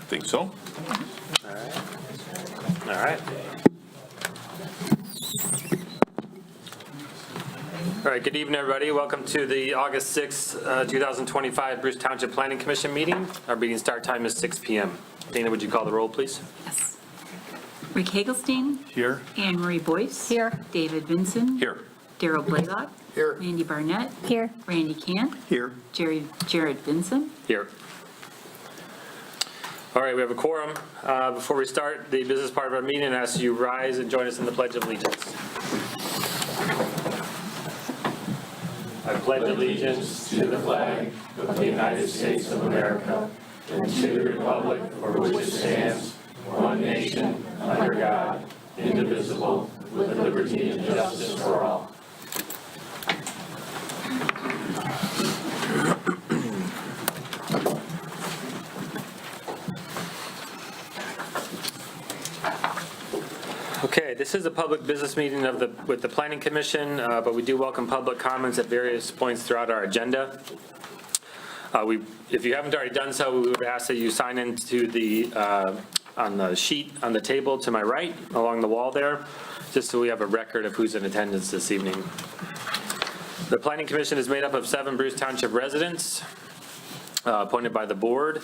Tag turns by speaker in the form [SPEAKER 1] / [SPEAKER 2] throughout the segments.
[SPEAKER 1] Think so?
[SPEAKER 2] All right. All right, good evening, everybody. Welcome to the August 6th, 2025 Bruce Township Planning Commission meeting. Our meeting start time is 6 p.m. Dana, would you call the roll, please?
[SPEAKER 3] Yes. Rick Hagelstein.
[SPEAKER 1] Here.
[SPEAKER 3] Anne Marie Boyce.
[SPEAKER 4] Here.
[SPEAKER 3] David Vinson.
[SPEAKER 1] Here.
[SPEAKER 3] Daryl Blaylock.
[SPEAKER 1] Here.
[SPEAKER 3] Randy Barnett.
[SPEAKER 4] Here.
[SPEAKER 3] Randy Cant.
[SPEAKER 1] Here.
[SPEAKER 3] Jared Vinson.
[SPEAKER 2] Here. All right, we have a quorum. Before we start the business part of our meeting, I ask you rise and join us in the Pledge of Allegiance. I pledge allegiance to the flag of the United States of America and to the republic for which it stands, one nation, under God, indivisible, with liberty and justice for all. Okay, this is a public business meeting with the Planning Commission, but we do welcome public comments at various points throughout our agenda. If you haven't already done so, we would ask that you sign into on the sheet on the table to my right, along the wall there, just so we have a record of who's in attendance this evening. The Planning Commission is made up of 7 Bruce Township residents appointed by the board.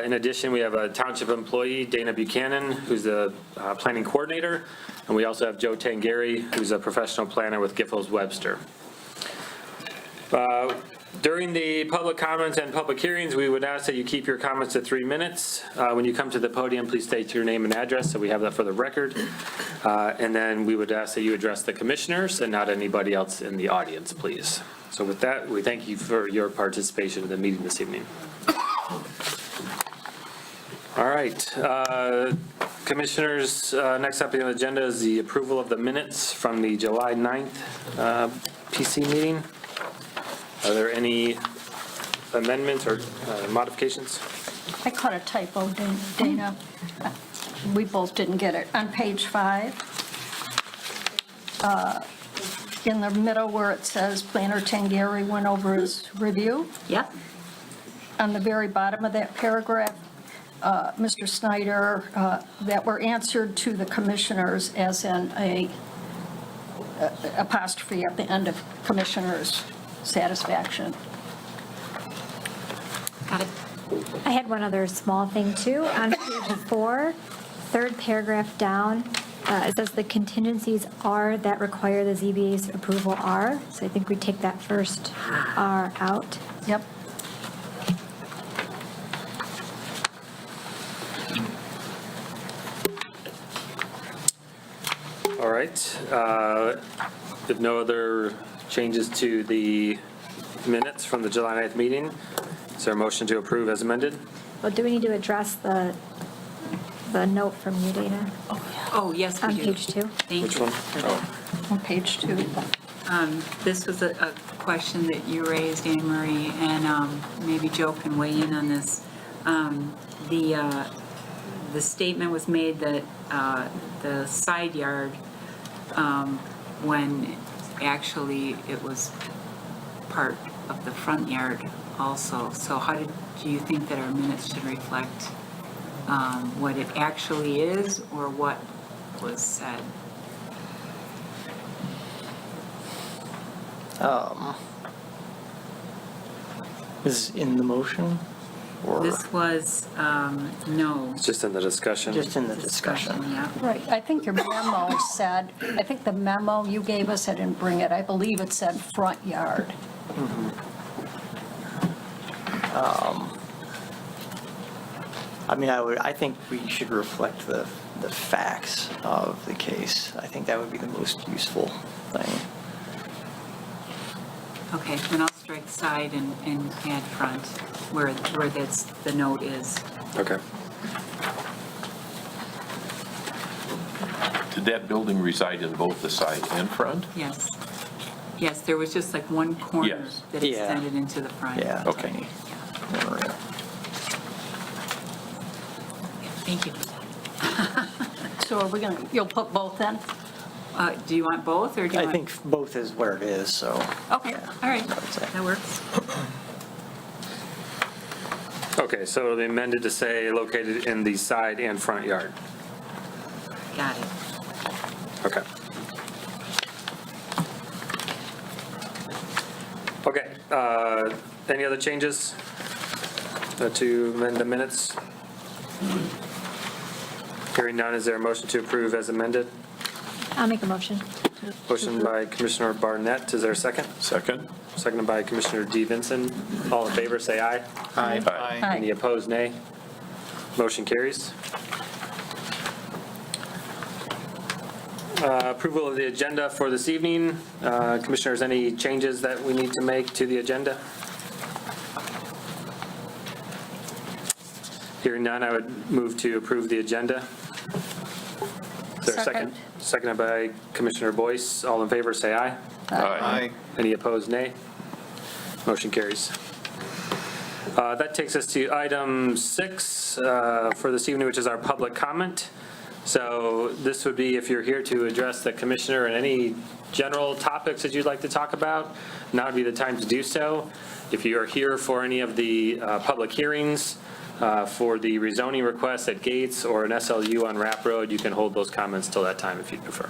[SPEAKER 2] In addition, we have a township employee, Dana Buchanan, who's the planning coordinator, and we also have Joe Tangari, who's a professional planner with Giffords Webster. During the public comments and public hearings, we would ask that you keep your comments to 3 minutes. When you come to the podium, please state your name and address so we have that for the record. And then we would ask that you address the commissioners and not anybody else in the audience, please. So with that, we thank you for your participation in the meeting this evening. All right, commissioners, next up on the agenda is the approval of the minutes from the July 9th PC meeting. Are there any amendments or modifications?
[SPEAKER 4] I caught a typo, Dana. We both didn't get it. On page 5, in the middle where it says Planner Tangari went over his review,
[SPEAKER 3] Yep.
[SPEAKER 4] on the very bottom of that paragraph, Mr. Snyder, that were answered to the commissioners as in a apostrophe at the end of commissioners' satisfaction.
[SPEAKER 3] Got it.
[SPEAKER 5] I had one other small thing too. On page 4, third paragraph down, it says the contingencies are that require the ZBA's approval are. So I think we take that first are out.
[SPEAKER 4] Yep.
[SPEAKER 2] All right, if no other changes to the minutes from the July 9th meeting, is there a motion to approve as amended?
[SPEAKER 5] Well, do we need to address the note from you, Dana,
[SPEAKER 3] Oh, yes, we
[SPEAKER 5] on
[SPEAKER 3] do.
[SPEAKER 5] page 2?
[SPEAKER 3] Thank
[SPEAKER 2] Which
[SPEAKER 3] you
[SPEAKER 2] one?
[SPEAKER 3] for that.
[SPEAKER 4] On page 2.
[SPEAKER 3] This was a question that you raised, Anne Marie, and maybe Joe can weigh in on this. The statement was made that the side yard, when actually it was part of the front yard also. So how do you think that our minutes should reflect what it actually is or what was said?
[SPEAKER 6] Is in the motion or
[SPEAKER 3] This was, no.
[SPEAKER 2] It's just in the discussion.
[SPEAKER 6] just in the discussion?
[SPEAKER 3] Yeah.
[SPEAKER 4] Right, I think your memo said, I think the memo you gave us, I didn't bring it, I believe it said front yard.
[SPEAKER 6] I mean, I think we should reflect the facts of the case. I think that would be the most useful thing.
[SPEAKER 3] Okay, then I'll strike side and add front where that's, the note is.
[SPEAKER 2] Okay.
[SPEAKER 1] Did that building reside in both the side and front?
[SPEAKER 3] Yes. Yes, there was just like one corner
[SPEAKER 1] Yes.
[SPEAKER 3] that
[SPEAKER 6] Yeah.
[SPEAKER 3] extended into the front.
[SPEAKER 6] Yeah.
[SPEAKER 1] Okay.
[SPEAKER 6] tiny.
[SPEAKER 3] Yeah.
[SPEAKER 6] Or,
[SPEAKER 3] Thank you.
[SPEAKER 4] So are we you'll put both in?
[SPEAKER 3] Do you want both or do you
[SPEAKER 6] I
[SPEAKER 3] want?
[SPEAKER 6] think both is where it is, so.
[SPEAKER 3] Okay,
[SPEAKER 6] yeah,
[SPEAKER 3] all right,
[SPEAKER 6] I would say.
[SPEAKER 3] that works.
[SPEAKER 2] Okay, so it'll be amended to say located in the side and front yard.
[SPEAKER 3] Got it.
[SPEAKER 2] Okay. Okay, any other changes to amend the minutes? Hearing none, is there a motion to approve as amended?
[SPEAKER 5] I'll make a motion.
[SPEAKER 2] Motion by Commissioner Barnett, is there a second?
[SPEAKER 1] Second?
[SPEAKER 2] Seconded by Commissioner D. Vincent. All in favor, say aye.
[SPEAKER 1] Aye.
[SPEAKER 2] Any opposed, nay. Motion carries. Approval of the agenda for this evening. Commissioners, any changes that we need to make to the agenda? Hearing none, I would move to approve the agenda. Is there a second?
[SPEAKER 4] Second.
[SPEAKER 2] Seconded by Commissioner Boyce. All in favor, say aye.
[SPEAKER 1] Aye.
[SPEAKER 2] Any opposed, nay? Motion carries. That takes us to item 6 for this evening, which is our public comment. So this would be if you're here to address the commissioner and any general topics that you'd like to talk about, now would be the time to do so. If you are here for any of the public hearings, for the rezoning request at Gates or an SLU on Rapp Road, you can hold those comments till that time if you prefer.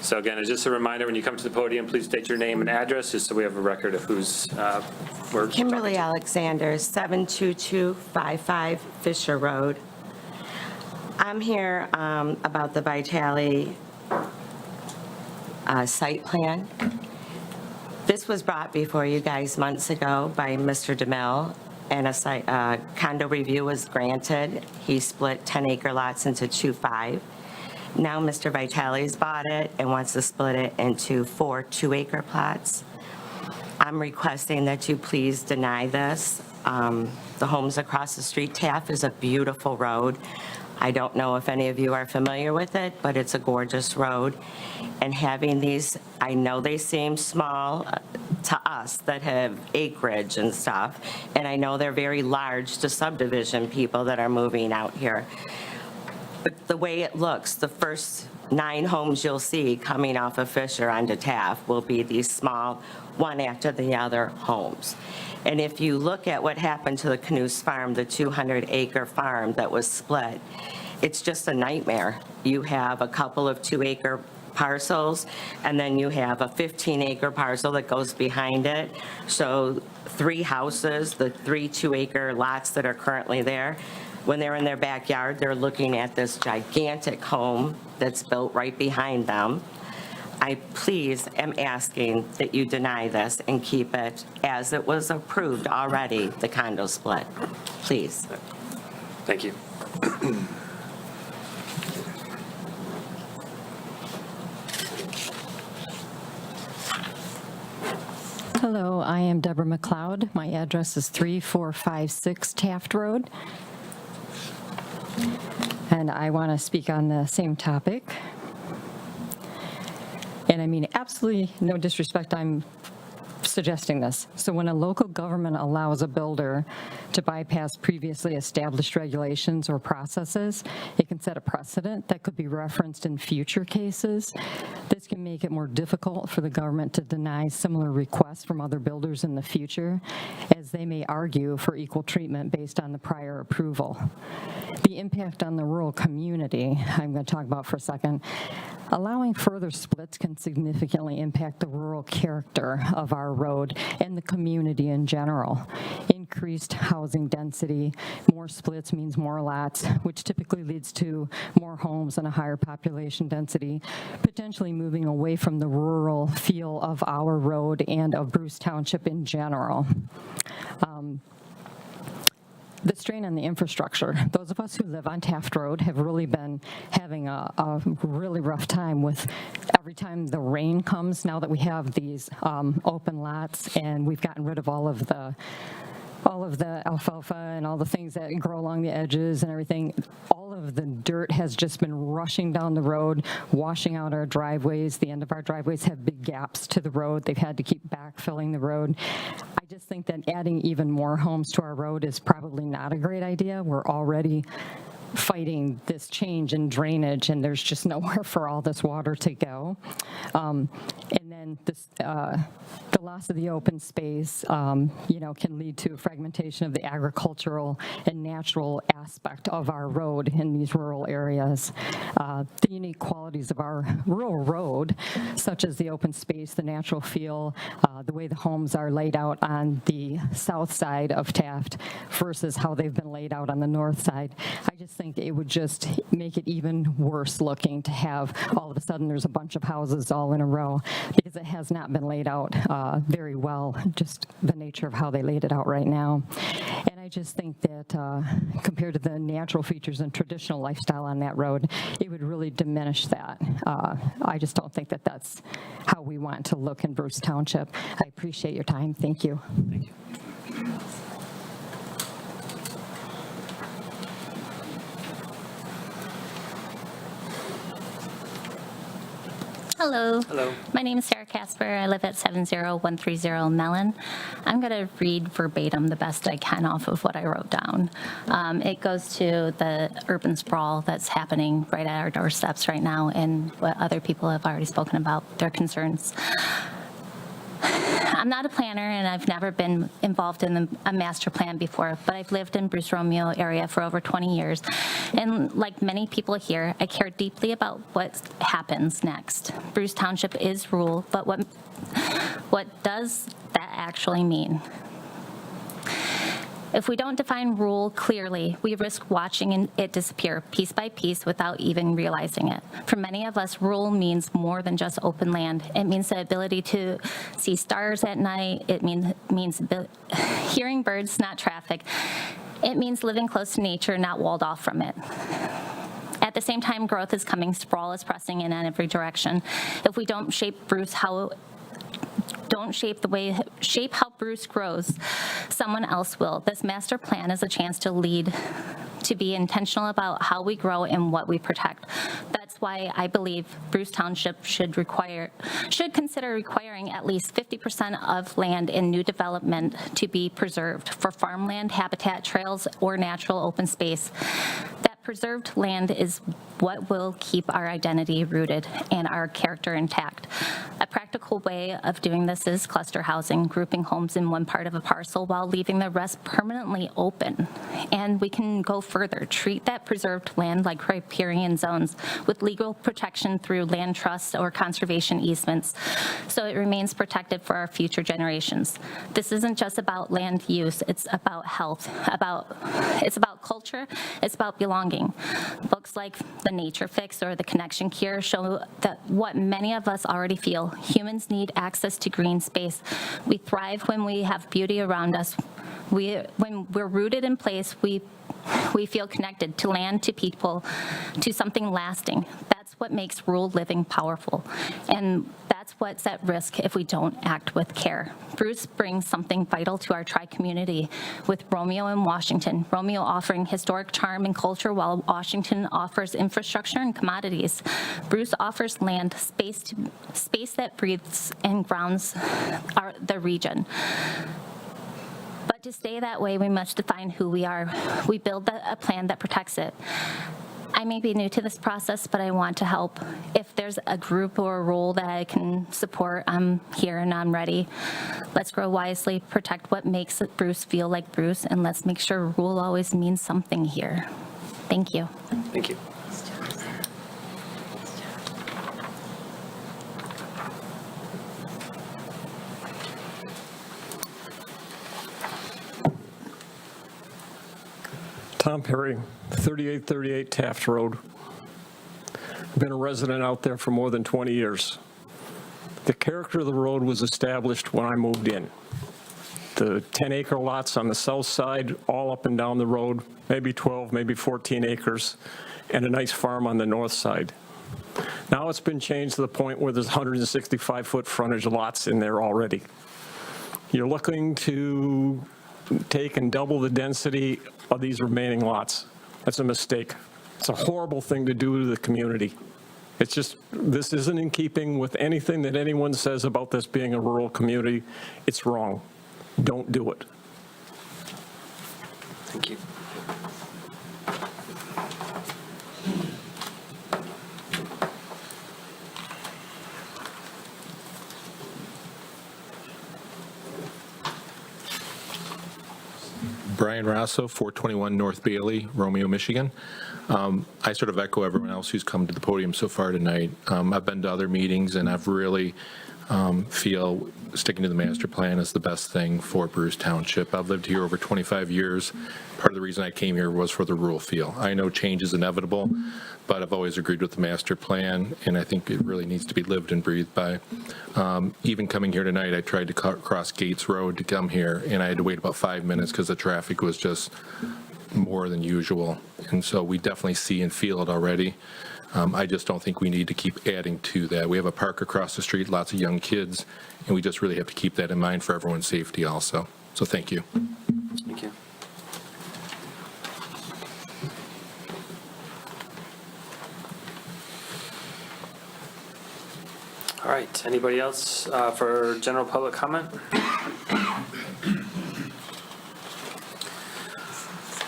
[SPEAKER 2] So again, it's just a reminder, when you come to the podium, please state your name and address, just so we have a record of who's, we're talking
[SPEAKER 7] Kimberly
[SPEAKER 2] to.
[SPEAKER 7] Alexander, 72255 Fisher Road. I'm here about the Vitale site plan. This was brought before you guys months ago by Mr. DeMille, and a condo review was granted. He split 10-acre lots into 2-5. Now Mr. Vitale's bought it and wants to split it into 4 2-acre plots. I'm requesting that you please deny this. The homes across the street, Taft is a beautiful road. I don't know if any of you are familiar with it, but it's a gorgeous road. And having these, I know they seem small to us that have acreage and stuff, and I know they're very large to subdivision people that are moving out here. But the way it looks, the first 9 homes you'll see coming off of Fisher onto Taft will be these small, one after the other homes. And if you look at what happened to the Canoes Farm, the 200-acre farm that was split, it's just a nightmare. You have a couple of 2-acre parcels, and then you have a 15-acre parcel that goes behind it. So 3 houses, the 3 2-acre lots that are currently there, when they're in their backyard, they're looking at this gigantic home that's built right behind them. I please am asking that you deny this and keep it as it was approved already, the condo split. Please.
[SPEAKER 2] Thank you.
[SPEAKER 8] Hello, I am Deborah McLeod. My address is 3456 Taft Road. And I want to speak on the same topic. And I mean, absolutely no disrespect, I'm suggesting this. So when a local government allows a builder to bypass previously established regulations or processes, it can set a precedent that could be referenced in future cases. This can make it more difficult for the government to deny similar requests from other builders in the future, as they may argue for equal treatment based on the prior approval. The impact on the rural community, I'm going to talk about for a second. Allowing further splits can significantly impact the rural character of our road and the community in general. Increased housing density, more splits means more lots, which typically leads to more homes and a higher population density, potentially moving away from the rural feel of our road and of Bruce Township in general. The strain on the infrastructure. Those of us who live on Taft Road have really been having a really rough time with every time the rain comes, now that we have these open lots and we've gotten rid of all of the alfalfa and all the things that grow along the edges and everything. All of the dirt has just been rushing down the road, washing out our driveways. The end of our driveways have big gaps to the road. They've had to keep backfilling the road. I just think that adding even more homes to our road is probably not a great idea. We're already fighting this change in drainage, and there's just nowhere for all this water to go. And then And this, the loss of the open space, can lead to fragmentation of the agricultural and natural aspect of our road in these rural areas. The unique qualities of our rural road, such as the open space, the natural feel, the way the homes are laid out on the south side of Taft versus how they've been laid out on the north side, I just think it would just make it even worse looking to have all of a sudden there's a bunch of houses all in a row, because it has not been laid out very well, just the nature of how they laid it out right now. And I just think that compared to the natural features and traditional lifestyle on that road, it would really diminish that. I just don't think that that's how we want to look in Bruce Township. I appreciate your time. Thank you.
[SPEAKER 2] Thank you.
[SPEAKER 9] Hello.
[SPEAKER 2] Hello.
[SPEAKER 9] My name is Sarah Casper. I live at 70130 Mellon. I'm going to read verbatim the best I can off of what I wrote down. It goes to the urban sprawl that's happening right at our doorsteps right now and what other people have already spoken about, their concerns. I'm not a planner, and I've never been involved in a master plan before, but I've lived in Bruce Romeo area for over 20 years. And like many people here, I care deeply about what happens next. Bruce Township is rural, but what does that actually mean? If we don't define rural clearly, we risk watching it disappear piece by piece without even realizing it. For many of us, rural means more than just open land. It means the ability to see stars at night. It means hearing birds, not traffic. It means living close to nature, not walled off from it. At the same time, growth is coming, sprawl is pressing in every direction. If we don't shape how Bruce grows, someone else will. This master plan is a chance to be intentional about how we grow and what we protect. That's why I believe Bruce Township should consider requiring at least 50% of land in new development to be preserved for farmland, habitat, trails, or natural open space. Preserved land is what will keep our identity rooted and our character intact. A practical way of doing this is cluster housing, grouping homes in one part of a parcel while leaving the rest permanently open. And we can go further, treat that preserved land like riparian zones with legal protection through land trusts or conservation easements, so it remains protected for our future generations. This isn't just about land use, it's about health, it's about culture, it's about belonging. Books like The Nature Fix or The Connection Cure show that what many of us already feel. Humans need access to green space. We thrive when we have beauty around us. When we're rooted in place, we feel connected to land, to people, to something lasting. That's what makes rural living powerful. And that's what's at risk if we don't act with care. Bruce brings something vital to our tri-community with Romeo and Washington. Romeo offering historic charm and culture, while Washington offers infrastructure and commodities. Bruce offers land, space that breathes and grounds the region. But to stay that way, we must define who we are. We build a plan that protects it. I may be new to this process, but I want to help. If there's a group or a role that I can support, I'm here and I'm ready. Let's grow wisely, protect what makes Bruce feel like Bruce, and let's make sure rule always means something here. Thank you.
[SPEAKER 2] Thank you.
[SPEAKER 10] Tom Perry, 3838 Taft Road. I've been a resident out there for more than 20 years. The character of the road was established when I moved in. The 10-acre lots on the south side, all up and down the road, maybe 12, maybe 14 acres, and a nice farm on the north side. Now it's been changed to the point where there's 165-foot frontage lots in there already. You're looking to take and double the density of these remaining lots. That's a mistake. It's a horrible thing to do to the community. It's just, this isn't in keeping with anything that anyone says about this being a rural community. It's wrong. Don't do it.
[SPEAKER 2] Thank you.
[SPEAKER 11] Brian Rosso, 421 North Bailey, Romeo, Michigan. I sort of echo everyone else who's come to the podium so far tonight. I've been to other meetings, and I've really feel sticking to the master plan is the best thing for Bruce Township. I've lived here over 25 years. Part of the reason I came here was for the rural feel. I know change is inevitable, but I've always agreed with the master plan, and I think it really needs to be lived and breathed by. Even coming here tonight, I tried to cross Gates Road to come here, and I had to wait about 5 minutes because the traffic was just more than usual. And so we definitely see and feel it already. I just don't think we need to keep adding to that. We have a park across the street, lots of young kids, and we just really have to keep that in mind for everyone's safety also. So thank you.
[SPEAKER 2] Thank you. All right, anybody else for general public comment?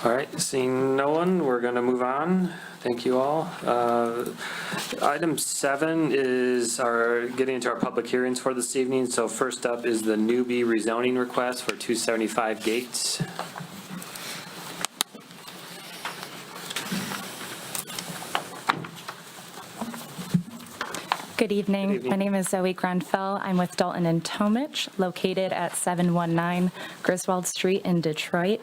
[SPEAKER 2] All right, seeing no one, we're going to move on. Thank you all. Item 7 is getting into our public hearings for this evening. So first up is the newbie rezoning request for 275 Gates.
[SPEAKER 12] Good evening. My name is Zoe Grenfell. I'm with Dalton and Tomich, located at 719 Griswold Street in Detroit.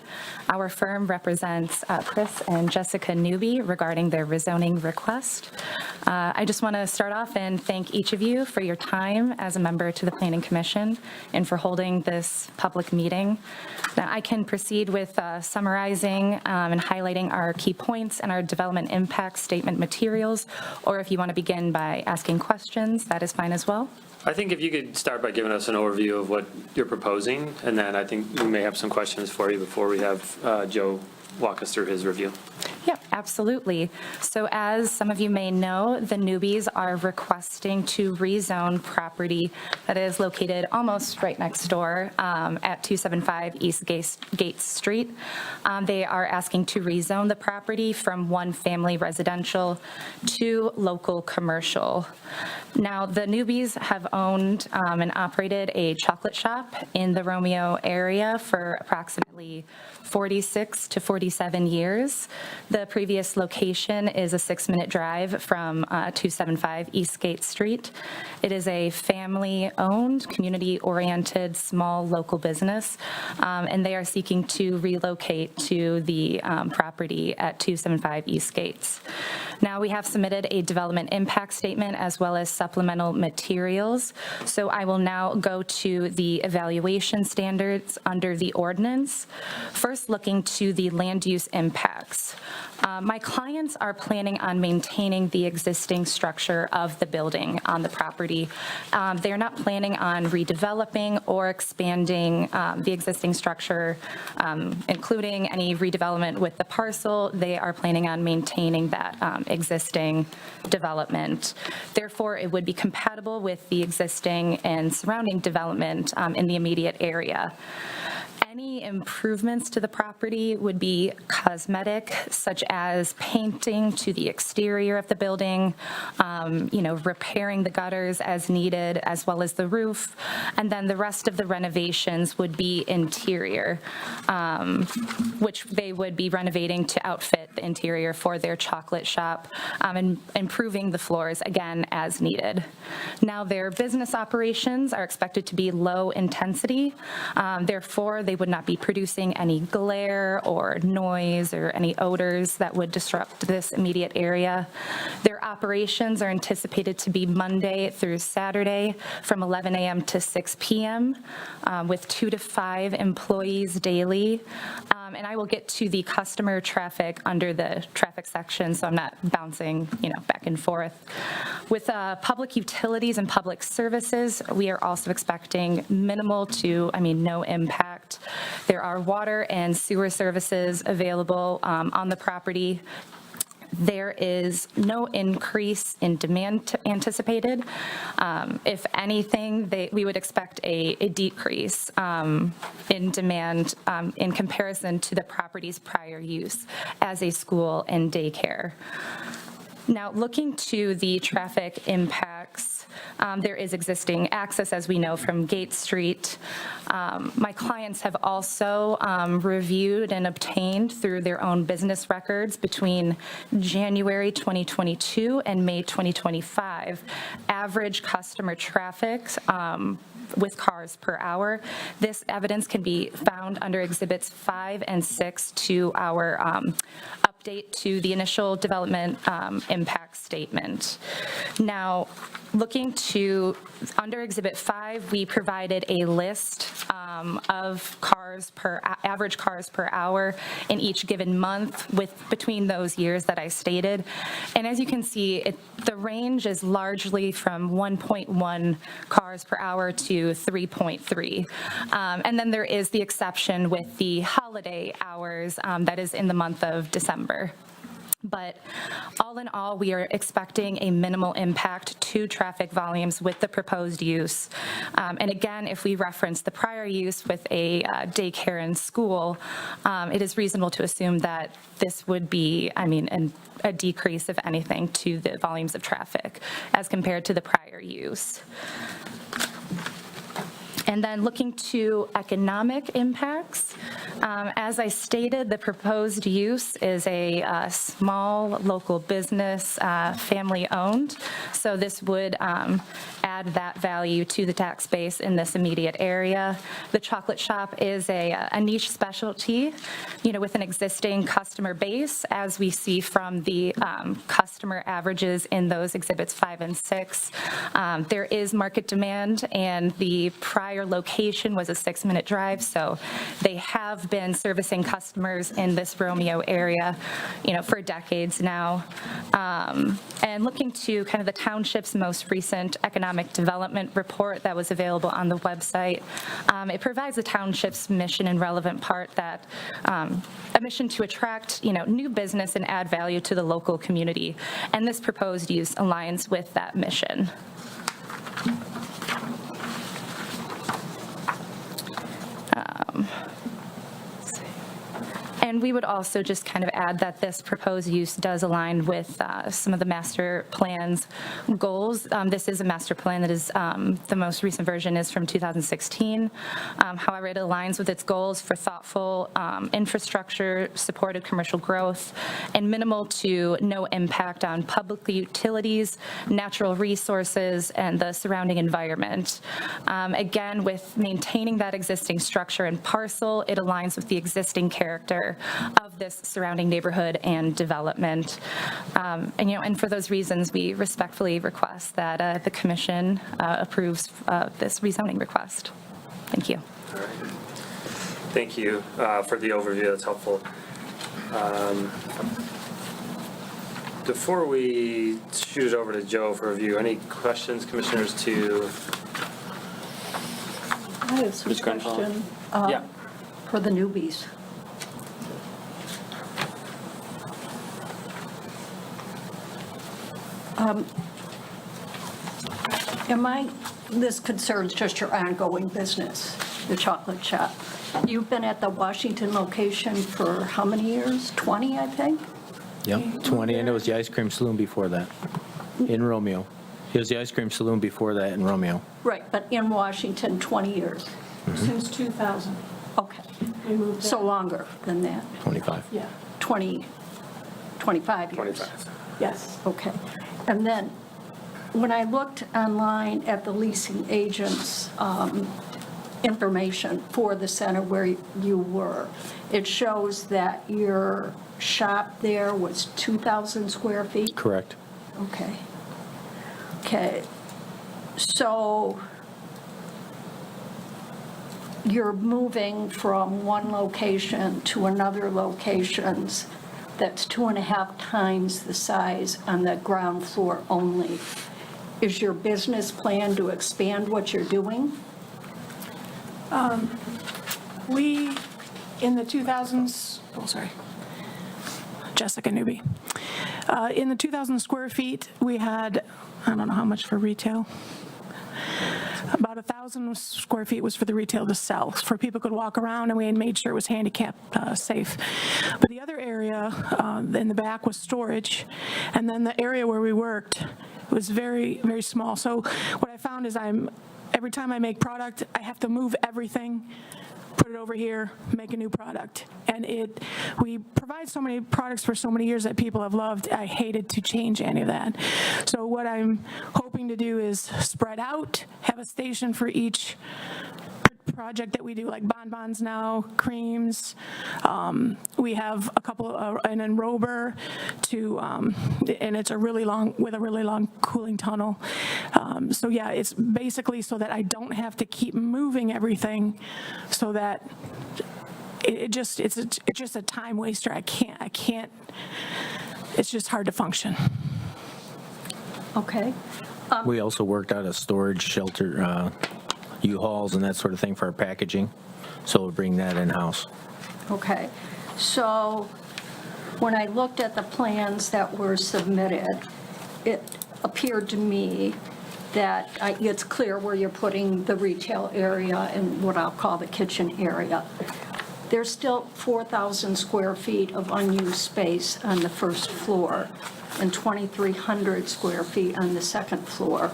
[SPEAKER 12] Our firm represents Chris and Jessica Newby regarding their rezoning request. I just want to start off and thank each of you for your time as a member to the Planning Commission and for holding this public meeting. Now I can proceed with summarizing and highlighting our key points and our development impact statement materials, or if you want to begin by asking questions, that is fine as well.
[SPEAKER 2] I think if you could start by giving us an overview of what you're proposing, and then I think we may have some questions for you before we have Joe walk us through his review.
[SPEAKER 12] Yeah, absolutely. So as some of you may know, the newbies are requesting to rezone property that is located almost right next door at 275 East Gates Street. They are asking to rezone the property from one family residential to local commercial. Now, the newbies have owned and operated a chocolate shop in the Romeo area for approximately 46 to 47 years. The previous location is a 6-minute drive from 275 East Gate Street. It is a family-owned, community-oriented, small local business, and they are seeking to relocate to the property at 275 East Gates. Now, we have submitted a development impact statement as well as supplemental materials. So I will now go to the evaluation standards under the ordinance. First, looking to the land use impacts. My clients are planning on maintaining the existing structure of the building on the property. They're not planning on redeveloping or expanding the existing structure, including any redevelopment with the parcel. They are planning on maintaining that existing development. Therefore, it would be compatible with the existing and surrounding development in the immediate area. Any improvements to the property would be cosmetic, such as painting to the exterior of the building, repairing the gutters as needed, as well as the roof. And then the rest of the renovations would be interior, which they would be renovating to outfit the interior for their chocolate shop and improving the floors, again, as needed. Now, their business operations are expected to be low intensity. Therefore, they would not be producing any glare or noise or any odors that would disrupt this immediate area. Their operations are anticipated to be Monday through Saturday from 11 a.m. to 6 p.m. With 2 to 5 employees daily. And I will get to the customer traffic under the traffic section, so I'm not bouncing, back and forth. With public utilities and public services, we are also expecting minimal to, no impact. There are water and sewer services available on the property. There is no increase in demand anticipated. If anything, we would expect a decrease in demand in comparison to the property's prior use as a school and daycare. Now, looking to the traffic impacts, There is existing access, as we know, from Gate Street. My clients have also reviewed and obtained through their own business records between January 2022 and May 2025 average customer traffic with cars per hour. This evidence can be found under Exhibits 5 and 6 to our update to the initial development impact statement. Now, looking to, under Exhibit 5, we provided a list of average cars per hour in each given month between those years that I stated. And as you can see, the range is largely from 1.1 cars per hour to 3.3. And then there is the exception with the holiday hours that is in the month of December. But all in all, we are expecting a minimal impact to traffic volumes with the proposed use. And again, if we reference the prior use with a daycare and school, it is reasonable to assume that this would be, a decrease, if anything, to the volumes of traffic as compared to the prior use. And then looking to economic impacts, as I stated, the proposed use is a small local business, family-owned. So this would add that value to the tax base in this immediate area. The chocolate shop is a niche specialty, with an existing customer base, as we see from the customer averages in those Exhibits 5 and 6. There is market demand, and the prior location was a 6-minute drive, so they have been servicing customers in this Romeo area, for decades now. And looking to kind of the township's most recent economic development report that was available on the website, it provides the township's mission and relevant part that a mission to attract, new business and add value to the local community. And this proposed use aligns with that mission. And we would also just kind of add that this proposed use does align with some of the master plan's goals. This is a master plan that is, the most recent version is from 2016. However, it aligns with its goals for thoughtful infrastructure, supported commercial growth, and minimal to no impact on public utilities, natural resources, and the surrounding environment. Again, with maintaining that existing structure and parcel, it aligns with the existing character of this surrounding neighborhood and development. And for those reasons, we respectfully request that the commission approves this rezoning request. Thank you.
[SPEAKER 2] All right. Thank you for the overview. That's helpful. Before we shoot it over to Joe for review, any questions, commissioners, to
[SPEAKER 4] I have some
[SPEAKER 2] Ms. Grenfell?
[SPEAKER 4] question
[SPEAKER 2] Yeah.
[SPEAKER 4] for the newbies. This concerns just your ongoing business, the chocolate shop. You've been at the Washington location for how many years? 20, I think?
[SPEAKER 13] Yep, 20, and it was the ice cream saloon before that, in Romeo. It was the ice cream saloon before that in Romeo.
[SPEAKER 4] Right, but in Washington, 20 years.
[SPEAKER 14] Since 2000.
[SPEAKER 4] Okay.
[SPEAKER 14] We moved
[SPEAKER 4] So
[SPEAKER 14] there.
[SPEAKER 4] longer than that,
[SPEAKER 13] 25.
[SPEAKER 14] Yeah,
[SPEAKER 4] 25 years.
[SPEAKER 2] 25?
[SPEAKER 14] yes.
[SPEAKER 4] Okay. And then, when I looked online at the leasing agent's information for the center where you were, it shows that your shop there was 2,000 square feet?
[SPEAKER 13] Correct.
[SPEAKER 4] Okay. Okay. So you're moving from one location to another locations that's 2.5 times the size on the ground floor only. Is your business plan to expand what you're doing?
[SPEAKER 14] We, in the 2000s, Jessica Newby. In the 2,000 square feet, we had, I don't know how much for retail. About 1,000 square feet was for the retail to sell, for people could walk around, and we had made sure it was handicap safe. But the other area in the back was storage, and then the area where we worked It was very, very small. So what I found is every time I make product, I have to move everything, put it over here, make a new product. And we provide so many products for so many years that people have loved. I hated to change any of that. So what I'm hoping to do is spread out, have a station for each project that we do, like bonbons now, creams. We have a couple, an enrober and it's with a really long cooling tunnel. So yeah, it's basically so that I don't have to keep moving everything, so that it's just a time waster. I can't, it's just hard to function.
[SPEAKER 4] Okay.
[SPEAKER 13] We also worked out a storage shelter, U-Hauls and that sort of thing for our packaging, so we'll bring that in-house.
[SPEAKER 4] Okay. So when I looked at the plans that were submitted, it appeared to me that it's clear where you're putting the retail area and what I'll call the kitchen area. There's still 4,000 square feet of unused space on the first floor and 2,300 square feet on the second floor.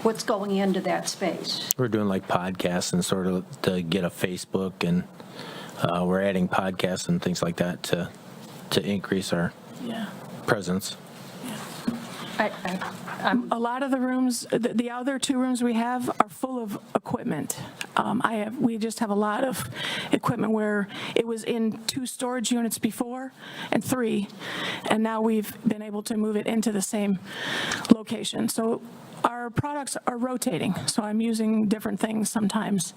[SPEAKER 4] What's going into that space?
[SPEAKER 13] We're doing like podcasts and sort of to get a Facebook, and we're adding podcasts and things like that to increase our presence.
[SPEAKER 14] A lot of the rooms, the other two rooms we have are full of equipment. We just have a lot of equipment where it was in 2 storage units before and 3, and now we've been able to move it into the same location. So our products are rotating, so I'm using different things sometimes.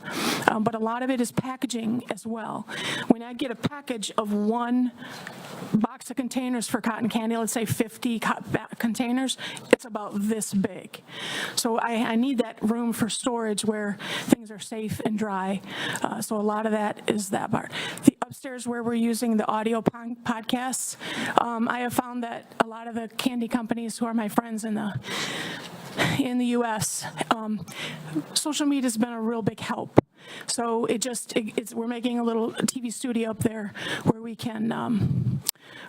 [SPEAKER 14] But a lot of it is packaging as well. When I get a package of 1 box of containers for cotton candy, let's say 50 containers, it's about this big. So I need that room for storage where things are safe and dry. So a lot of that is that part. The upstairs where we're using the audio podcasts, I have found that a lot of the candy companies who are my friends in the U.S., social media has been a real big help. So we're making a little TV studio up there where we can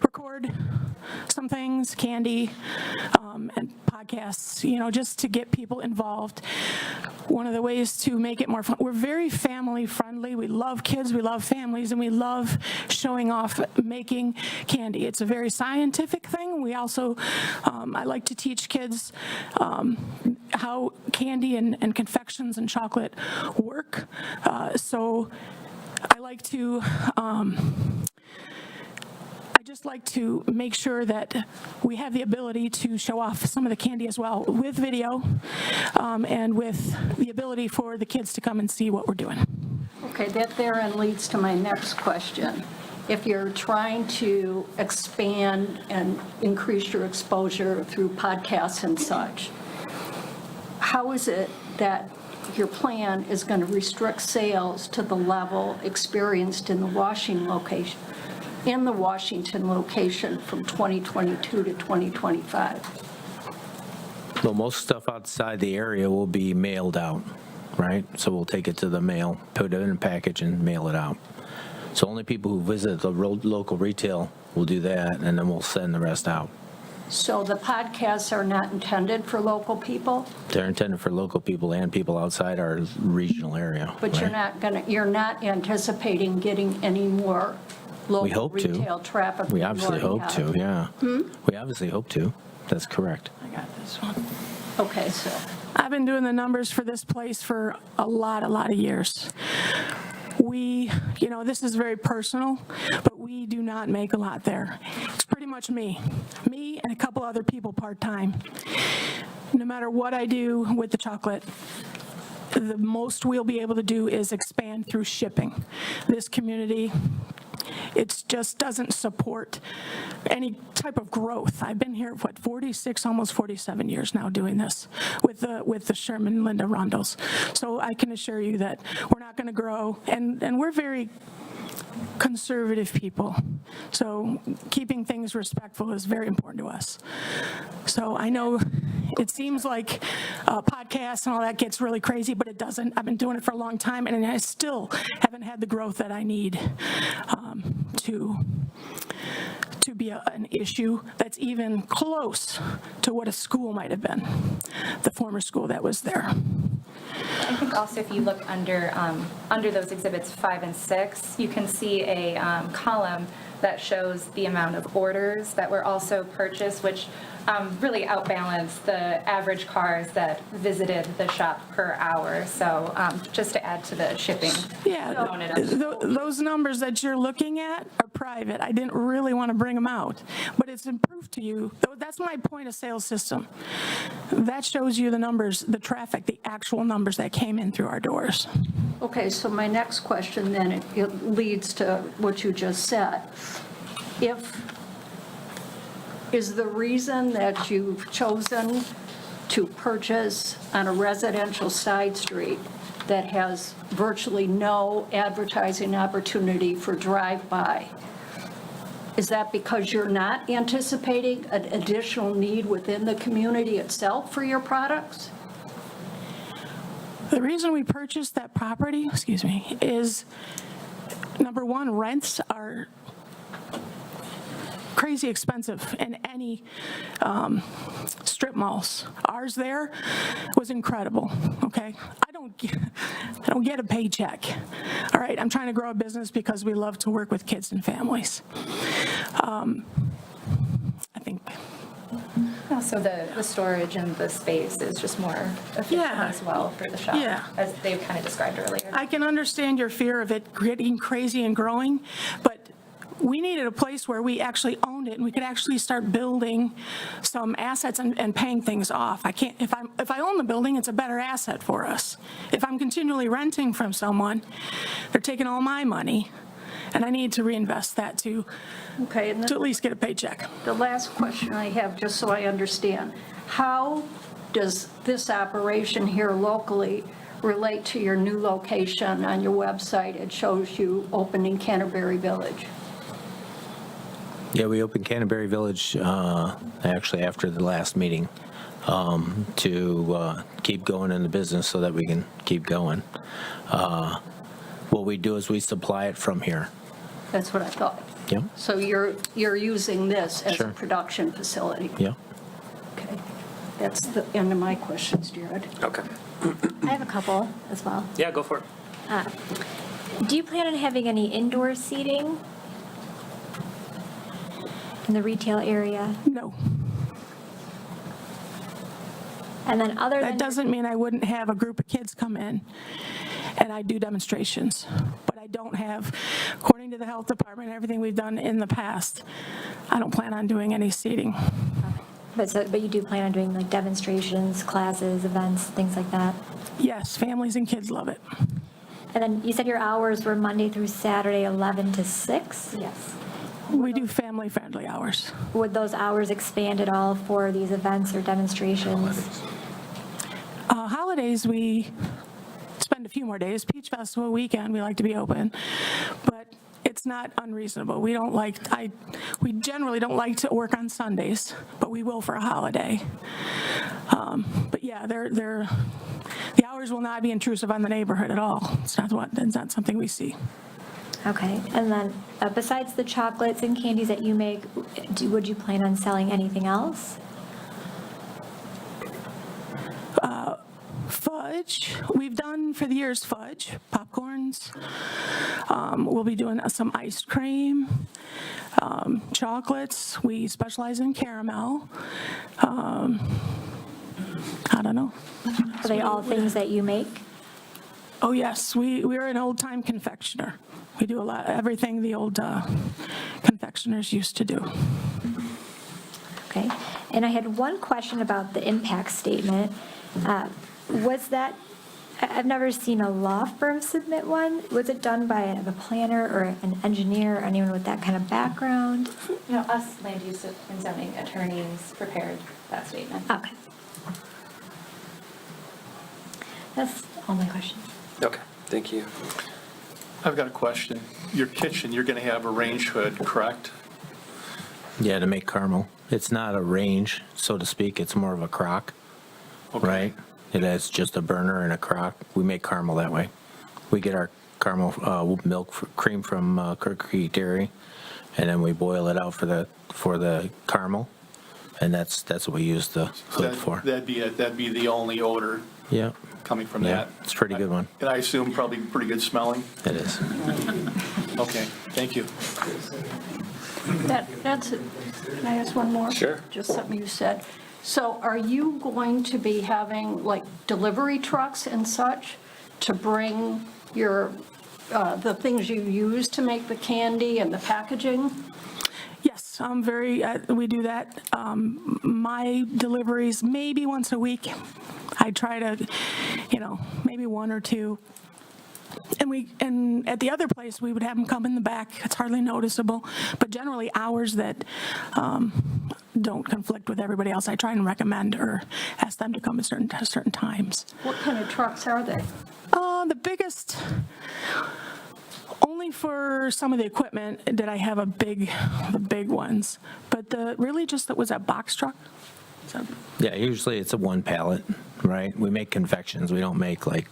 [SPEAKER 14] record some things, candy, and podcasts, just to get people involved. One of the ways to make it more fun, we're very family friendly. We love kids, we love families, and we love showing off making candy. It's a very scientific thing. We also, I like to teach kids how candy and confections and chocolate work. So I like to, just like to make sure that we have the ability to show off some of the candy as well with video, and with the ability for the kids to come and see what we're doing.
[SPEAKER 4] Okay, that therein leads to my next question. If you're trying to expand and increase your exposure through podcasts and such, how is it that your plan is going to restrict sales to the level experienced in the Washington location from 2022 to 2025?
[SPEAKER 13] Well, most stuff outside the area will be mailed out, right? So we'll take it to the mail, put it in a package, and mail it out. So only people who visit the local retail will do that, and then we'll send the rest out.
[SPEAKER 4] So the podcasts are not intended for local people?
[SPEAKER 13] They're intended for local people and people outside our regional area.
[SPEAKER 4] But
[SPEAKER 13] right?
[SPEAKER 4] you're not anticipating getting any more
[SPEAKER 13] We
[SPEAKER 4] local
[SPEAKER 13] hope to.
[SPEAKER 4] retail traffic?
[SPEAKER 13] We
[SPEAKER 4] than you
[SPEAKER 13] obviously
[SPEAKER 4] already
[SPEAKER 13] hope
[SPEAKER 4] have?
[SPEAKER 13] to, yeah. We obviously hope to. That's correct.
[SPEAKER 14] I got this one.
[SPEAKER 4] Okay, so
[SPEAKER 14] I've been doing the numbers for this place for a lot of years. This is very personal, but we do not make a lot there. It's pretty much me and a couple other people part-time. No matter what I do with the chocolate, the most we'll be able to do is expand through shipping. This community, it just doesn't support any type of growth. I've been here, 46, almost 47 years now doing this with the Sherman Linda Rondos. So I can assure you that we're not going to grow, and we're very conservative people. So keeping things respectful is very important to us. So I know it seems like podcasts and all that gets really crazy, but it doesn't. I've been doing it for a long time, and I still haven't had the growth that I need to be an issue that's even close to what a school might have been, the former school that was there.
[SPEAKER 12] I think also if you look under those exhibits 5 and 6, you can see a column that shows the amount of orders that were also purchased, which really outbalance the average cars that visited the shop per hour. So just to add to the shipping.
[SPEAKER 14] Yeah, those numbers that you're looking at are private. I didn't really want to bring them out, but it's improved to you. That's my point of sale system. That shows you the numbers, the traffic, the actual numbers that came in through our doors.
[SPEAKER 4] Okay, so my next question then, it leads to what you just said. Is the reason that you've chosen to purchase on a residential side street that has virtually no advertising opportunity for drive-by, is that because you're not anticipating an additional need within the community itself for your products?
[SPEAKER 14] The reason we purchased that property, is, number one, rents are crazy expensive in any strip malls. Ours there was incredible, okay? I don't get a paycheck, all right? I'm trying to grow a business because we love to work with kids and families. I think.
[SPEAKER 12] Also, the storage and the space is just more efficient as well for the shop, as they kind of described earlier.
[SPEAKER 14] I can understand your fear of it getting crazy and growing, but we needed a place where we actually owned it and we could actually start building some assets and paying things off. I can't, if I own the building, it's a better asset for us. If I'm continually renting from someone, they're taking all my money, and I need to reinvest that to at least get a paycheck.
[SPEAKER 4] The last question I have, just so I understand, how does this operation here locally relate to your new location on your website? It shows you opening Canterbury Village.
[SPEAKER 13] Yeah, we opened Canterbury Village actually after the last meeting to keep going in the business so that we can keep going. What we do is we supply it from here.
[SPEAKER 4] That's what I thought.
[SPEAKER 13] Yep.
[SPEAKER 4] So you're using this as
[SPEAKER 13] Sure.
[SPEAKER 4] a production facility?
[SPEAKER 13] Yeah.
[SPEAKER 4] Okay. That's the end of my questions, Jared.
[SPEAKER 2] Okay.
[SPEAKER 5] I have a couple as well.
[SPEAKER 2] Yeah, go for it.
[SPEAKER 5] Do you plan on having any indoor seating in the retail area?
[SPEAKER 14] No.
[SPEAKER 5] And then other than
[SPEAKER 14] That doesn't mean I wouldn't have a group of kids come in and I do demonstrations, but I don't have, according to the health department, everything we've done in the past, I don't plan on doing any seating.
[SPEAKER 5] But you do plan on doing like demonstrations, classes, events, things like that?
[SPEAKER 14] Yes, families and kids love it.
[SPEAKER 5] And then you said your hours were Monday through Saturday, 11 to 6? Yes.
[SPEAKER 14] We do family-friendly hours.
[SPEAKER 5] Would those hours expand at all for these events or demonstrations?
[SPEAKER 14] Holidays, we spend a few more days. Peach Festival weekend, we like to be open, but it's not unreasonable. We generally don't like to work on Sundays, but we will for a holiday. But yeah, the hours will not be intrusive on the neighborhood at all. It's not something we see.
[SPEAKER 5] Okay, and then besides the chocolates and candies that you make, would you plan on selling anything else?
[SPEAKER 14] Fudge. We've done for the years fudge, popcorns. We'll be doing some ice cream, chocolates. We specialize in caramel. I don't know.
[SPEAKER 5] Are they all things that you make?
[SPEAKER 14] Oh, yes. We're an old-time confectioner. We do everything the old confectioners used to do.
[SPEAKER 5] Okay, and I had one question about the impact statement. Was that, I've never seen a law firm submit one. Was it done by a planner or an engineer or anyone with that kind of background?
[SPEAKER 12] No, us land use and zoning attorneys prepared that statement.
[SPEAKER 5] Okay. That's all my questions.
[SPEAKER 2] Okay, thank you.
[SPEAKER 1] I've got a question. Your kitchen, you're going to have a range hood, correct?
[SPEAKER 13] Yeah, to make caramel. It's not a range, so to speak. It's more of a crock, right? It has just a burner and a crock. We make caramel that way. We get our caramel milk cream from Kirk Creek Dairy, and then we boil it out for the caramel, and that's what we use the food for.
[SPEAKER 1] That'd be the only odor
[SPEAKER 13] Yeah.
[SPEAKER 1] coming from
[SPEAKER 13] Yeah,
[SPEAKER 1] that.
[SPEAKER 13] it's a pretty good one.
[SPEAKER 1] And I assume probably pretty good smelling?
[SPEAKER 13] It is.
[SPEAKER 1] Okay, thank you.
[SPEAKER 4] That's it. Can I ask one more?
[SPEAKER 2] Sure.
[SPEAKER 4] Just something you said. So are you going to be having like delivery trucks and such to bring your, the things you use to make the candy and the packaging?
[SPEAKER 14] Yes, we do that. My deliveries, maybe once a week. I try to, maybe one or two. And at the other place, we would have them come in the back. It's hardly noticeable, but generally hours that don't conflict with everybody else, I try and recommend or ask them to come at certain times.
[SPEAKER 4] What kind of trucks are they?
[SPEAKER 14] The biggest, only for some of the equipment did I have the big ones, but really just that was a box truck. So,
[SPEAKER 13] Yeah, usually it's a one pallet, right? We make confections. We don't make like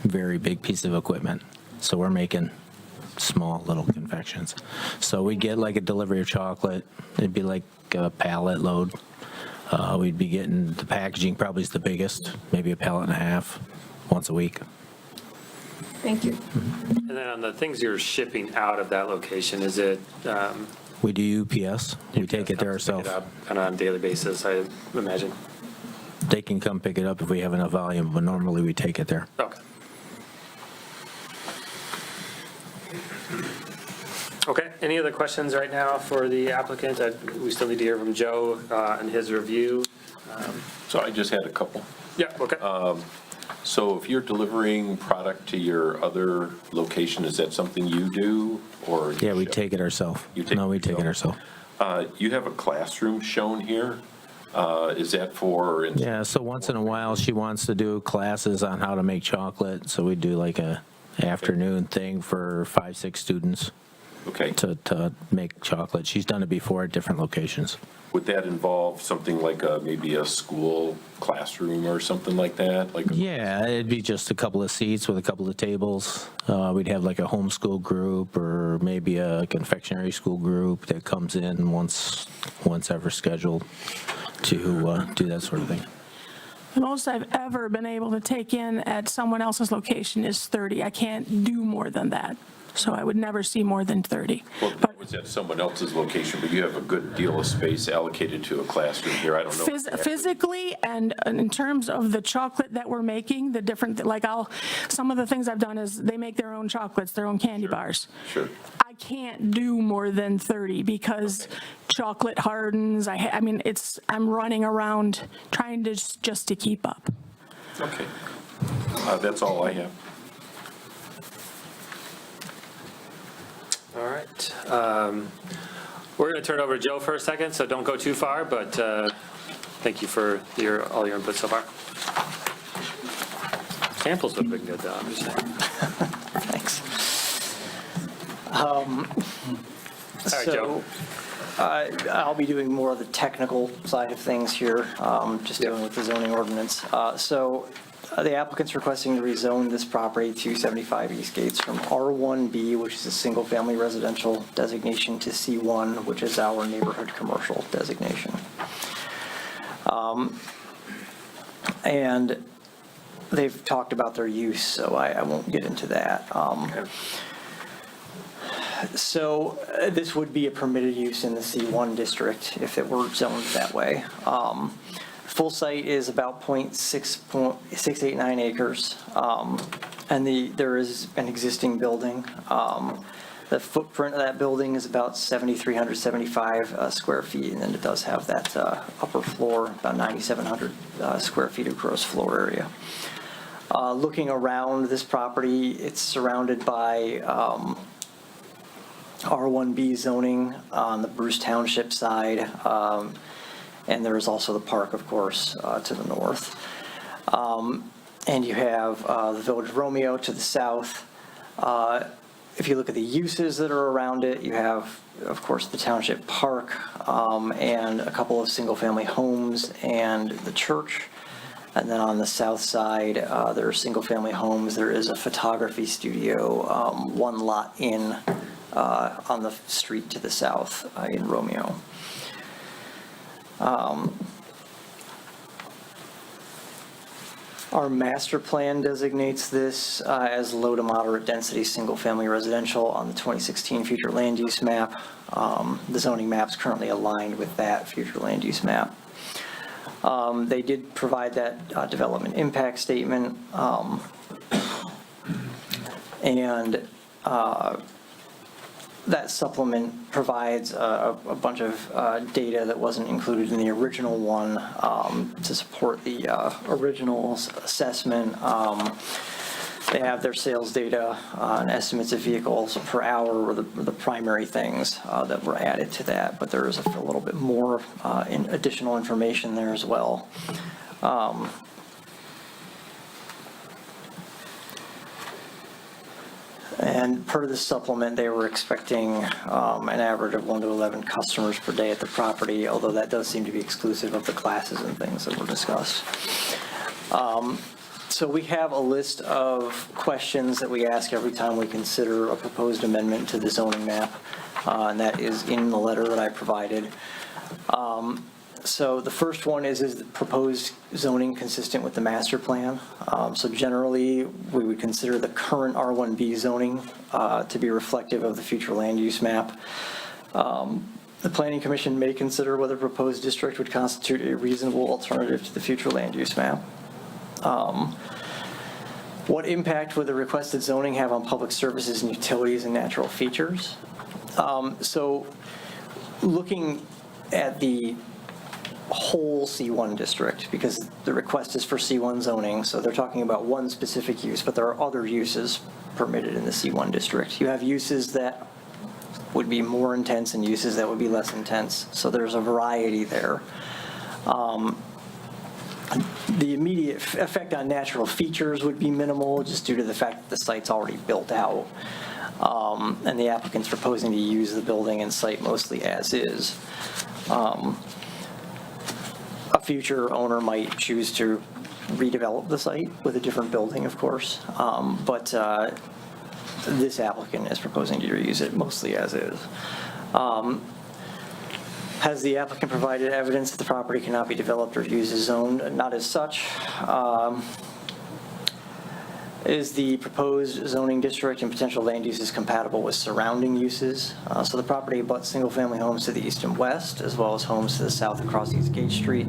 [SPEAKER 13] very big piece of equipment. So we're making small little confections. So we get like a delivery of chocolate. It'd be like a pallet load. We'd be getting the packaging, probably is the biggest, maybe a pallet and a half once a week.
[SPEAKER 4] Thank you.
[SPEAKER 2] And then on the things you're shipping out of that location, is it?
[SPEAKER 13] We do UPS. We take it there ourselves.
[SPEAKER 2] Kind of on a daily basis, I imagine.
[SPEAKER 13] They can come pick it up if we have enough volume, but normally we take it there.
[SPEAKER 2] Okay. Okay, any other questions right now for the applicant? We still need to hear from Joe and his review.
[SPEAKER 15] So I just had a couple.
[SPEAKER 2] Yeah, okay.
[SPEAKER 15] So if you're delivering product to your other location, is that something you do, or?
[SPEAKER 13] Yeah, we take it ourselves. We take it ourselves.
[SPEAKER 15] You have a classroom shown here. Is that for?
[SPEAKER 13] Yeah, so once in a while, she wants to do classes on how to make chocolate, so we do like a afternoon thing for 5-6 students.
[SPEAKER 15] Okay.
[SPEAKER 13] To make chocolate. She's done it before at different locations.
[SPEAKER 15] Would that involve something like maybe a school classroom or something like that?
[SPEAKER 13] Yeah, it'd be just a couple of seats with a couple of tables. We'd have like a homeschool group or maybe a confectionery school group that comes in once ever scheduled to do that sort of thing.
[SPEAKER 14] The most I've ever been able to take in at someone else's location is 30. I can't do more than that. So I would never see more than 30.
[SPEAKER 15] Well, that was at someone else's location, but you have a good deal of space allocated to a classroom here. I don't know.
[SPEAKER 14] Physically and in terms of the chocolate that we're making, the different, some of the things I've done is they make their own chocolates, their own candy bars.
[SPEAKER 15] Sure.
[SPEAKER 14] I can't do more than 30 because chocolate hardens. I'm running around trying to just to keep up.
[SPEAKER 15] Okay. That's all I have.
[SPEAKER 2] All right. We're going to turn it over to Joe for a second, so don't go too far, but thank you for all your input so far. Samples would have been good, though, I'm just saying.
[SPEAKER 6] Thanks.
[SPEAKER 2] All right, Joe.
[SPEAKER 6] I'll be doing more of the technical side of things here, just dealing with the zoning ordinance. The applicant's requesting to rezone this property to 75 East Gates from R1B, which is a single-family residential designation, to C1, which is our neighborhood commercial designation. And they've talked about their use, so I won't get into that. So this would be a permitted use in the C1 district if it were zoned that way. Full site is about 0.689 acres, and there is an existing building. The footprint of that building is about 7,375 square feet, and then it does have that upper floor, about 9,700 square feet of gross floor area. Looking around this property, it's surrounded by R1B zoning on the Bruce Township side. And there is also the park, of course, to the north. And you have the Village of Romeo to the south. If you look at the uses that are around it, you have, of course, the Township Park and a couple of single-family homes and the church. And then on the south side, there are single-family homes. There is a photography studio, one lot in on the street to the south in Romeo. Our master plan designates this as low to moderate density single-family residential on the 2016 future land use map. The zoning map's currently aligned with that future land use map. They did provide that development impact statement, and that supplement provides a bunch of data that wasn't included in the original one to support the original assessment. They have their sales data and estimates of vehicles per hour were the primary things that were added to that, but there is a little bit more additional information there as well. And per the supplement, they were expecting an average of 1 to 11 customers per day at the property, although that does seem to be exclusive of the classes and things that were discussed. So we have a list of questions that we ask every time we consider a proposed amendment to the zoning map, and that is in the letter that I provided. So the first one is the proposed zoning consistent with the master plan? So generally, we would consider the current R1B zoning to be reflective of the future land use map. The Planning Commission may consider whether a proposed district would constitute a reasonable alternative to the future land use map. What impact would the requested zoning have on public services and utilities and natural features? So looking at the whole C1 district, because the request is for C1 zoning, so they're talking about one specific use, but there are other uses permitted in the C1 district. You have uses that would be more intense and uses that would be less intense, so there's a variety there. The immediate effect on natural features would be minimal, just due to the fact that the site's already built out, and the applicant's proposing to use the building and site mostly as is. A future owner might choose to redevelop the site with a different building, of course, but this applicant is proposing to reuse it mostly as is. Has the applicant provided evidence that the property cannot be developed or used as zoned? Not as such. Is the proposed zoning district and potential land uses compatible with surrounding uses? So the property abuts single-family homes to the east and west, as well as homes to the south across East Gate Street.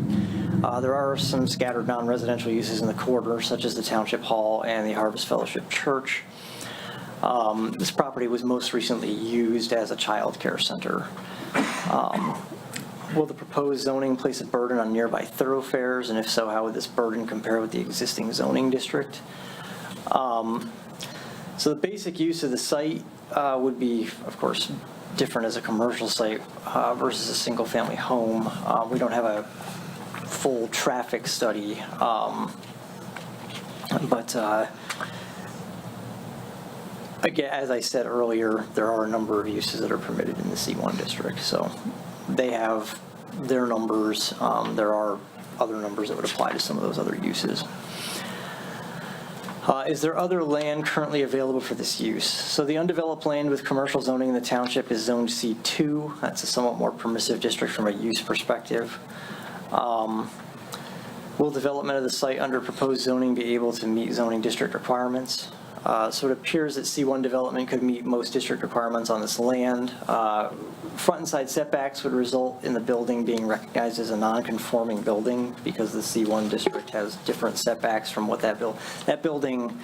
[SPEAKER 6] There are some scattered non-residential uses in the corridor, such as the Township Hall and the Harvest Fellowship Church. This property was most recently used as a child care center. Will the proposed zoning place a burden on nearby thoroughfares, and if so, how would this burden compare with the existing zoning district? So the basic use of the site would be, of course, different as a commercial site versus a single-family home. We don't have a full traffic study, but again, as I said earlier, there are a number of uses that are permitted in the C1 district, so they have their numbers. There are other numbers that would apply to some of those other uses. Is there other land currently available for this use? So the undeveloped land with commercial zoning in the township is zoned C2. That's a somewhat more permissive district from a use perspective. Will development of the site under proposed zoning be able to meet zoning district requirements? So it appears that C1 development could meet most district requirements on this land. Front and side setbacks would result in the building being recognized as a non-conforming building because the C1 district has different setbacks from what that building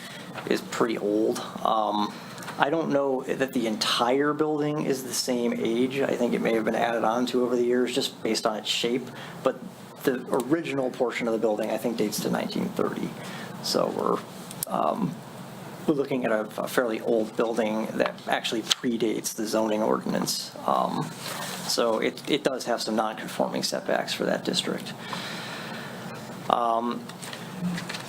[SPEAKER 6] is pretty old. I don't know that the entire building is the same age. I think it may have been added on to over the years just based on its shape, but the original portion of the building I think dates to 1930. So we're looking at a fairly old building that actually predates the zoning ordinance. So it does have some non-conforming setbacks for that district.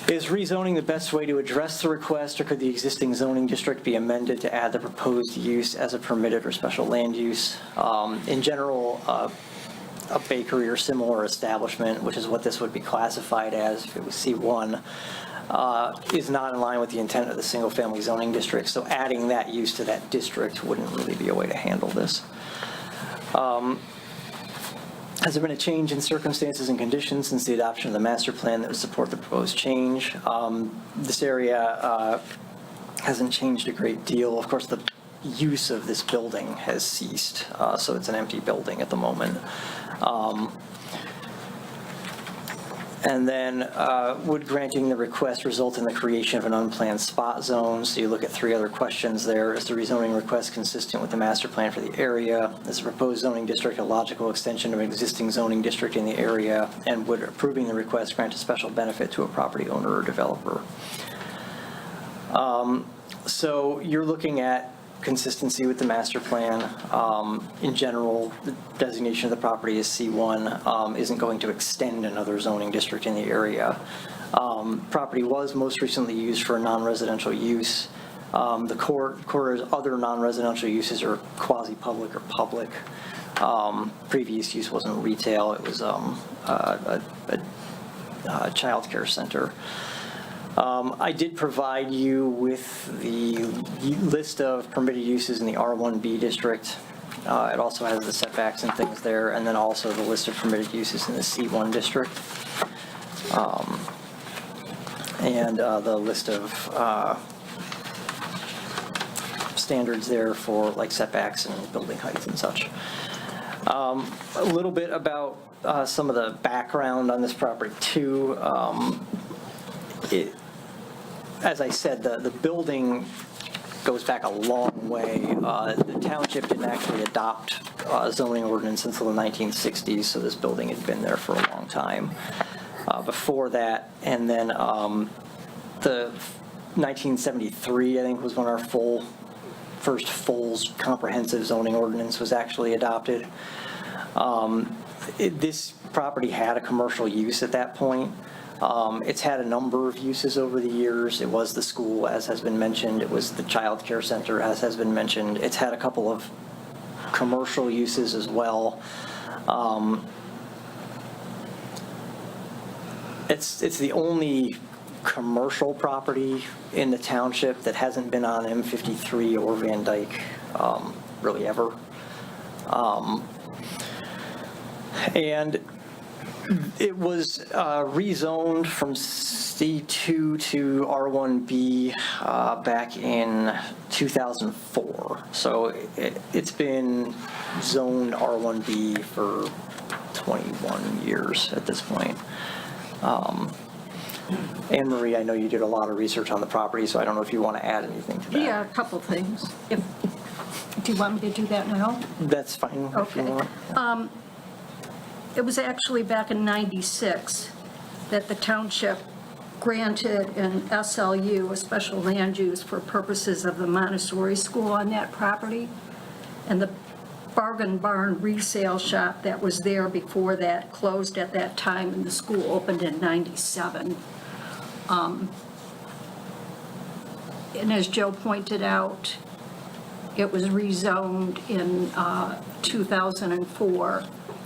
[SPEAKER 6] Is rezoning the best way to address the request, or could the existing zoning district be amended to add the proposed use as a permitted or special land use? In general, a bakery or similar establishment, which is what this would be classified as if it was C1, is not in line with the intent of the single-family zoning district, so adding that use to that district wouldn't really be a way to handle this. Has there been a change in circumstances and conditions since the adoption of the master plan that would support the proposed change? This area hasn't changed a great deal. Of course, the use of this building has ceased, so it's an empty building at the moment. And then would granting the request result in the creation of an unplanned spot zone? So you look at 3 other questions there. Is the rezoning request consistent with the master plan for the area? Is the proposed zoning district a logical extension of an existing zoning district in the area? And would approving the request grant a special benefit to a property owner or developer? So you're looking at consistency with the master plan. In general, the designation of the property as C1 isn't going to extend another zoning district in the area. Property was most recently used for a non-residential use. The quarter's other non-residential uses are quasi-public or public. Previous use wasn't retail, it was a child care center. I did provide you with the list of permitted uses in the R1B district. It also has the setbacks and things there, and then also the list of permitted uses in the C1 district. And the list of standards there for like setbacks and building heights and such. A little bit about some of the background on this property too. As I said, the building goes back a long way. The township didn't actually adopt zoning ordinance until the 1960s, so this building had been there for a long time before that. And then the 1973, I think, was when our first full comprehensive zoning ordinance was actually adopted. This property had a commercial use at that point. It's had a number of uses over the years. It was the school, as has been mentioned. It was the child care center, as has been mentioned. It's had a couple of commercial uses as well. It's the only commercial property in the township that hasn't been on M53 or Van Dyke really ever. And it was rezoned from C2 to R1B back in 2004. So it's been zoned R1B for 21 years at this point. Anne Marie, I know you did a lot of research on the property, so I don't know if you want to add anything to that.
[SPEAKER 4] Yeah, a couple things. Do you want me to do that now?
[SPEAKER 6] That's fine. If you
[SPEAKER 4] Okay.
[SPEAKER 6] want.
[SPEAKER 4] It was actually back in '96 that the township granted an SLU, a special land use, for purposes of the Montessori school on that property. And the bargain barn resale shop that was there before that closed at that time, and the school opened in '97. And as Joe pointed out, it was rezoned in 2004,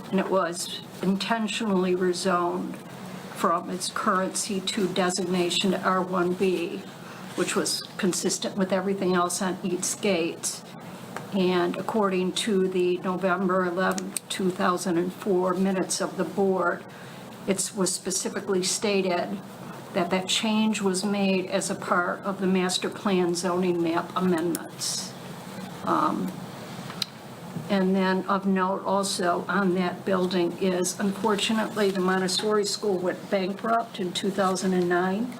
[SPEAKER 4] and it was intentionally rezoned from its current C2 designation to R1B, which was consistent with everything else on East Gates. And according to the November 11, 2004 minutes of the board, it was specifically stated that that change was made as a part of the master plan zoning map amendments. And then of note also on that building is, unfortunately, the Montessori school went bankrupt in 2009.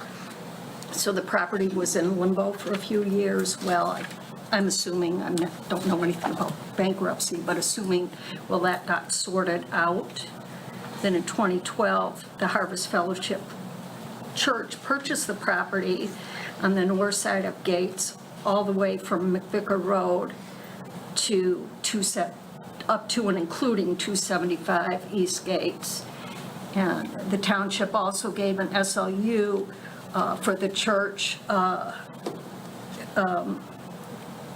[SPEAKER 4] So the property was in limbo for a few years. Well, I'm assuming, I don't know anything about bankruptcy, but assuming, well, that got sorted out. Then in 2012, the Harvest Fellowship Church purchased the property on the north side of Gates, all the way from McVicker Road to up to and including 275 East Gates. And the township also gave an SLU for the church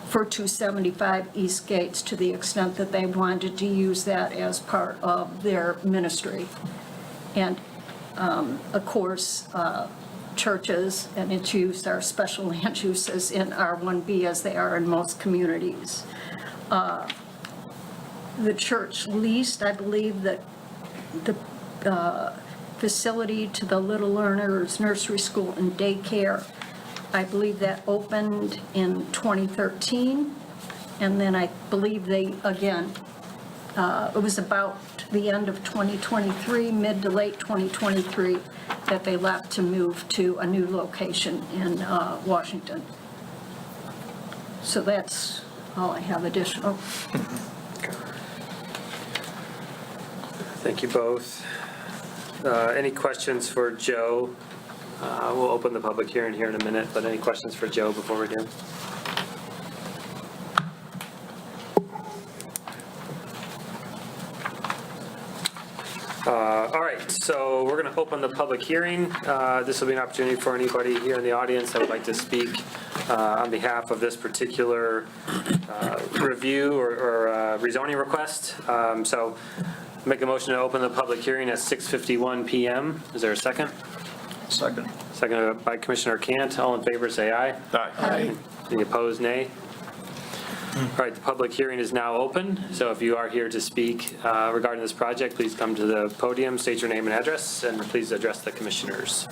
[SPEAKER 4] for 275 East Gates, to the extent that they wanted to use that as part of their ministry. And of course, churches and its use are special land uses in R1B as they are in most communities. The church leased, I believe, that the facility to the Little Learners Nursery School and Daycare. I believe that opened in 2013, and then I believe they, again, it was about the end of 2023, mid to late 2023, that they left to move to a new location in Washington. So that's all I have additional.
[SPEAKER 2] Thank you both. Any questions for Joe? We'll open the public hearing here in a minute, but any questions for Joe before we do? All right, so we're going to open the public hearing. This will be an opportunity for anybody here in the audience that would like to speak on behalf of this particular review or rezoning request. So make a motion to open the public hearing at 6:51 PM. Is there a second?
[SPEAKER 1] Second.
[SPEAKER 2] Seconded by Commissioner Cant. All in favor, say aye.
[SPEAKER 1] Aye.
[SPEAKER 2] Any opposed, nay? All right, the public hearing is now open. So if you are here to speak regarding this project, please come to the podium, state your name and address, and please address the commissioners.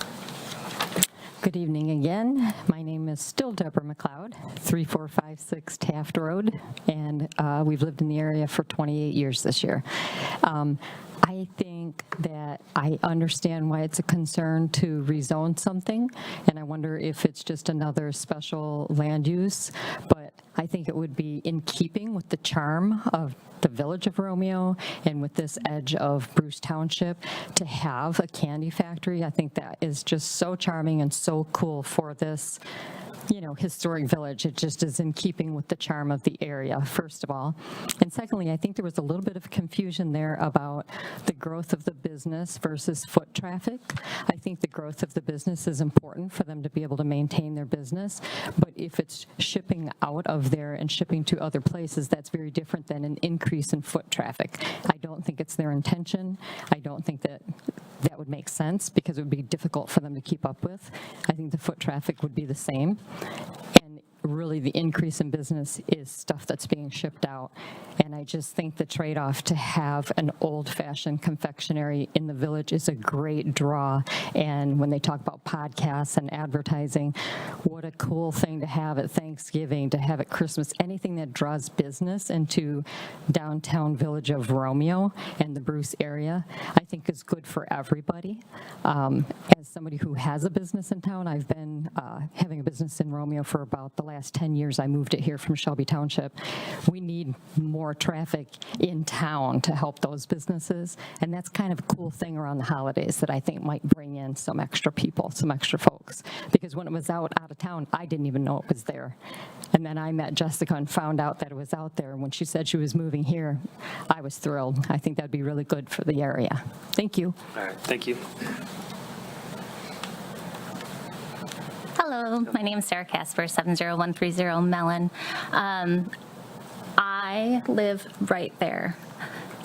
[SPEAKER 8] Good evening again. My name is still Deborah McLeod, 3456 Taft Road, and we've lived in the area for 28 years this year. I think that I understand why it's a concern to rezone something, and I wonder if it's just another special land use, but I think it would be in keeping with the charm of the village of Romeo and with this edge of Bruce Township to have a candy factory. I think that is just so charming and so cool for this, you know, historic village. It just is in keeping with the charm of the area, first of all. And secondly, I think there was a little bit of confusion there about the growth of the business versus foot traffic. I think the growth of the business is important for them to be able to maintain their business, but if it's shipping out of there and shipping to other places, that's very different than an increase in foot traffic. I don't think it's their intention. I don't think that that would make sense because it would be difficult for them to keep up with. I think the foot traffic would be the same. And really the increase in business is stuff that's being shipped out. And I just think the trade-off to have an old-fashioned confectionery in the village is a great draw. And when they talk about podcasts and advertising, what a cool thing to have at Thanksgiving, to have at Christmas, anything that draws business into downtown village of Romeo and the Bruce area, I think is good for everybody. As somebody who has a business in town, I've been having a business in Romeo for about the last 10 years. I moved it here from Shelby Township. We need more traffic in town to help those businesses, and that's kind of a cool thing around the holidays that I think might bring in some extra people, some extra folks, because when it was out of town, I didn't even know it was there. And then I met Jessica and found out that it was out there, and when she said she was moving here, I was thrilled. I think that'd be really good for the area. Thank you.
[SPEAKER 2] All right, thank you.
[SPEAKER 9] Hello, my name is Sarah Casper, 70130 Mellon. I live right there.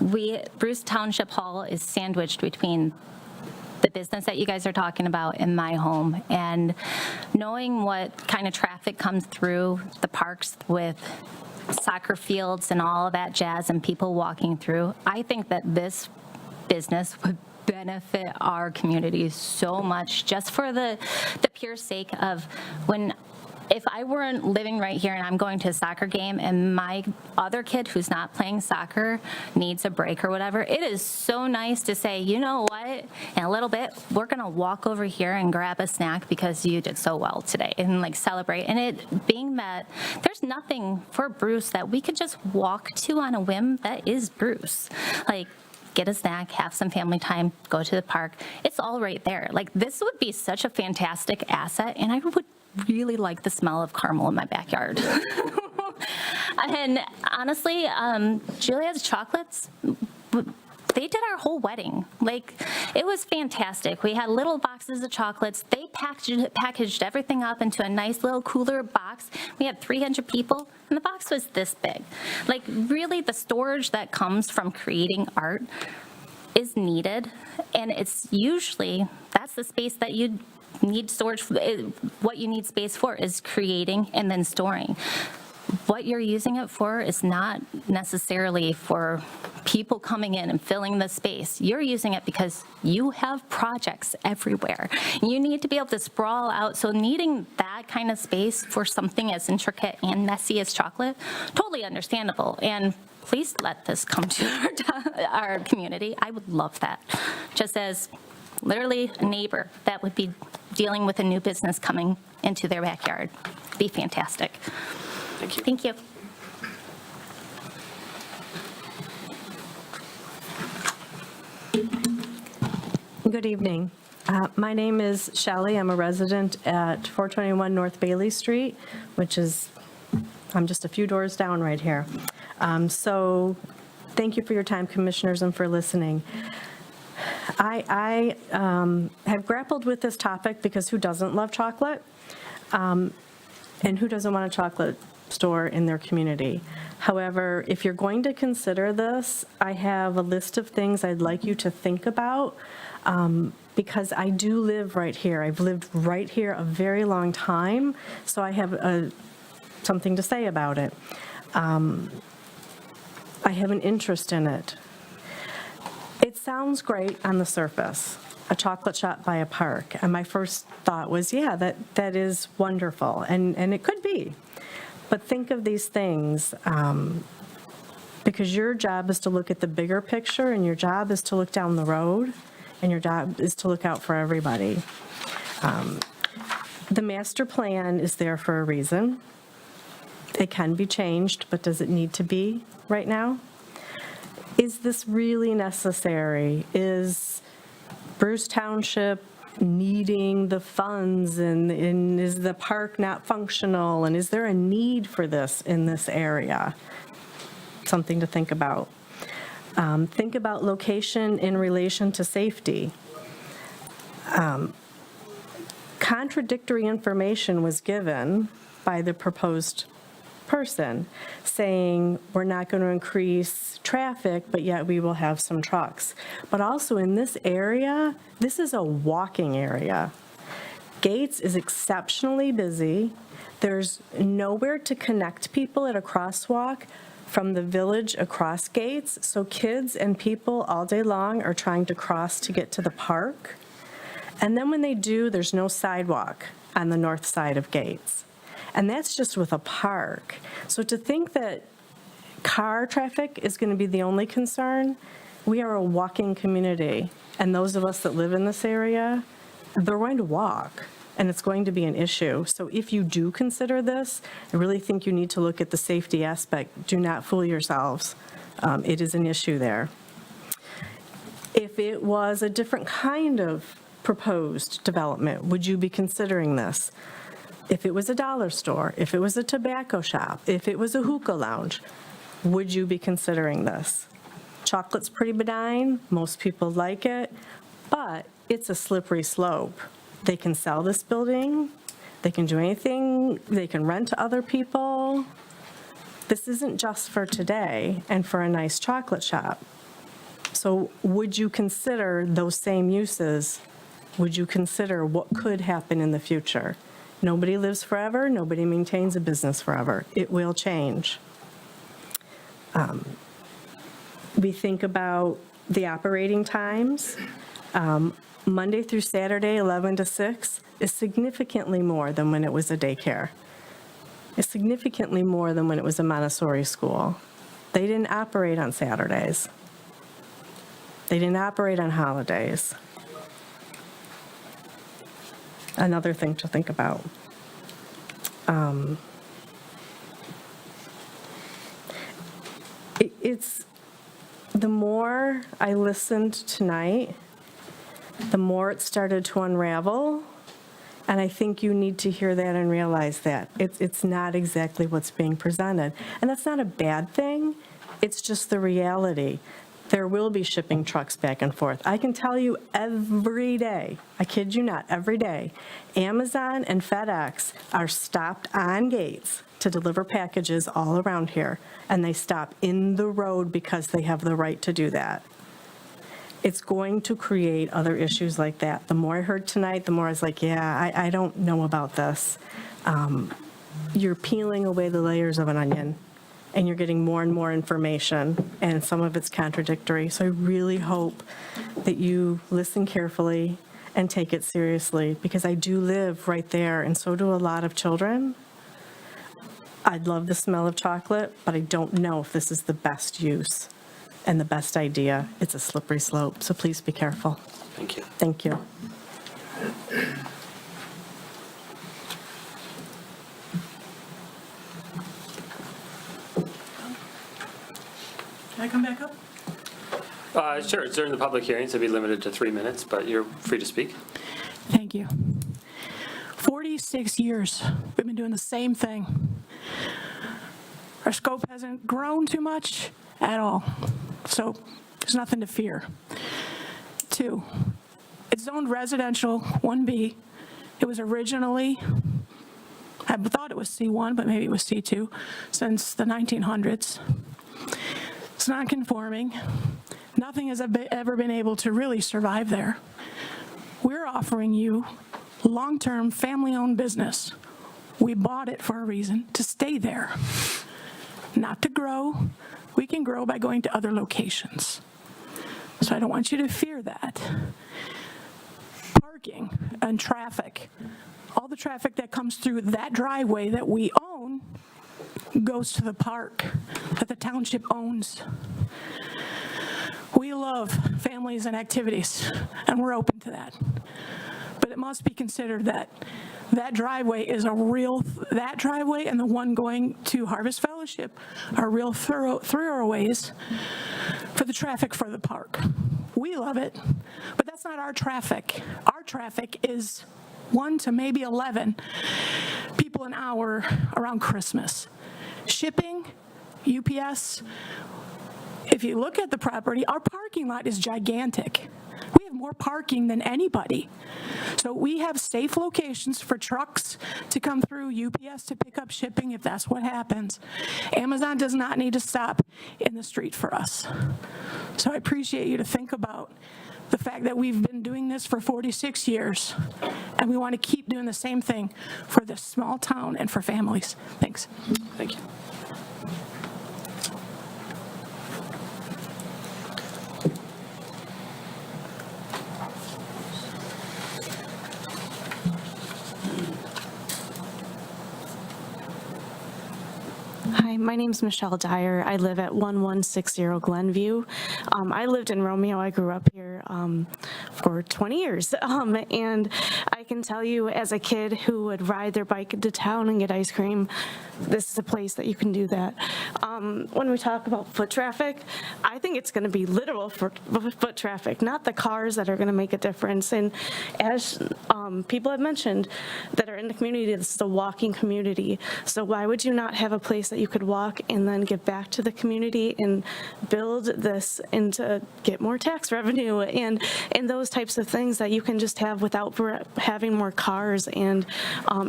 [SPEAKER 9] Bruce Township Hall is sandwiched between the business that you guys are talking about and my home. And knowing what kind of traffic comes through the parks with soccer fields and all of that jazz and people walking through, I think that this business would benefit our community so much, just for the pure sake of if I weren't living right here and I'm going to a soccer game and my other kid who's not playing soccer needs a break or whatever, it is so nice to say, you know what, in a little bit, we're going to walk over here and grab a snack because you did so well today and like celebrate. And it being that there's nothing for Bruce that we could just walk to on a whim that is Bruce. Like, get a snack, have some family time, go to the park. It's all right there. Like, this would be such a fantastic asset, and I would really like the smell of caramel in my backyard. And honestly, Julia's chocolates, they did our whole wedding. Like, it was fantastic. We had little boxes of chocolates. They packaged everything up into a nice little cooler box. We had 300 people, and the box was this big. Like, really, the storage that comes from creating art is needed, and it's usually, that's the space that you need storage, what you need space for is creating and then storing. What you're using it for is not necessarily for people coming in and filling the space. You're using it because you have projects everywhere. You need to be able to sprawl out. So needing that kind of space for something as intricate and messy as chocolate, totally understandable. And please let this come to our community. I would love that. Just as literally a neighbor that would be dealing with a new business coming into their backyard. Be fantastic.
[SPEAKER 2] Thank you.
[SPEAKER 9] Thank you.
[SPEAKER 16] Good evening. My name is Shelley. I'm a resident at 421 North Bailey Street, which is, I'm just a few doors down right here. So thank you for your time, commissioners, and for listening. I have grappled with this topic because who doesn't love chocolate? And who doesn't want a chocolate store in their community? However, if you're going to consider this, I have a list of things I'd like you to think about, because I do live right here. I've lived right here a very long time, so I have something to say about it. I have an interest in it. It sounds great on the surface, a chocolate shop by a park. And my first thought was, yeah, that is wonderful. And it could be. But think of these things, because your job is to look at the bigger picture, and your job is to look down the road, and your job is to look out for everybody. The master plan is there for a reason. It can be changed, but does it need to be right now? Is this really necessary? Is Bruce Township needing the funds, and is the park not functional, and is there a need for this in this area? Something to think about. Think about location in relation to safety. Contradictory information was given by the proposed person, saying we're not going to increase traffic, but yet we will have some trucks. But also in this area, this is a walking area. Gates is exceptionally busy. There's nowhere to connect people at a crosswalk from the village across Gates, so kids and people all day long are trying to cross to get to the park. And then when they do, there's no sidewalk on the north side of Gates. And that's just with a park. So to think that car traffic is going to be the only concern, we are a walking community. And those of us that live in this area, they're going to walk, and it's going to be an issue. So if you do consider this, I really think you need to look at the safety aspect. Do not fool yourselves. It is an issue there. If it was a different kind of proposed development, would you be considering this? If it was a dollar store, if it was a tobacco shop, if it was a hookah lounge, would you be considering this? Chocolate's pretty benign, most people like it, but it's a slippery slope. They can sell this building, they can do anything, they can rent to other people. This isn't just for today and for a nice chocolate shop. So would you consider those same uses? Would you consider what could happen in the future? Nobody lives forever. Nobody maintains a business forever. It will change. We think about the operating times. Monday through Saturday, 11 to 6, is significantly more than when it was a daycare. It's significantly more than when it was a Montessori school. They didn't operate on Saturdays. They didn't operate on holidays. Another thing to think about. It's the more I listened tonight, the more it started to unravel, and I think you need to hear that and realize that it's not exactly what's being presented, and that's not a bad thing. It's just the reality. There will be shipping trucks back and forth. I can tell you every day, I kid you not, every day, Amazon and FedEx are stopped on Gates to deliver packages all around here, and they stop in the road because they have the right to do that. it's going to create other issues like that. The more I heard tonight, the more I was like, yeah, I don't know about this. You're peeling away the layers of an onion, and you're getting more and more information, and some of it's contradictory. So I really hope that you listen carefully and take it seriously, because I do live right there, and so do a lot of children. I'd love the smell of chocolate, but I don't know if this is the best use and the best idea. It's a slippery slope, so please be careful.
[SPEAKER 2] Thank you.
[SPEAKER 16] Thank you.
[SPEAKER 14] Can I come back up?
[SPEAKER 2] Sure, it's during the public hearing, so it'd be limited to 3 minutes, but you're free to speak.
[SPEAKER 14] Thank you. 46 years, we've been doing the same thing. Our scope hasn't grown too much at all, so there's nothing to fear. 2, it's zoned residential, 1B. It was originally, I thought it was C1, but maybe it was C2, since the 1900s. It's non-conforming. Nothing has ever been able to really survive there. We're offering you long-term family-owned business. We bought it for a reason, to stay there, not to grow. We can grow by going to other locations. So I don't want you to fear that. Parking and traffic. All the traffic that comes through that driveway that we own goes to the park that the township owns. We love families and activities, and we're open to that. But it must be considered that that driveway is that driveway and the one going to Harvest Fellowship are real thoroughways for the traffic for the park. We love it, but that's not our traffic. Our traffic is 1 to maybe 11 people an hour around Christmas. Shipping, UPS, if you look at the property, our parking lot is gigantic. We have more parking than anybody. So we have safe locations for trucks to come through, UPS to pick up shipping if that's what happens. Amazon does not need to stop in the street for us. So I appreciate you to think about the fact that we've been doing this for 46 years, and we want to keep doing the same thing for this small town and for families. Thanks.
[SPEAKER 2] Thank you.
[SPEAKER 16] Hi, my name's Michelle Dyer. I live at 1160 Glenview. I lived in Romeo. I grew up here for 20 years. And I can tell you, as a kid who would ride their bike into town and get ice cream, this is a place that you can do that. When we talk about foot traffic, I think it's going to be literal for foot traffic, not the cars that are going to make a difference. And as people have mentioned that are in the community, this is a walking community. So why would you not have a place that you could walk and then give back to the community and build this and to get more tax revenue and those types of things that you can just have without having more cars and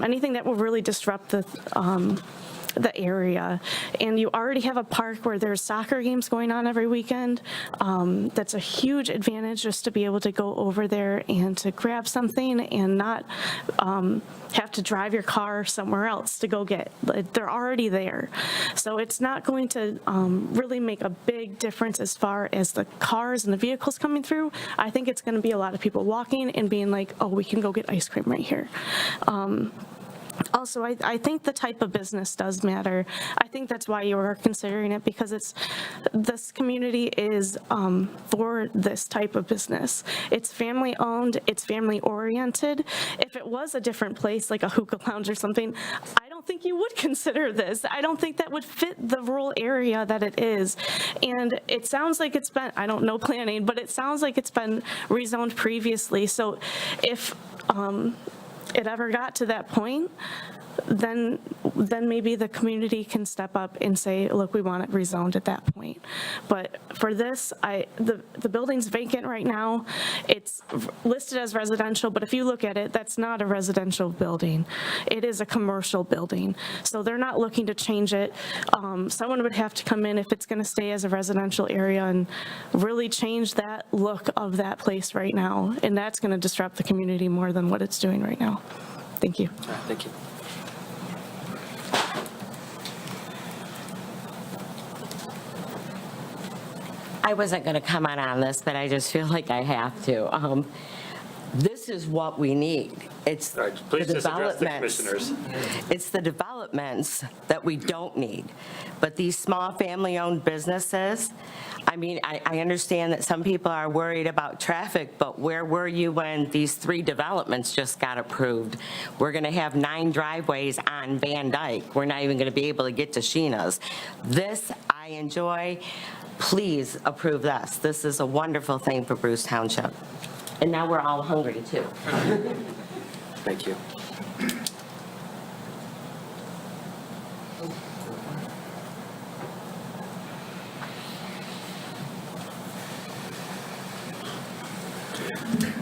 [SPEAKER 16] anything that will really disrupt the area. And you already have a park where there's soccer games going on every weekend. That's a huge advantage just to be able to go over there and to grab something and not have to drive your car somewhere else to go get. They're already there. So it's not going to really make a big difference as far as the cars and the vehicles coming through. I think it's going to be a lot of people walking and being like, oh, we can go get ice cream right here. Also, I think the type of business does matter. I think that's why you are considering it, because this community is for this type of business. It's family owned, it's family oriented. If it was a different place, like a hookah lounge or something, I don't think you would consider this. I don't think that would fit the rural area that it is. And it sounds like it's been, I don't know planning, but it sounds like it's been rezoned previously. So if it ever got to that point,
[SPEAKER 14] then maybe the community can step up and say, look, we want it rezoned at that point. But for this, the building's vacant right now. It's listed as residential, but if you look at it, that's not a residential building. It is a commercial building. So they're not looking to change it. Someone would have to come in if it's going to stay as a residential area and really change that look of that place right now. And that's going to disrupt the community more than what it's doing right now. Thank you.
[SPEAKER 2] Thank you.
[SPEAKER 7] I wasn't going to comment on this, but I just feel like I have to. This is what we need. It's
[SPEAKER 2] All right, please
[SPEAKER 7] the
[SPEAKER 2] just address the
[SPEAKER 7] developments.
[SPEAKER 2] commissioners.
[SPEAKER 7] It's the developments that we don't need. But these small family-owned businesses, I mean, I understand that some people are worried about traffic, but where were you when these 3 developments just got approved? We're going to have 9 driveways on Van Dyke. We're not even going to be able to get to Sheena's. This I enjoy. Please approve this. This is a wonderful thing for Bruce Township. And now we're all hungry, too.
[SPEAKER 2] Thank you.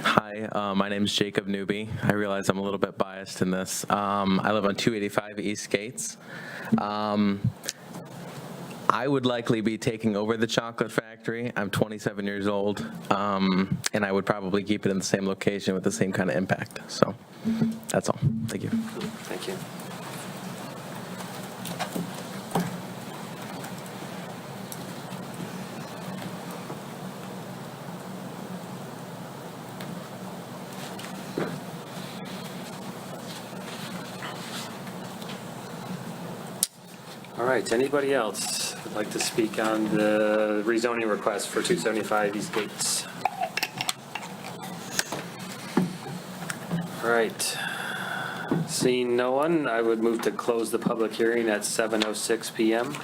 [SPEAKER 17] Hi, my name is Jacob Newby. I realize I'm a little bit biased in this. I live on 285 East Gates. I would likely be taking over the chocolate factory. I'm 27 years old, and I would probably keep it in the same location with the same kind of impact. So that's all. Thank you.
[SPEAKER 2] Thank you. All right, anybody else would like to speak on the rezoning request for 275 East Gates? All right, seeing no one, I would move to close the public hearing at 7:06 PM.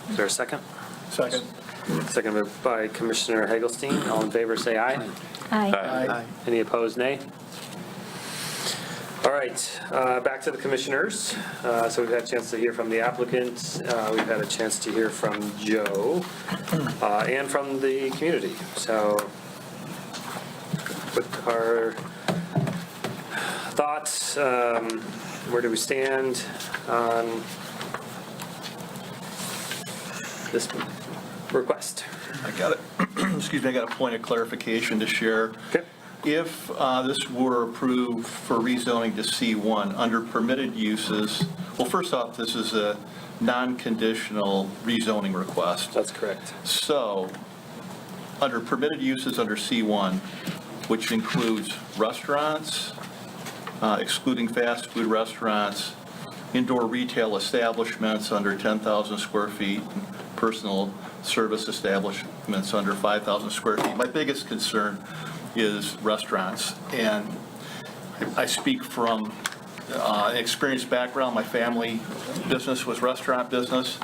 [SPEAKER 2] Is there a second?
[SPEAKER 1] Second.
[SPEAKER 2] Seconded by Commissioner Hagelstein. All in favor, say aye.
[SPEAKER 5] Aye.
[SPEAKER 2] Any opposed, nay? All right, back to the commissioners. So we've had a chance to hear from the applicant. We've had a chance to hear from Joe and from the community. So what our thoughts, where do we stand on this request?
[SPEAKER 1] I got it. Excuse me, I got a point of clarification to share.
[SPEAKER 2] Okay.
[SPEAKER 1] If this were approved for rezoning to C1 under permitted uses, well, first off, this is a non-conditional rezoning request.
[SPEAKER 2] That's correct.
[SPEAKER 1] So, under permitted uses under C1, which includes restaurants, excluding fast food restaurants, indoor retail establishments under 10,000 square feet, and personal service establishments under 5,000 square feet. My biggest concern is restaurants, and I speak from an experienced background. My family business was restaurant business,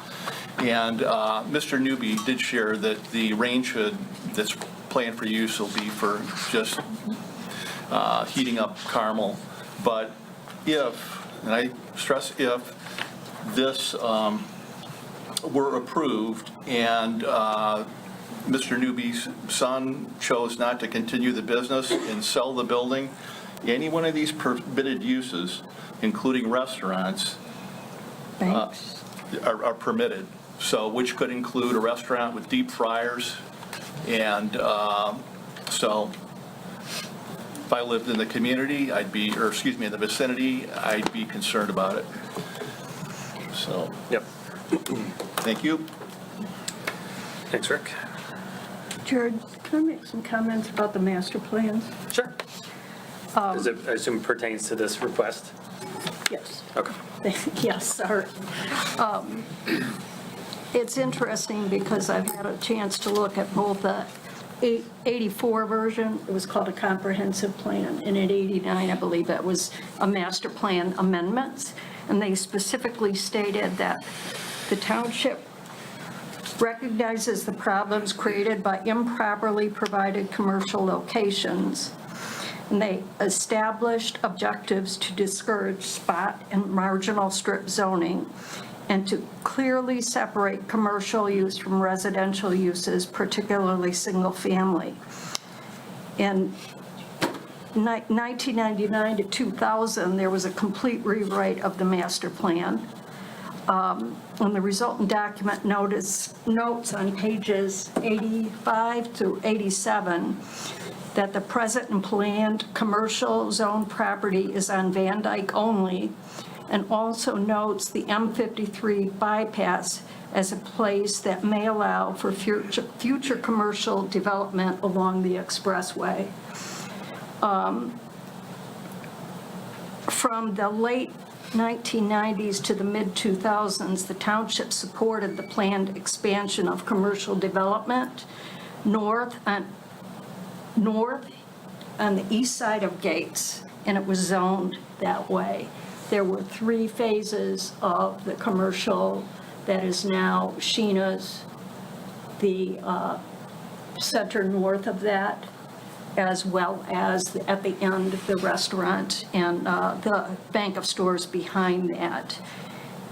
[SPEAKER 1] and Mr. Newby did share that the range hood that's planned for use will be for just heating up caramel. But if, and I stress if, this were approved and Mr. Newby's son chose not to continue the business and sell the building, any one of these permitted uses, including restaurants, are permitted. So, which could include a restaurant with deep fryers, and so if I lived in the community, I'd be, or excuse me, in the vicinity, I'd be concerned about it. So.
[SPEAKER 2] Yep.
[SPEAKER 1] Thank you.
[SPEAKER 2] Thanks, Rick.
[SPEAKER 4] Jared, can I make some comments about the master plans?
[SPEAKER 2] Sure. Does it, I assume, pertains to this request?
[SPEAKER 4] Yes.
[SPEAKER 2] Okay.
[SPEAKER 4] Yes, sorry. It's interesting because I've had a chance to look at both the 84 version, it was called a comprehensive plan, and at 89, I believe that was a master plan amendments, and they specifically stated that the township recognizes the problems created by improperly provided commercial locations And they established objectives to discourage spot and marginal strip zoning and to clearly separate commercial use from residential uses, particularly single-family. In 1999 to 2000, there was a complete rewrite of the master plan. And the resultant document notes on pages 85 through 87 that the present and planned commercial zone property is on Van Dyke only, and also notes the M53 bypass as a place that may allow for future commercial development along the expressway. From the late 1990s to the mid-2000s, the township supported the planned expansion of commercial development north on the east side of Gates, and it was zoned that way. There were 3 phases of the commercial that is now Sheena's, the center north of that, as well as at the end, the restaurant and the bank of stores behind that.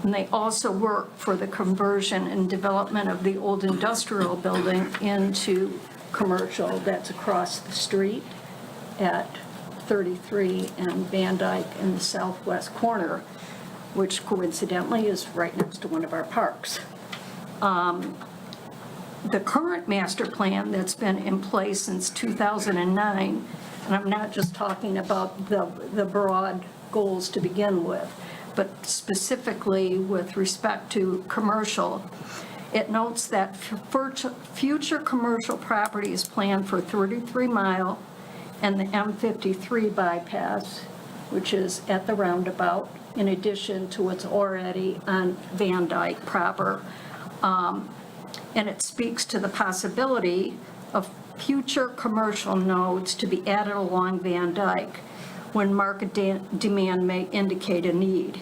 [SPEAKER 4] And they also work for the conversion and development of the old industrial building into commercial that's across the street at 33 and Van Dyke in the southwest corner, which coincidentally is right next to one of our parks. The current master plan that's been in place since 2009, and I'm not just talking about the broad goals to begin with, but specifically with respect to commercial, it notes that future commercial property is planned for 33 Mile and the M53 bypass, which is at the roundabout, in addition to what's already on Van Dyke proper. And it speaks to the possibility of future commercial nodes to be added along Van Dyke when market demand may indicate a need.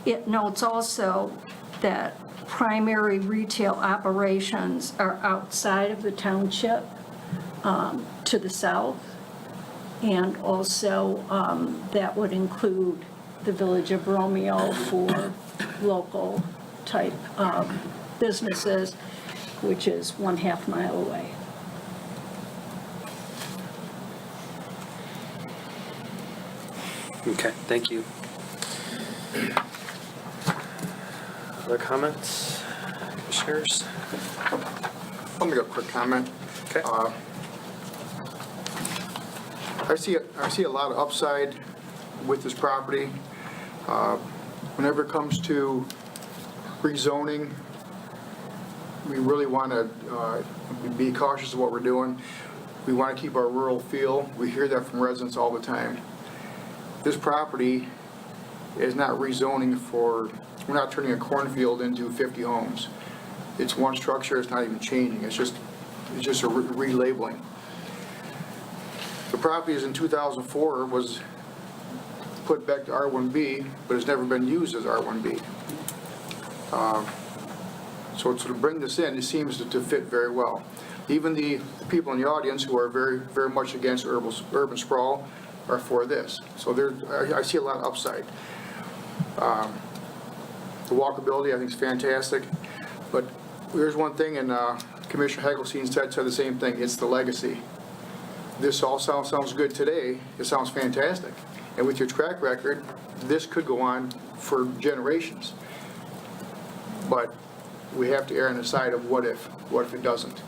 [SPEAKER 4] It notes also that primary retail operations are outside of the township to the south, and also that would include the village of Romeo for local type businesses, which is 1/2 mile away.
[SPEAKER 2] Okay, thank you. Other comments, commissioners?
[SPEAKER 18] I'll make a quick comment.
[SPEAKER 2] Okay.
[SPEAKER 18] I see a lot of upside with this property. Whenever it comes to rezoning, we really want to be cautious of what we're doing. We want to keep our rural feel. We hear that from residents all the time. This property is not rezoning for, we're not turning a cornfield into 50 homes. It's one structure, it's not even changing. It's just a relabeling. The property is in 2004 was put back to R1B, but it's never been used as R1B. So to bring this in, it seems to fit very well. Even the people in the audience who are very, very much against urban sprawl are for this. So I see a lot of upside. The walkability, I think, is fantastic. But there's one thing, and Commissioner Hagelstein said the same thing, it's the legacy. This all sounds good today. It sounds fantastic. And with your track record, this could go on for generations. But we have to err on the side of what if it doesn't.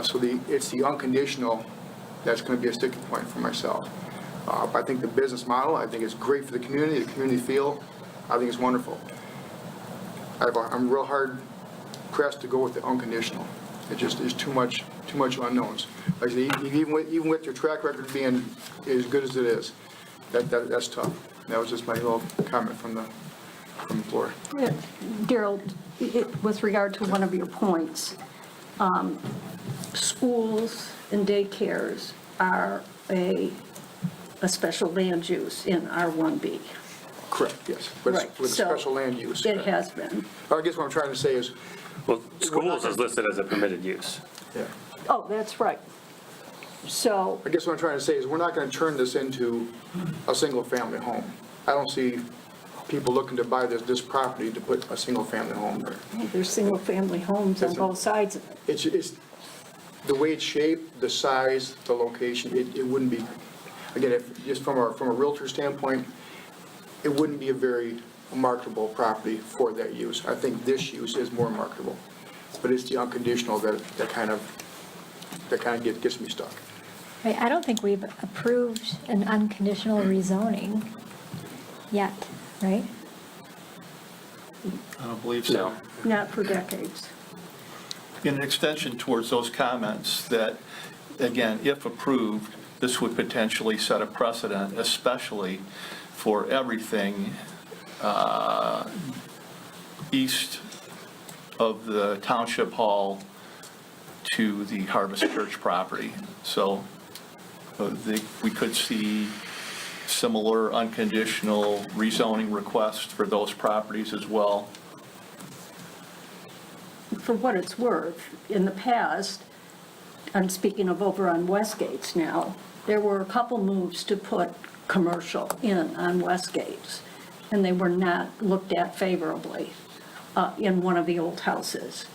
[SPEAKER 18] So it's the unconditional that's going to be a sticking point for myself. I think the business model, I think it's great for the community feel. I think it's wonderful. I'm real hard pressed to go with the unconditional. It just is too much unknowns. Like I said, even with your track record being as good as it is, that's tough. That was just my little comment from the floor.
[SPEAKER 4] Daryl, with regard to one of your points, schools and daycares are a special land use in R1B.
[SPEAKER 18] Correct, yes. But
[SPEAKER 4] Right,
[SPEAKER 18] it's with
[SPEAKER 4] so
[SPEAKER 18] special land use.
[SPEAKER 4] It has been.
[SPEAKER 18] I guess what I'm trying to say is,
[SPEAKER 2] Well, schools is listed as a permitted use.
[SPEAKER 18] yeah.
[SPEAKER 4] Oh, that's right. So,
[SPEAKER 18] I guess what I'm trying to say is we're not going to turn this into a single-family home. I don't see people looking to buy this property to put a single-family home there.
[SPEAKER 4] there's single-family homes on both sides of it.
[SPEAKER 18] It's the way it's shaped, the size, the location, it wouldn't be, again, if, just from a realtor standpoint, it wouldn't be a very marketable property for that use. I think this use is more marketable, but it's the unconditional that kind of gets me stuck.
[SPEAKER 5] Right, I don't think we've approved an unconditional rezoning yet, right?
[SPEAKER 1] I don't believe so.
[SPEAKER 4] Not for decades.
[SPEAKER 1] In an extension towards those comments, that, again, if approved, this would potentially set a precedent, especially for everything east of the Township Hall to the Harvest Church property. So we could see similar unconditional rezoning requests for those properties as well.
[SPEAKER 4] For what it's worth, in the past, I'm speaking of over on Westgates now, there were a couple moves to put commercial in on Westgates, and they were not looked at favorably in one of the old houses.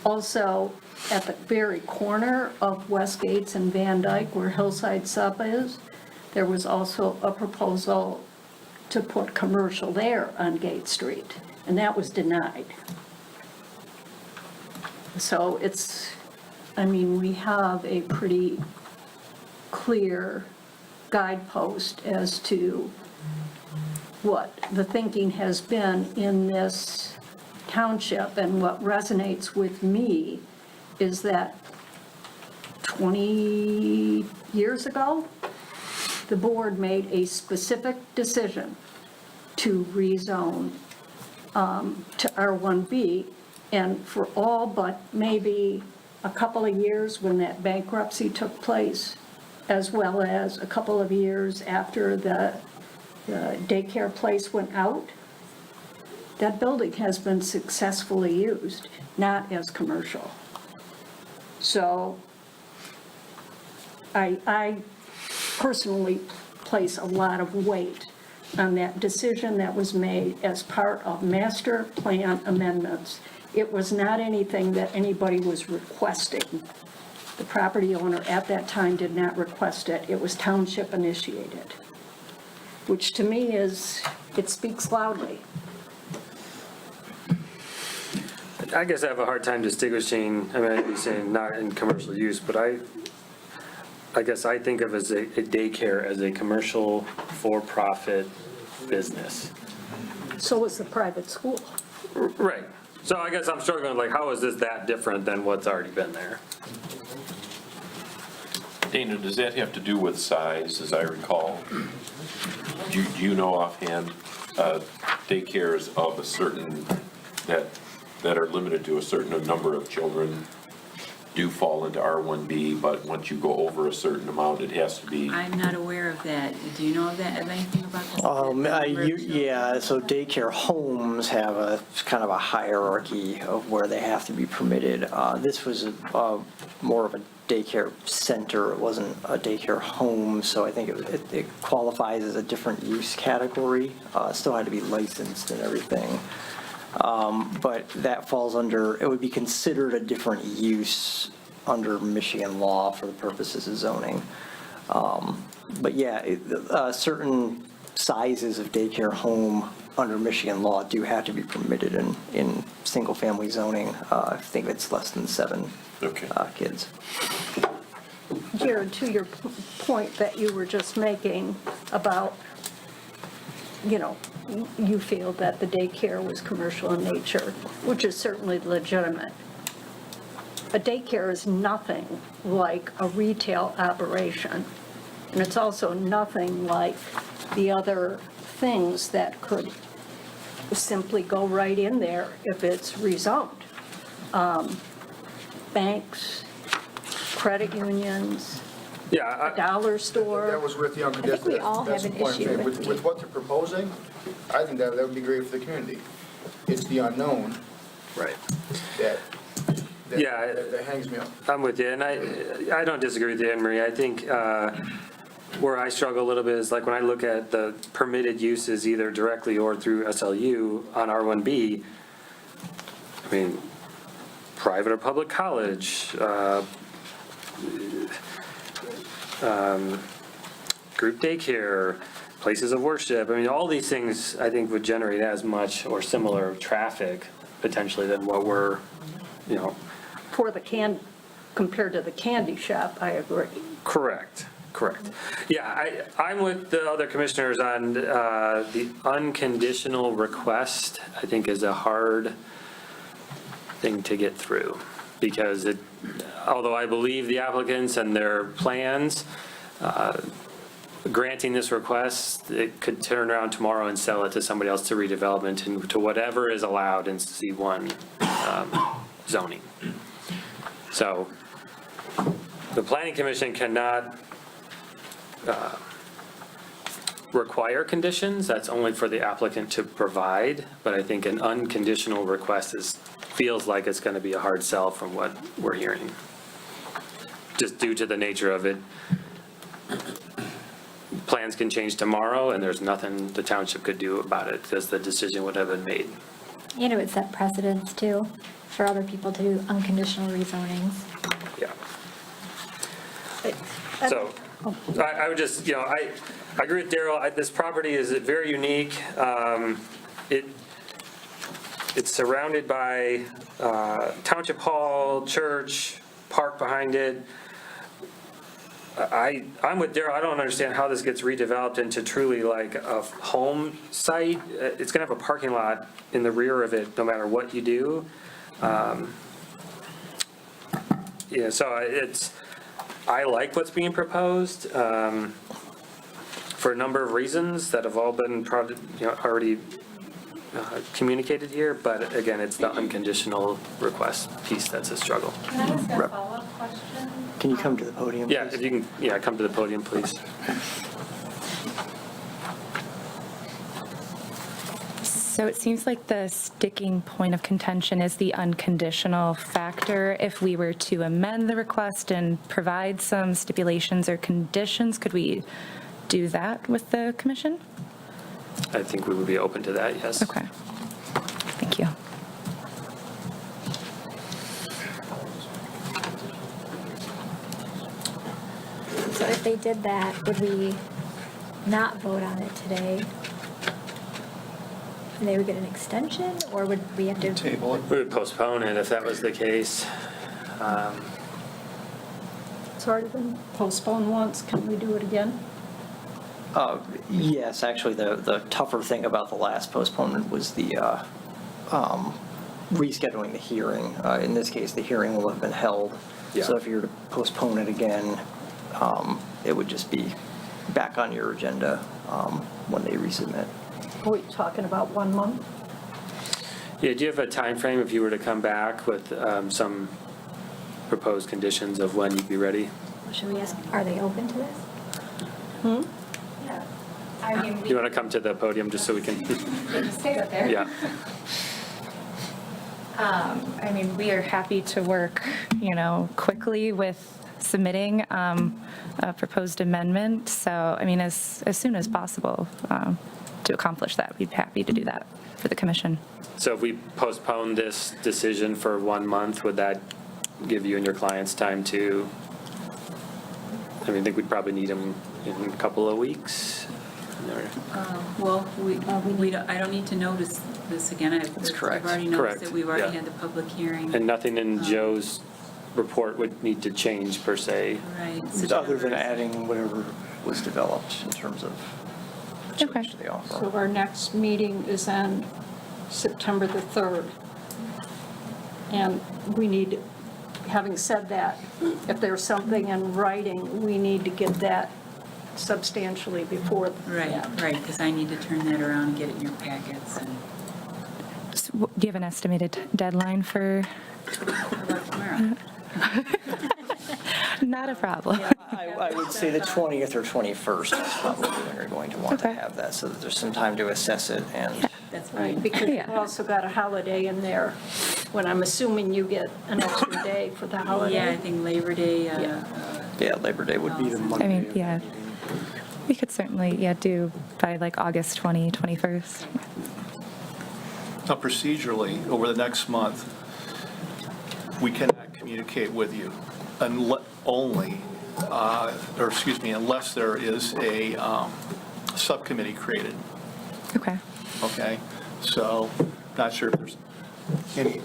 [SPEAKER 4] Also, at the very corner of Westgates and Van Dyke, where Hillside Sub is, there was also a proposal to put commercial there on Gate Street, and that was denied. So it's, I mean, we have a pretty clear guidepost as to what the thinking has been in this township, and what resonates with me is that 20 years ago, the board made a specific decision to rezone to R1B, and for all but maybe a couple of years when that bankruptcy took place, as well as a couple of years after the daycare place went out, that building has been successfully used, not as commercial. So I personally place a lot of weight on that decision that was made as part of master plan amendments. It was not anything that anybody was requesting. The property owner at that time did not request it. It was township initiated, which to me is, it speaks loudly.
[SPEAKER 2] I guess I have a hard time distinguishing, I mean, I'd be saying not in commercial use, but I guess I think of as a daycare as a commercial for-profit business.
[SPEAKER 4] So is the private school.
[SPEAKER 2] Right. So I guess I'm struggling, like, how is this that different than what's already been there?
[SPEAKER 15] Dana, does that have to do with size, as I recall? Do you know offhand, daycares of a certain, that are limited to a certain number of children do fall into R1B, but once you go over a certain amount, it has to be?
[SPEAKER 3] I'm not aware of that. Do you know of that, of anything about this?
[SPEAKER 6] Yeah, so daycare homes have a kind of a hierarchy of where they have to be permitted. This was more of a daycare center. It wasn't a daycare home, so I think it qualifies as a different use category. Still had to be licensed and everything. But that falls under, it would be considered a different use under Michigan law for the purposes of zoning. But yeah, certain sizes of daycare home under Michigan law do have to be permitted in single-family zoning. I think it's less than 7 kids.
[SPEAKER 4] Jared, to your point that you were just making about, you know, you feel that the daycare was commercial in nature, which is certainly legitimate. A daycare is nothing like a retail operation, and it's also nothing like the other things that could simply go right in there if it's rezoned. Banks, credit unions, a dollar store.
[SPEAKER 18] That was with the unconditional.
[SPEAKER 4] I think we all have an issue
[SPEAKER 18] with what they're proposing. I think that would be great for the community. It's the unknown.
[SPEAKER 2] Right.
[SPEAKER 18] That
[SPEAKER 2] Yeah.
[SPEAKER 18] that hangs me up.
[SPEAKER 2] I'm with you, and I don't disagree with you, Anne Marie. I think where I struggle a little bit is like when I look at the permitted uses either directly or through SLU on R1B, I mean, private or public college, group daycare, places of worship. I mean, all these things I think would generate as much or similar traffic potentially than what we're,
[SPEAKER 4] For the compared to the candy shop, I agree.
[SPEAKER 2] Correct. Yeah, I'm with the other commissioners on the unconditional request, I think is a hard thing to get through because although I believe the applicants and their plans, granting this request, it could turn around tomorrow and sell it to somebody else to redevelopment and to whatever is allowed in C1 zoning. So the Planning Commission cannot require conditions. That's only for the applicant to provide. But I think an unconditional request feels like it's going to be a hard sell from what we're hearing, just due to the nature of it. Plans can change tomorrow, and there's nothing the township could do about it because the decision would have been made.
[SPEAKER 5] And it would set precedents too for other people to do unconditional rezonings.
[SPEAKER 2] Yeah. So I would just, I agree with Daryl. This property is very unique. It's surrounded by Township Hall, church, park behind it. I'm with Daryl. I don't understand how this gets redeveloped into truly like a home site. It's going to have a parking lot in the rear of it no matter what you do. So I like what's being proposed for a number of reasons that have all been already communicated here. But again, it's the unconditional request piece that's a struggle.
[SPEAKER 4] Can I ask a follow-up question?
[SPEAKER 6] Can you come to the podium,
[SPEAKER 2] Yeah,
[SPEAKER 6] please?
[SPEAKER 2] if you can, come to the podium, please.
[SPEAKER 12] So it seems like the sticking point of contention is the unconditional factor. If we were to amend the request and provide some stipulations or conditions, could we do that with the commission?
[SPEAKER 2] I think we would be open to that, yes.
[SPEAKER 12] Okay. Thank you.
[SPEAKER 5] So if they did that, would we not vote on it today? And they would get an extension, or would we have to?
[SPEAKER 1] Table it.
[SPEAKER 2] We would postpone it if that was the case.
[SPEAKER 4] It's already been postponed once. Can we do it again?
[SPEAKER 6] Yes, actually, the tougher thing about the last postponement was the rescheduling the hearing. In this case, the hearing will have been held.
[SPEAKER 2] Yeah.
[SPEAKER 6] So if you were to postpone it again, it would just be back on your agenda when they resubmit.
[SPEAKER 4] Are we talking about 1 month?
[SPEAKER 2] Yeah, do you have a time frame if you were to come back with some proposed conditions of when you'd be ready?
[SPEAKER 5] Should we ask, are they open to this?
[SPEAKER 12] Yeah. I mean,
[SPEAKER 2] You want to come to the podium just so we can?
[SPEAKER 12] stay up there.
[SPEAKER 2] Yeah.
[SPEAKER 12] I mean, we are happy to work, quickly with submitting a proposed amendment. So, I mean, as soon as possible to accomplish that, we'd be happy to do that for the commission.
[SPEAKER 2] So if we postpone this decision for 1 month, would that give you and your clients time to, I think we'd probably need them in a couple of weeks?
[SPEAKER 3] Well, I don't need to notice this again.
[SPEAKER 6] That's correct.
[SPEAKER 3] I've already
[SPEAKER 2] Correct,
[SPEAKER 3] noticed that we've already
[SPEAKER 2] yeah.
[SPEAKER 3] had the public hearing.
[SPEAKER 2] And nothing in Joe's report would need to change per se?
[SPEAKER 3] Right.
[SPEAKER 6] Other than adding whatever was developed in terms of change
[SPEAKER 12] Okay.
[SPEAKER 6] to the offer.
[SPEAKER 4] So our next meeting is on September the 3rd. And we need, having said that, if there's something in writing, we need to get that substantially before.
[SPEAKER 3] Right, because I need to turn that around and get it in your packets. And
[SPEAKER 12] So, do you have an estimated deadline for?
[SPEAKER 3] how about tomorrow?
[SPEAKER 12] Not a problem.
[SPEAKER 6] I would say the 20th or 21st is probably when you're going to want to
[SPEAKER 12] Okay.
[SPEAKER 6] have that, so that there's some time to assess it and.
[SPEAKER 3] That's
[SPEAKER 4] Right,
[SPEAKER 3] fine.
[SPEAKER 4] because
[SPEAKER 12] Yeah.
[SPEAKER 4] we've also got a holiday in there. when I'm assuming you get an extra day for the holiday.
[SPEAKER 3] Yeah, I think Labor Day.
[SPEAKER 6] Yeah, Labor Day would be the Monday.
[SPEAKER 12] I mean, yeah, we could certainly, do by like August 21st.
[SPEAKER 1] Now procedurally, over the next month, we cannot communicate with you unless there is a subcommittee created.
[SPEAKER 12] Okay.
[SPEAKER 1] Okay? So, not sure if there's any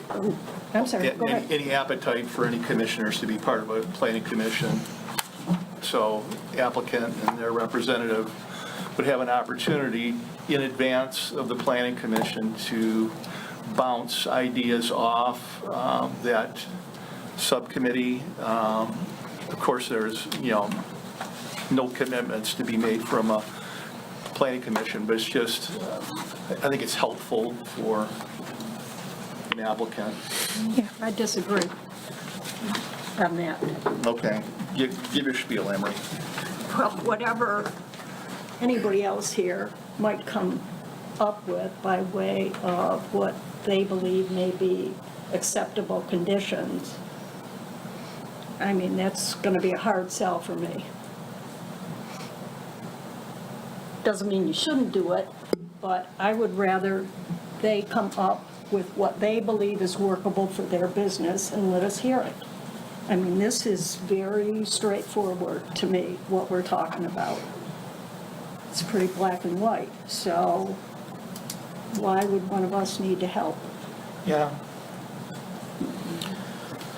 [SPEAKER 4] I'm sorry, go ahead.
[SPEAKER 1] any appetite for any commissioners to be part of a planning commission. So applicant and their representative would have an opportunity in advance of the planning commission to bounce ideas off that subcommittee. Of course, there's, no commitments to be made from a planning commission, but it's just, I think it's helpful for an applicant.
[SPEAKER 4] Yeah, I disagree on that.
[SPEAKER 1] Okay, give your spiel, Emery.
[SPEAKER 4] Well, whatever anybody else here might come up with by way of what they believe may be acceptable conditions, I mean, that's going to be a hard sell for me. Doesn't mean you shouldn't do it, but I would rather they come up with what they believe is workable for their business and let us hear it. I mean, this is very straightforward to me, what we're talking about. It's pretty black and white, so why would one of us need to help?
[SPEAKER 1] Yeah.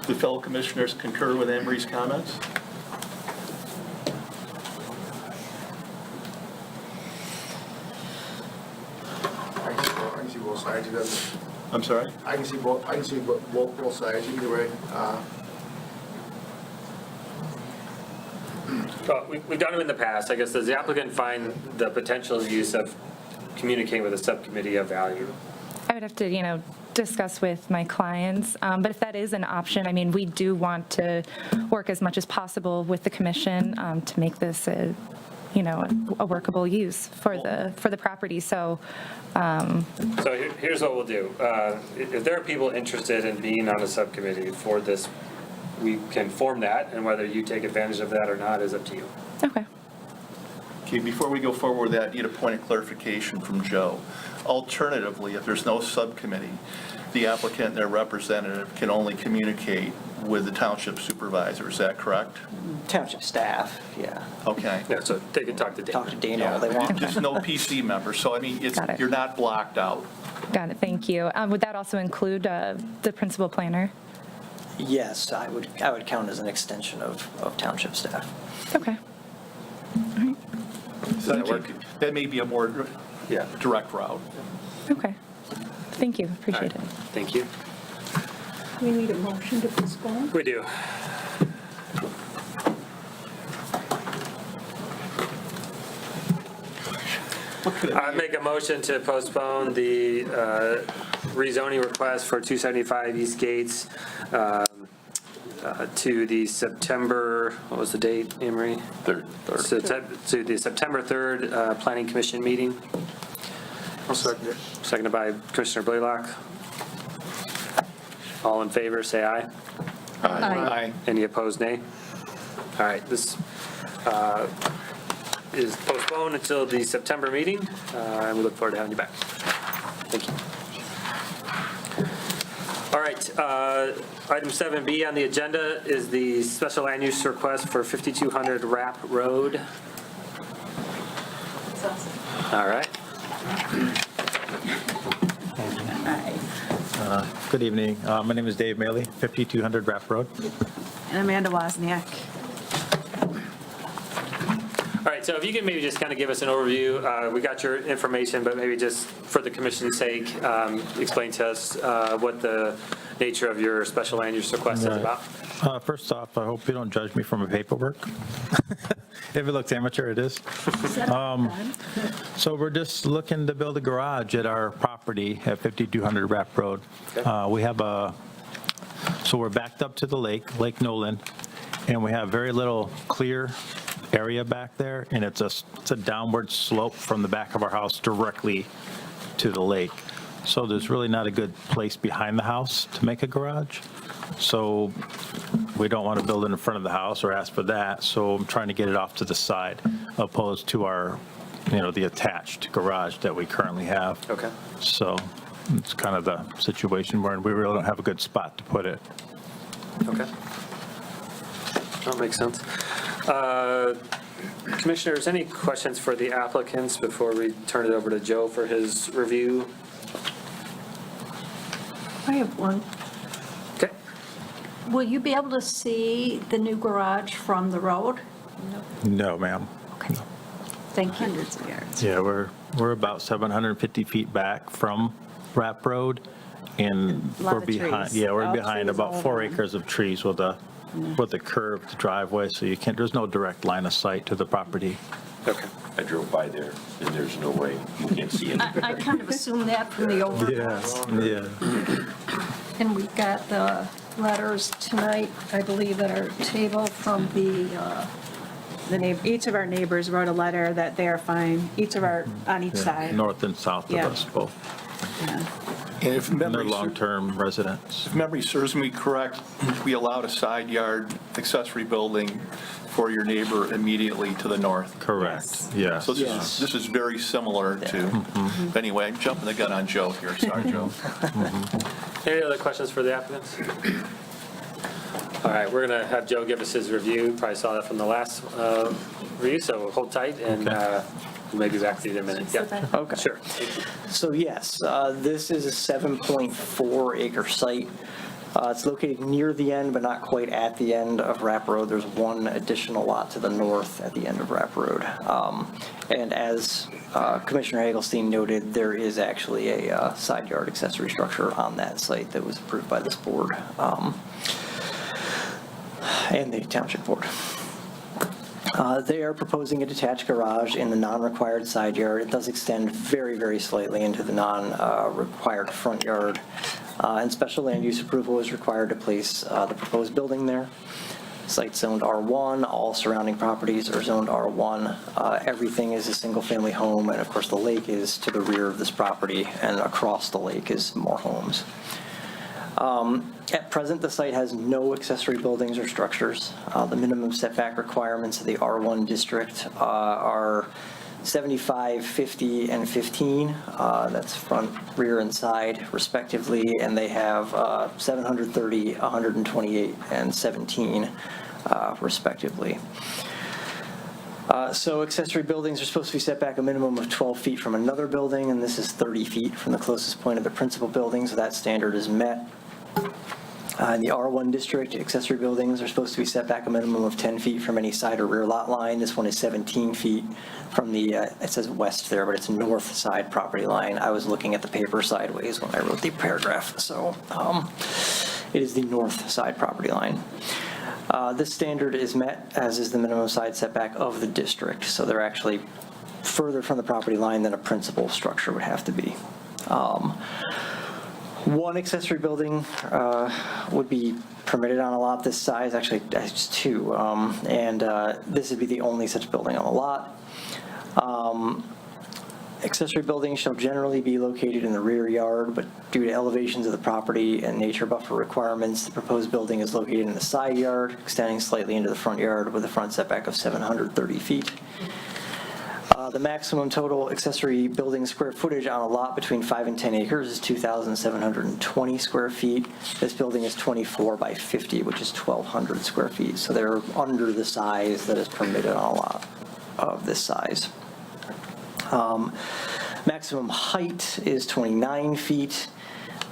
[SPEAKER 1] Do fellow commissioners concur with Emery's comments?
[SPEAKER 18] I can see both sides. It doesn't.
[SPEAKER 1] I'm sorry?
[SPEAKER 18] I can see both sides either way.
[SPEAKER 2] Well, we've done it in the past. I guess, does the applicant find the potential use of communicating with a subcommittee of value?
[SPEAKER 12] I would have to, discuss with my clients, but if that is an option, I mean, we do want to work as much as possible with the commission to make this a workable use for the property. So
[SPEAKER 2] Here's what we'll do. If there are people interested in being on a subcommittee for this, we can form that, and whether you take advantage of that or not is up to you.
[SPEAKER 12] Okay.
[SPEAKER 1] Okay, before we go forward with that, I need a point of clarification from Joe. Alternatively, if there's no subcommittee, the applicant and their representative can only communicate with the township supervisor. Is that correct?
[SPEAKER 6] Township staff, yeah.
[SPEAKER 1] Okay.
[SPEAKER 2] Yeah, so they can talk to Dana.
[SPEAKER 6] Talk to Dana all they want.
[SPEAKER 1] Just no PC members. So, I mean,
[SPEAKER 12] Got it.
[SPEAKER 1] you're not blocked out.
[SPEAKER 12] Got it. Thank you. Would that also include the principal planner?
[SPEAKER 6] Yes, I would count as an extension of township staff.
[SPEAKER 12] Okay.
[SPEAKER 1] Does that work? That may be a more direct route.
[SPEAKER 12] Okay. Thank you. Appreciate it.
[SPEAKER 2] Thank you.
[SPEAKER 4] We need a motion to postpone?
[SPEAKER 2] We do. I make a motion to postpone the rezoning request for 275 East Gates to the September, what was the date, Emery? 3rd. To the September 3rd Planning Commission meeting.
[SPEAKER 18] I'll second it.
[SPEAKER 2] Seconded by Commissioner Blaylock. All in favor, say aye.
[SPEAKER 1] Aye.
[SPEAKER 2] Any opposed, nay? All right, this is postponed until the September meeting, and we look forward to having you back. Thank you. All right, item 7B on the agenda is the special land use request for 5200 Rapp Road. All right.
[SPEAKER 19] Good evening. My name is Dave Maley, 5200 Rapp Road.
[SPEAKER 20] And Amanda Wozniak.
[SPEAKER 2] All right, so if you can maybe just kind of give us an overview. We got your information, but maybe just for the commission's sake, explain to us what the nature of your special land use request is about.
[SPEAKER 19] First off, I hope you don't judge me from my paperwork. If it looks amateur, it is. So we're just looking to build a garage at our property at 5200 Rapp Road. We have so we're backed up to the Lake Nolan, and we have very little clear area back there, and it's a downward slope from the back of our house directly to the lake. So there's really not a good place behind the house to make a garage. So we don't want to build it in front of the house or ask for that. So I'm trying to get it off to the side, opposed to our, the attached garage that we currently have.
[SPEAKER 2] Okay.
[SPEAKER 19] So it's kind of the situation where we really don't have a good spot to put it.
[SPEAKER 2] Okay. That makes sense. Commissioners, any questions for the applicants before we turn it over to Joe for his review?
[SPEAKER 4] I have one.
[SPEAKER 2] Okay.
[SPEAKER 4] Will you be able to see the new garage from the road?
[SPEAKER 19] No, ma'am.
[SPEAKER 4] Thank you.
[SPEAKER 20] Hundreds of yards.
[SPEAKER 19] Yeah, we're about 750 feet back from Rapp Road, and
[SPEAKER 20] A lot
[SPEAKER 19] we're
[SPEAKER 20] of
[SPEAKER 19] behind.
[SPEAKER 20] trees.
[SPEAKER 19] Yeah, we're
[SPEAKER 20] All
[SPEAKER 19] behind
[SPEAKER 20] trees
[SPEAKER 19] about
[SPEAKER 20] all
[SPEAKER 19] 4
[SPEAKER 20] around.
[SPEAKER 19] acres of trees with a curved driveway, so you can't. There's no direct line of sight to the property.
[SPEAKER 2] Okay.
[SPEAKER 15] I drove by there, and there's no way, you can't see it.
[SPEAKER 4] I kind of assumed that from the overpass.
[SPEAKER 19] Yeah.
[SPEAKER 4] And we've got the letters tonight, I believe, at our table from
[SPEAKER 20] Each of our neighbors wrote a letter that they are fine, on each side.
[SPEAKER 19] North and south
[SPEAKER 20] Yeah.
[SPEAKER 19] of us both.
[SPEAKER 20] Yeah.
[SPEAKER 1] And if
[SPEAKER 19] And they're
[SPEAKER 1] memory
[SPEAKER 19] long-term residents.
[SPEAKER 1] If memory serves me correct, we allowed a side yard accessory building for your neighbor immediately to the north.
[SPEAKER 19] Correct. Yes.
[SPEAKER 1] So this is very similar to, anyway, I'm jumping the gun on Joe here, sorry, Joe.
[SPEAKER 2] Any other questions for the applicants? All right, we're going to have Joe give us his review. Probably saw that from the last review, so hold tight, and we'll maybe back to you in a minute. Yeah.
[SPEAKER 6] Okay.
[SPEAKER 2] Sure.
[SPEAKER 6] So yes, this is a 7.4 acre site. It's located near the end, but not quite at the end of Rapp Road. There's one additional lot to the north at the end of Rapp Road. And as Commissioner Hagelstein noted, there is actually a side yard accessory structure on that site that was approved by this board and the Township Board. They are proposing a detached garage in the non-required side yard. It does extend very, very slightly into the non-required front yard. And special land use approval is required to place the proposed building there. Site's zoned R1. All surrounding properties are zoned R1. Everything is a single-family home, and of course the lake is to the rear of this property, and across the lake is more homes. At present, the site has no accessory buildings or structures. The minimum setback requirements of the R1 district are 75, 50, and 15. That's front, rear, and side, respectively, and they have 730, 128, and 17, respectively. So accessory buildings are supposed to be set back a minimum of 12 feet from another building, and this is 30 feet from the closest point of the principal building, so that standard is met. In the R1 district, accessory buildings are supposed to be set back a minimum of 10 feet from any side or rear lot line. This one is 17 feet from the, it says west there, but it's north side property line. I was looking at the paper sideways when I wrote the paragraph, so it is the north side property line. This standard is met, as is the minimum side setback of the district, so they're actually further from the property line than a principal structure would have to be. One accessory building would be permitted on a lot this size, actually it's two, and this would be the only such building on the lot. Accessory buildings shall generally be located in the rear yard, but due to elevations of the property and nature buffer requirements, the proposed building is located in the side yard, extending slightly into the front yard with a front setback of 730 feet. The maximum total accessory building square footage on a lot between 5 and 10 acres is 2,720 square feet. This building is 24 by 50, which is 1,200 square feet. So they're under the size that is permitted on a lot of this size. Maximum height is 29 feet,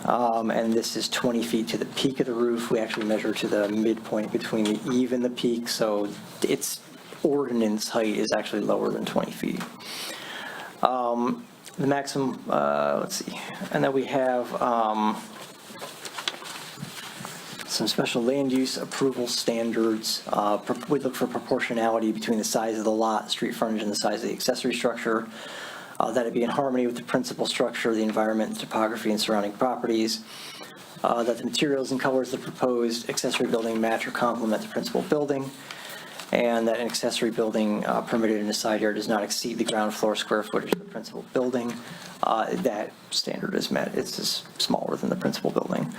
[SPEAKER 6] and this is 20 feet to the peak of the roof. We actually measure to the midpoint between the eave and the peak, so it's ordinance height is actually lower than 20 feet. The maximum, let's see, and then we have some special land use approval standards. We look for proportionality between the size of the lot, street frontage, and the size of the accessory structure. That it be in harmony with the principal structure, the environment, topography, and surrounding properties. That the materials and colors of the proposed accessory building match or complement the principal building. and that an accessory building permitted in a side yard does not exceed the ground floor square footage of the principal building. That standard is met. It's just smaller than the principal building.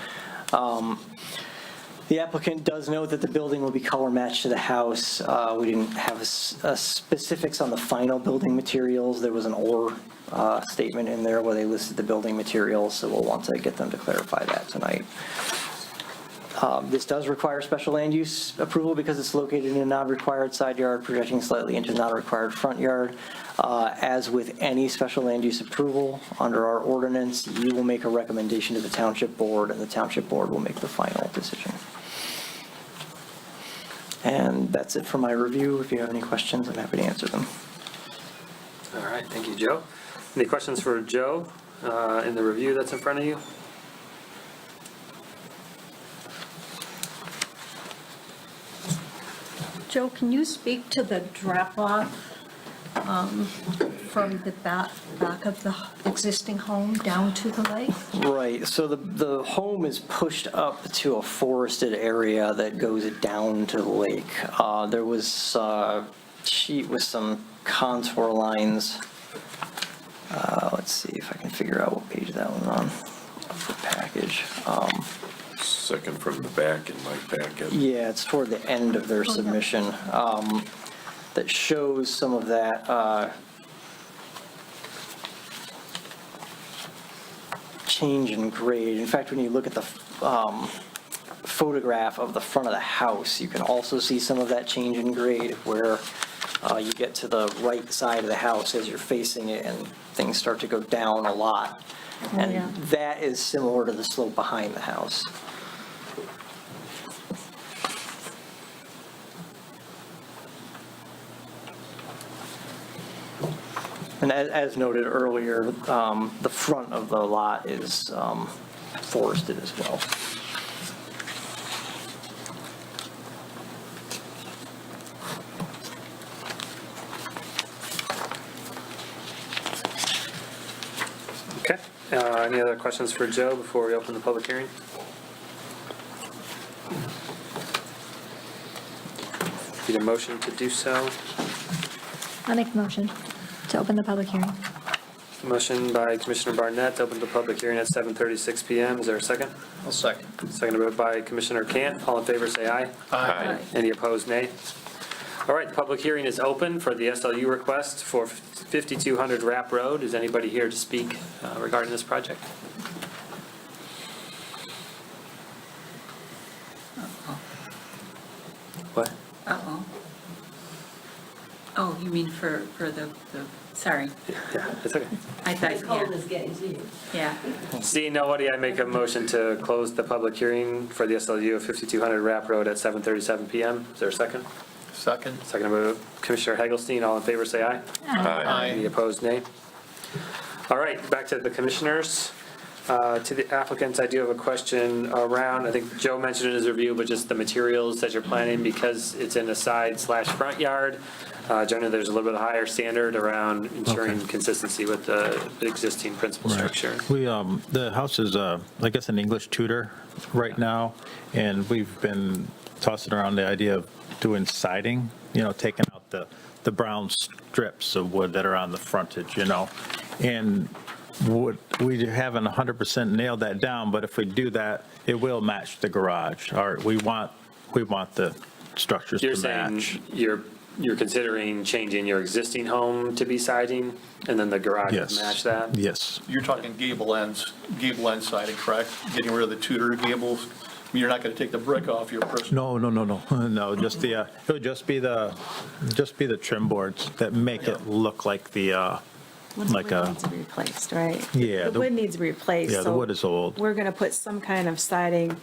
[SPEAKER 6] The applicant does note that the building will be color matched to the house. We didn't have specifics on the final building materials. There was an or statement in there where they listed the building materials, so we'll want to get them to clarify that tonight. This does require special land use approval because it's located in a non-required side yard projecting slightly into non-required front yard. As with any special land use approval under our ordinance, you will make a recommendation to the Township Board, and the Township Board will make the final decision. And that's it for my review. If you have any questions, I'm happy to answer them.
[SPEAKER 2] All right, thank you, Joe. Any questions for Joe in the review that's in front of you?
[SPEAKER 4] Joe, can you speak to the drop-off from the back of the existing home down to the lake?
[SPEAKER 6] Right, so the home is pushed up to a forested area that goes down to the lake. There was a sheet with some contour lines. Let's see if I can figure out what page that one's on of the package.
[SPEAKER 15] Second from the back in my packet.
[SPEAKER 6] Yeah, it's toward the end of their submission that shows some of that change in grade. In fact, when you look at the photograph of the front of the house, you can also see some of that change in grade where you get to the right side of the house as you're facing it and things start to go down a lot. And that is similar to the slope behind the house. And as noted earlier, the front of the lot is forested as well.
[SPEAKER 2] Okay. Any other questions for Joe before we open the public hearing? Need a motion to do so?
[SPEAKER 5] I'll make the motion to open the public hearing.
[SPEAKER 2] Motion by Commissioner Barnett to open the public hearing at 7:36 PM. Is there a second?
[SPEAKER 1] I'll second.
[SPEAKER 2] Seconded by Commissioner Cant. All in favor, say aye.
[SPEAKER 15] Aye.
[SPEAKER 2] Any opposed, nay? All right, the public hearing is open for the SLU request for 5200 Rapp Road. Is anybody here to speak regarding this project? What?
[SPEAKER 3] Uh-oh. Oh, you mean for the, sorry.
[SPEAKER 2] Yeah, it's okay.
[SPEAKER 3] I thought, yeah.
[SPEAKER 2] Seeing nobody, I make a motion to close the public hearing for the SLU of 5200 Rapp Road at 7:37 PM. Is there a second?
[SPEAKER 1] Second.
[SPEAKER 2] Seconded by Commissioner Hagelstein. All in favor, say aye.
[SPEAKER 15] Aye.
[SPEAKER 2] Any opposed, nay? All right, back to the commissioners. To the applicants, I do have a question around, I think Joe mentioned in his review, but just the materials that you're planning, because it's in a side/front yard. Generally, there's a little bit higher standard around ensuring consistency with the existing principal structure.
[SPEAKER 19] We, the house is, I guess, an English Tudor right now, and we've been tossing around the idea of doing siding, taking out the brown strips of wood that are on the frontage, and we haven't 100% nailed that down, but if we do that, it will match the garage. We want the structures
[SPEAKER 2] You're
[SPEAKER 19] to match.
[SPEAKER 2] saying you're considering changing your existing home to be siding, and then the garage would match that?
[SPEAKER 19] Yes.
[SPEAKER 1] You're talking gable end siding, correct? Getting rid of the Tudor gables? I mean, you're not going to take the brick off your personal...
[SPEAKER 19] No, just the, it would just be the trim boards that make it look like the, like a...
[SPEAKER 20] Needs to be replaced, right?
[SPEAKER 19] Yeah.
[SPEAKER 20] The wood needs to be replaced.
[SPEAKER 19] Yeah, the
[SPEAKER 20] so
[SPEAKER 19] wood is old.
[SPEAKER 20] We're going to put some kind of siding.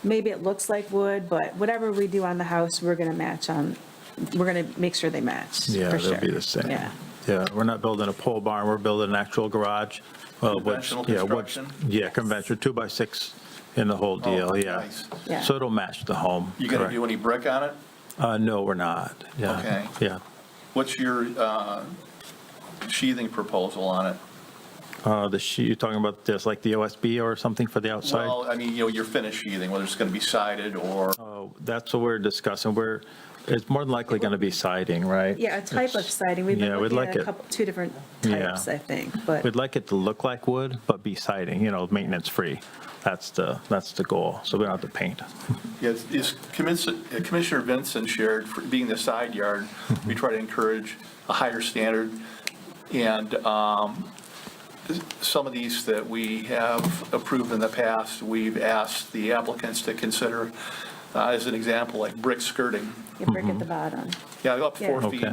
[SPEAKER 20] Maybe it looks like wood, but whatever we do on the house, we're going to make sure they match.
[SPEAKER 19] Yeah,
[SPEAKER 20] for
[SPEAKER 19] they'll
[SPEAKER 20] sure.
[SPEAKER 19] be the same.
[SPEAKER 20] Yeah.
[SPEAKER 19] We're not building a pole barn, we're building an actual garage.
[SPEAKER 1] Conventional construction?
[SPEAKER 19] Yeah, conventional, 2x6 in the whole deal, yeah.
[SPEAKER 1] Nice.
[SPEAKER 20] Yeah.
[SPEAKER 19] So it'll match the home.
[SPEAKER 1] You going to
[SPEAKER 19] correct.
[SPEAKER 1] do any brick on it?
[SPEAKER 19] No, we're not, yeah.
[SPEAKER 1] Okay.
[SPEAKER 19] Yeah.
[SPEAKER 1] What's your sheathing proposal on it?
[SPEAKER 19] You're talking about this, like the OSB or something for the outside?
[SPEAKER 1] Well, I mean, your finish sheathing, whether it's going to be sided or...
[SPEAKER 19] That's what we're discussing. It's more than likely going to be siding, right?
[SPEAKER 20] Yeah, a type of siding. We've been
[SPEAKER 19] Yeah, we'd
[SPEAKER 20] looking
[SPEAKER 19] like
[SPEAKER 20] at a
[SPEAKER 19] it.
[SPEAKER 20] couple, two different
[SPEAKER 19] Yeah.
[SPEAKER 20] types, I think, but.
[SPEAKER 19] We'd like it to look like wood, but be siding, maintenance-free. That's the goal, so we don't have to paint.
[SPEAKER 1] Yes, as Commissioner Vincent shared, for being the side yard, we try to encourage a higher standard. And some of these that we have approved in the past, we've asked the applicants to consider, as an example, like brick skirting.
[SPEAKER 20] Yeah, brick at the bottom.
[SPEAKER 1] Yeah, up 4 feet.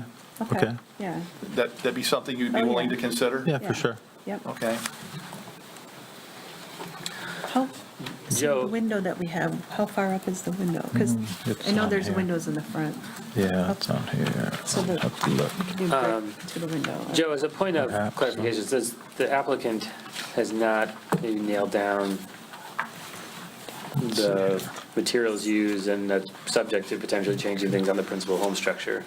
[SPEAKER 19] Okay.
[SPEAKER 20] Yeah.
[SPEAKER 1] That'd be something you'd be
[SPEAKER 20] Oh,
[SPEAKER 1] willing
[SPEAKER 20] yeah.
[SPEAKER 1] to consider?
[SPEAKER 19] Yeah, for sure.
[SPEAKER 20] Yep.
[SPEAKER 1] Okay.
[SPEAKER 20] How, so
[SPEAKER 2] Joe.
[SPEAKER 20] the window that we have, how far up is the window? Because
[SPEAKER 19] it's
[SPEAKER 20] I know
[SPEAKER 19] on
[SPEAKER 20] there's
[SPEAKER 19] here.
[SPEAKER 20] windows in the front.
[SPEAKER 19] Yeah, it's on here.
[SPEAKER 20] So the,
[SPEAKER 19] Have to look.
[SPEAKER 20] we can do brick to the window.
[SPEAKER 2] Joe, as a point of
[SPEAKER 19] Perhaps.
[SPEAKER 2] clarification, since the applicant has not maybe nailed down the materials used and that's subject to potentially changing things on the principal home structure,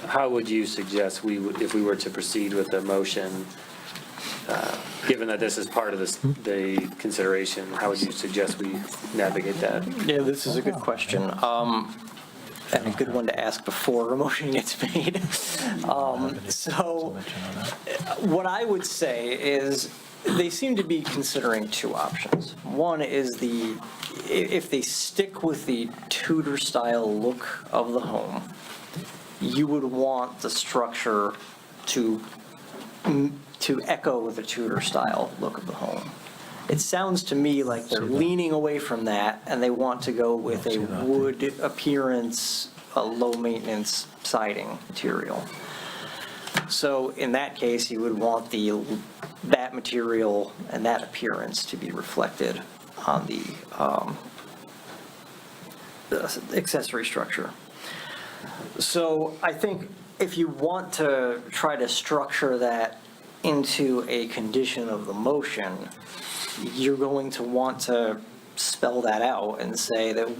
[SPEAKER 2] how would you suggest if we were to proceed with the motion, given that this is part of the consideration, how would you suggest we navigate that?
[SPEAKER 6] Yeah, this is a good question. And a good one to ask before a motion gets made. So what I would say is they seem to be considering two options. One is if they stick with the Tudor-style look of the home, you would want the structure to echo the Tudor-style look of the home. It sounds to me like they're leaning away from that, and they want to go with a wood appearance, a low-maintenance siding material. So in that case, you would want that material and that appearance to be reflected on the accessory structure. So I think if you want to try to structure that into a condition of the motion, you're going to want to spell that out and say that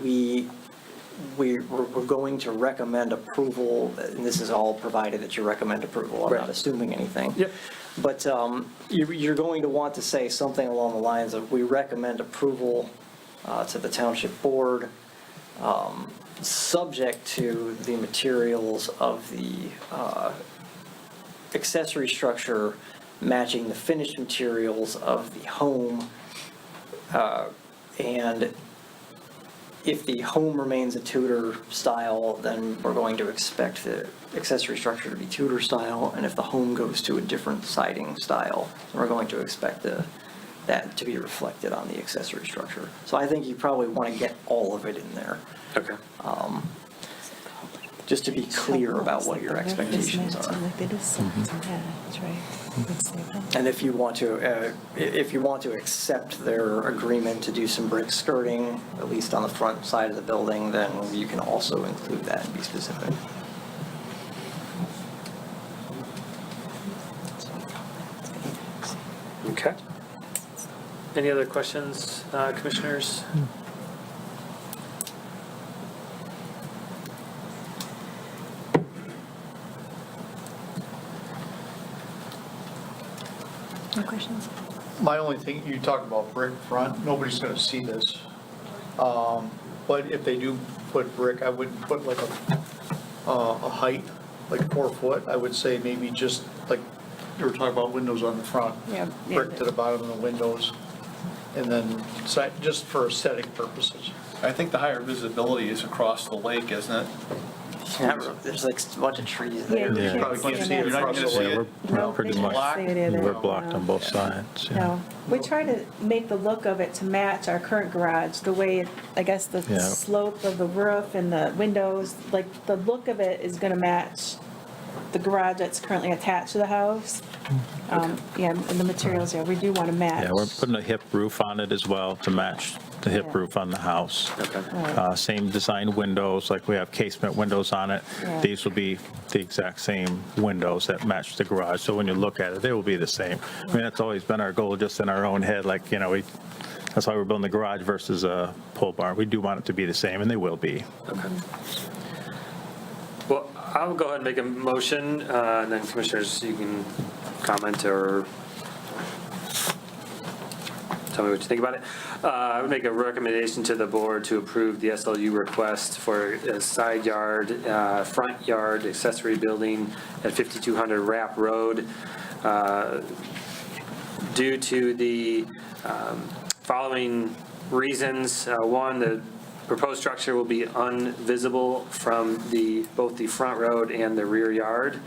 [SPEAKER 6] we're going to recommend approval, and this is all provided that you recommend approval. I'm not assuming anything.
[SPEAKER 2] Yep.
[SPEAKER 6] But you're going to want to say something along the lines of, we recommend approval to the Township Board, subject to the materials of the accessory structure matching the finished materials of the home, and if the home remains a Tudor style, then we're going to expect the accessory structure to be Tudor style, and if the home goes to a different siding style, then we're going to expect that to be reflected on the accessory structure. So I think you probably want to get all of it in there.
[SPEAKER 2] Okay.
[SPEAKER 6] Just to be clear about what your expectations are. And if you want to accept their agreement to do some brick skirting, at least on the front side of the building, then you can also include that and be specific.
[SPEAKER 2] Okay. Any other questions, commissioners?
[SPEAKER 5] No questions?
[SPEAKER 18] My only thing, you talk about brick front, nobody's going to see this. But if they do put brick, I wouldn't put like a height, like 4 foot. I would say maybe just like, you were talking about windows on the front.
[SPEAKER 20] Yeah.
[SPEAKER 18] Brick to the bottom of the windows. And then just for aesthetic purposes.
[SPEAKER 1] I think the higher visibility is across the lake, isn't it?
[SPEAKER 6] There's like a bunch of trees there.
[SPEAKER 20] Yeah,
[SPEAKER 1] You probably can't see it. You're not going to see it.
[SPEAKER 20] No,
[SPEAKER 19] Pretty
[SPEAKER 20] they
[SPEAKER 19] much.
[SPEAKER 20] can't see it either.
[SPEAKER 19] We're blocked
[SPEAKER 20] No.
[SPEAKER 19] on both sides. Yeah.
[SPEAKER 20] No, we try to make the look of it to match our current garage, the way, I guess, the
[SPEAKER 19] Yeah.
[SPEAKER 20] slope of the roof and the windows, like, the look of it is gonna match the garage that's currently attached to the house. Yeah, and the materials, yeah, we do wanna match.
[SPEAKER 19] Yeah, we're putting a hip roof on it as well to match the hip roof on the house. Same design windows, like we have casement windows on it.
[SPEAKER 20] Yeah.
[SPEAKER 19] These will be the exact same windows that match the garage. So when you look at it, they will be the same. I mean, that's always been our goal, just in our own head, like, that's why we're building the garage versus a pole barn. We do want it to be the same, and they will be.
[SPEAKER 2] Okay. Well, I'll go ahead and make a motion, and then commissioners, you can comment or tell me what you think about it. I would make a recommendation to the board to approve the SLU request for a side yard, front yard accessory building at 5200 Rapp Road. Due to the following reasons. One, the proposed structure will be unvisible from both the front road and the rear yard.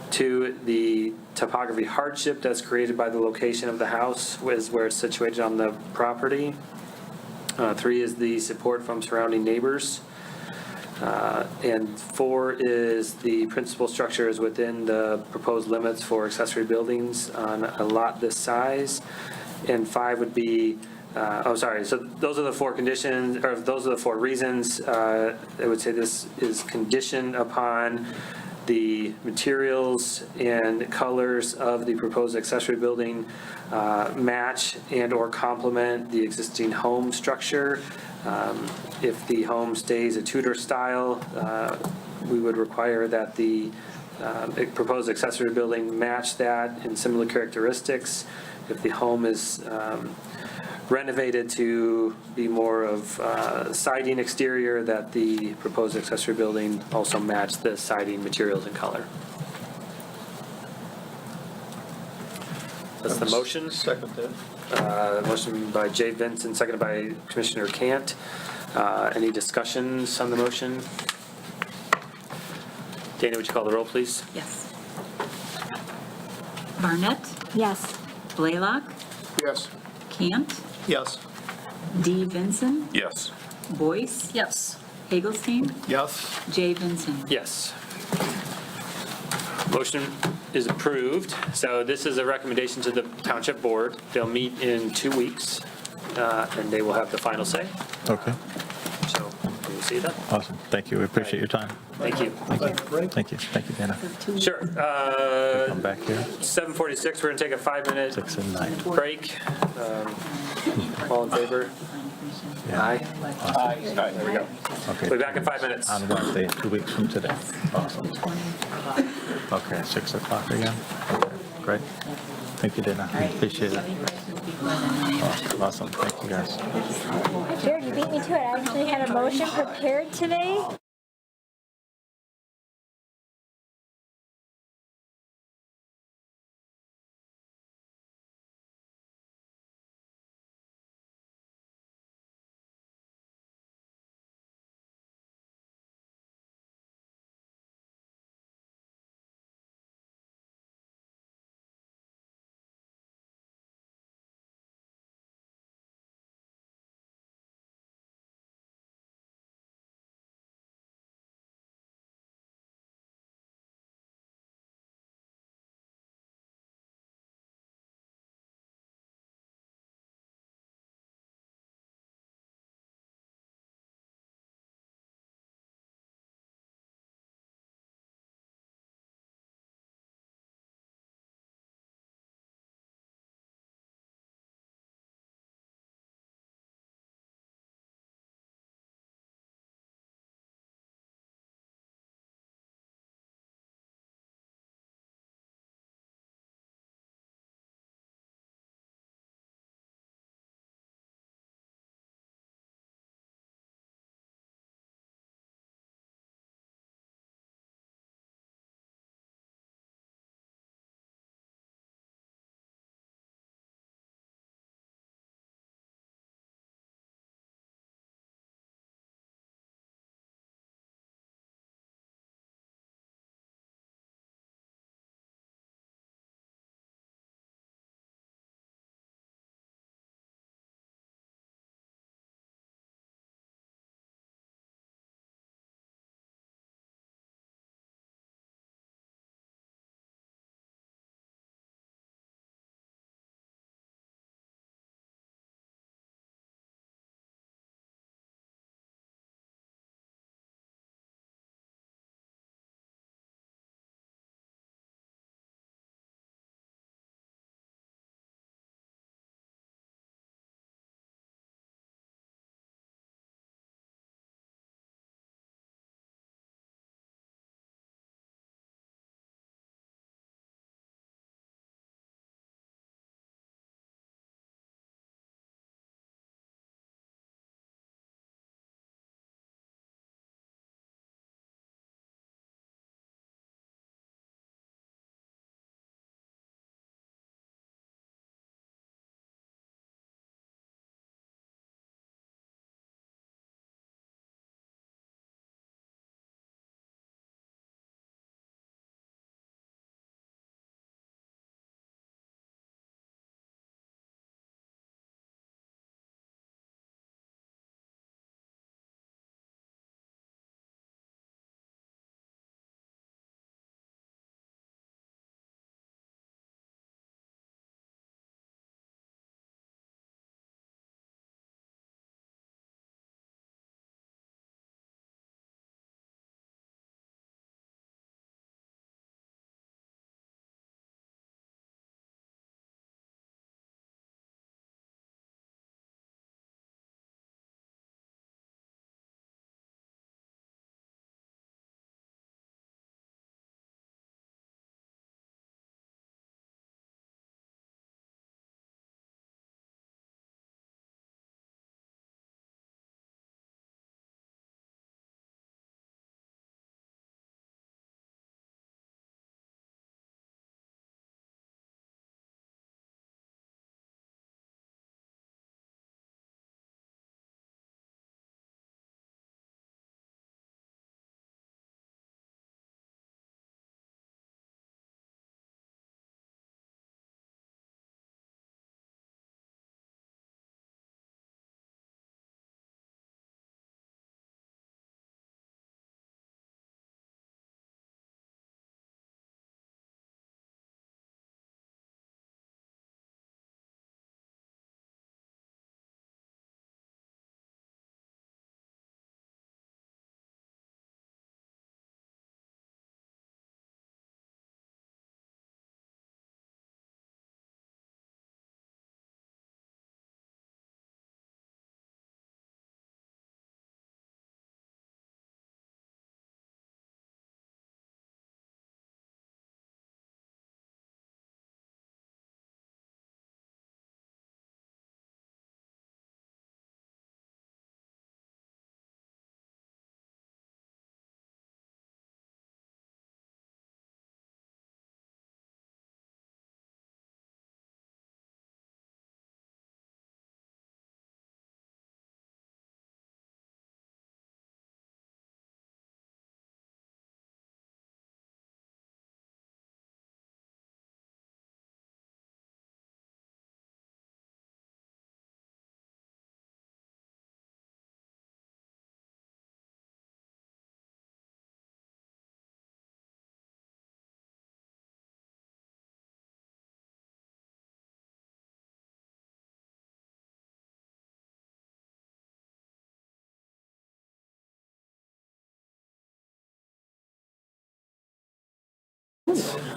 [SPEAKER 2] Two, the topography hardship that's created by the location of the house is where it's situated on the property. Three is the support from surrounding neighbors. And four is the principal structure is within the proposed limits for accessory buildings on a lot this size. And five would be, so those are the four conditions, or those are the four reasons. I would say this is conditioned upon the materials and colors of the proposed accessory building match and or complement the existing home structure. If the home stays a Tudor style, we would require that the proposed accessory building match that in similar characteristics. If the home is renovated to be more of siding exterior, that the proposed accessory building also match the siding materials and color. That's the motion.
[SPEAKER 1] Second that.
[SPEAKER 2] Motion by Jay Vincent, seconded by Commissioner Cant. Any discussions on the motion? Dana, would you call the roll, please?
[SPEAKER 3] Yes. Barnett?
[SPEAKER 5] Yes.
[SPEAKER 3] Blaylock?
[SPEAKER 18] Yes.
[SPEAKER 3] Cant?
[SPEAKER 1] Yes.
[SPEAKER 3] D. Vincent?
[SPEAKER 15] Yes.
[SPEAKER 3] Boyce? Yes. Hagelstein?
[SPEAKER 1] Yes.
[SPEAKER 3] J. Vincent?
[SPEAKER 2] Yes. Motion is approved. So this is a recommendation to the Township Board. They'll meet in 2 weeks, and they will have the final say.
[SPEAKER 19] Okay,
[SPEAKER 2] So we will see you then.
[SPEAKER 19] awesome. Thank you. We appreciate your time.
[SPEAKER 2] Thank you.
[SPEAKER 19] Thank you. Thank you. Thank you, Dana.
[SPEAKER 2] Sure.
[SPEAKER 19] Come back here.
[SPEAKER 2] 7:46, we're going to take a 5-minute
[SPEAKER 19] 6 and 9.
[SPEAKER 2] break. All in favor? Aye. Aye. There we go.
[SPEAKER 19] Okay.
[SPEAKER 2] We'll be back in 5 minutes.
[SPEAKER 19] On Wednesday, 2 weeks from today. Awesome. Okay, 6 o'clock again. Okay, great. Thank you, Dana. Appreciate it. Awesome. Thank you, guys.
[SPEAKER 5] Jared, you beat me to it. I actually had a motion prepared today.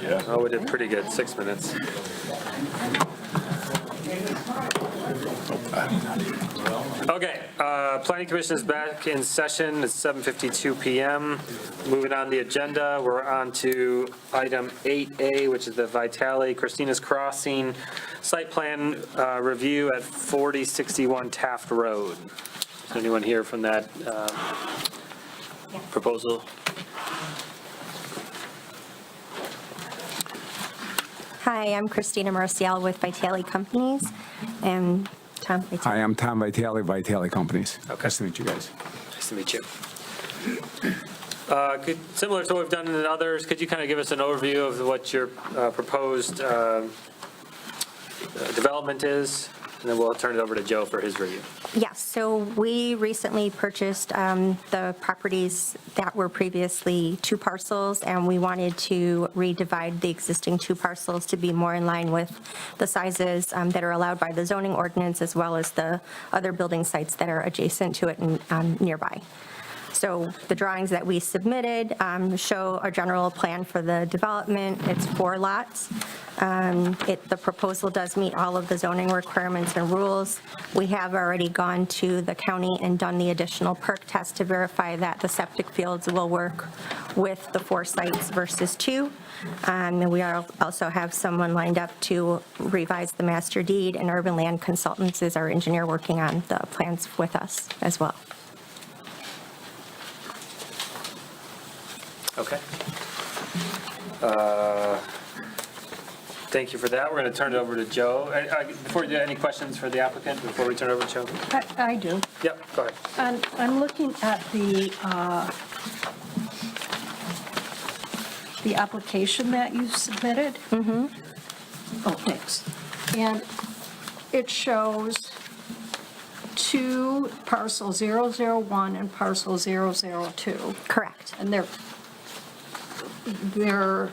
[SPEAKER 2] Yeah. Oh, we did pretty good, 6 minutes. Okay, Planning Commission is back in session. It's 7:52 PM. Moving on the agenda, we're on to item 8A, which is the Vitale Christina's Crossing site plan review at 4061 Taft Road. Is anyone here from that proposal?
[SPEAKER 21] Hi, I'm Christina Marcial with Vitale Companies, and Tom Vitale.
[SPEAKER 22] Hi, I'm Tom Vitale, Vitale Companies.
[SPEAKER 2] Okay.
[SPEAKER 22] Nice to meet you guys.
[SPEAKER 2] Nice to meet you. Similar to what we've done in others, could you kind of give us an overview of what your proposed development is? And then we'll turn it over to Joe for his review.
[SPEAKER 21] Yes, so we recently purchased the properties that were previously 2 parcels, and we wanted to redivide the existing 2 parcels to be more in line with the sizes that are allowed by the zoning ordinance, as well as the other building sites that are adjacent to it and nearby. So the drawings that we submitted show a general plan for the development. It's 4 lots. The proposal does meet all of the zoning requirements and rules. We have already gone to the county and done the additional perk test to verify that the septic fields will work with the 4 sites versus 2. And we also have someone lined up to revise the master deed, and Urban Land Consultants is our engineer working on the plans with us as well.
[SPEAKER 2] Okay. Thank you for that. We're going to turn it over to Joe. Before we do, any questions for the applicant before we turn it over to Joe?
[SPEAKER 4] I do.
[SPEAKER 2] Yep, go ahead.
[SPEAKER 4] I'm looking at the application that you submitted. Mm-hmm. Oh, thanks. And it shows 2 parcel 001 and parcel 002.
[SPEAKER 21] Correct.
[SPEAKER 4] And they're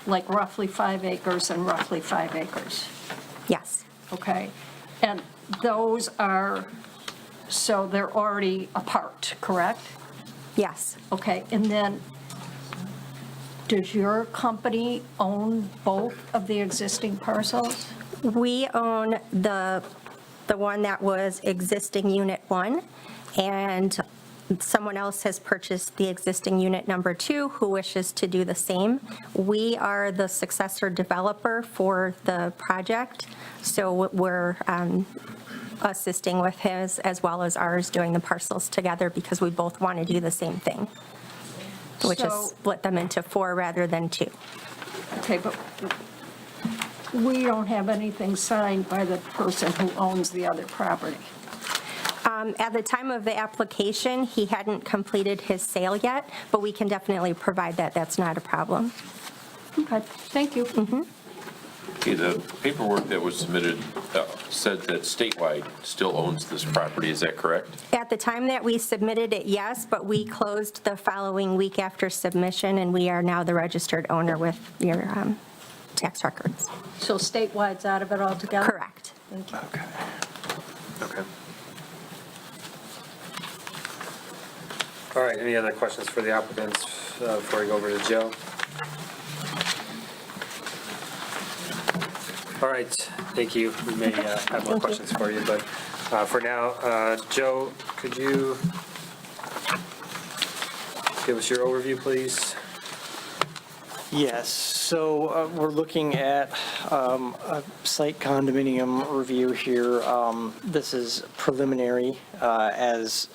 [SPEAKER 4] like roughly 5 acres and roughly 5 acres.
[SPEAKER 21] Yes.
[SPEAKER 4] Okay. And those are, so they're already apart, correct?
[SPEAKER 21] Yes.
[SPEAKER 4] Okay. And then does your company own both of the existing parcels?
[SPEAKER 21] We own the one that was existing Unit 1, and someone else has purchased the existing Unit number 2 who wishes to do the same. We are the successor developer for the project, so we're assisting with his as well as ours doing the parcels together because we both want to do the same thing, which is split them into 4 rather than 2.
[SPEAKER 4] Okay, but we don't have anything signed by the person who owns the other property.
[SPEAKER 21] At the time of the application, he hadn't completed his sale yet, but we can definitely provide that. That's not a problem.
[SPEAKER 4] Okay, thank you.
[SPEAKER 21] Mm-hmm.
[SPEAKER 15] Okay, the paperwork that was submitted said that Statewide still owns this property. Is that correct?
[SPEAKER 21] At the time that we submitted it, yes, but we closed the following week after submission, and we are now the registered owner with your tax records.
[SPEAKER 4] So Statewide's out of it altogether?
[SPEAKER 21] Correct.
[SPEAKER 4] Thank you.
[SPEAKER 2] Okay. All right, any other questions for the applicants before we go over to Joe? All right, thank you. We may have more questions for you, but for now, Joe, could you give us your overview, please?
[SPEAKER 6] Yes, so we're looking at a site condominium review here. This is preliminary as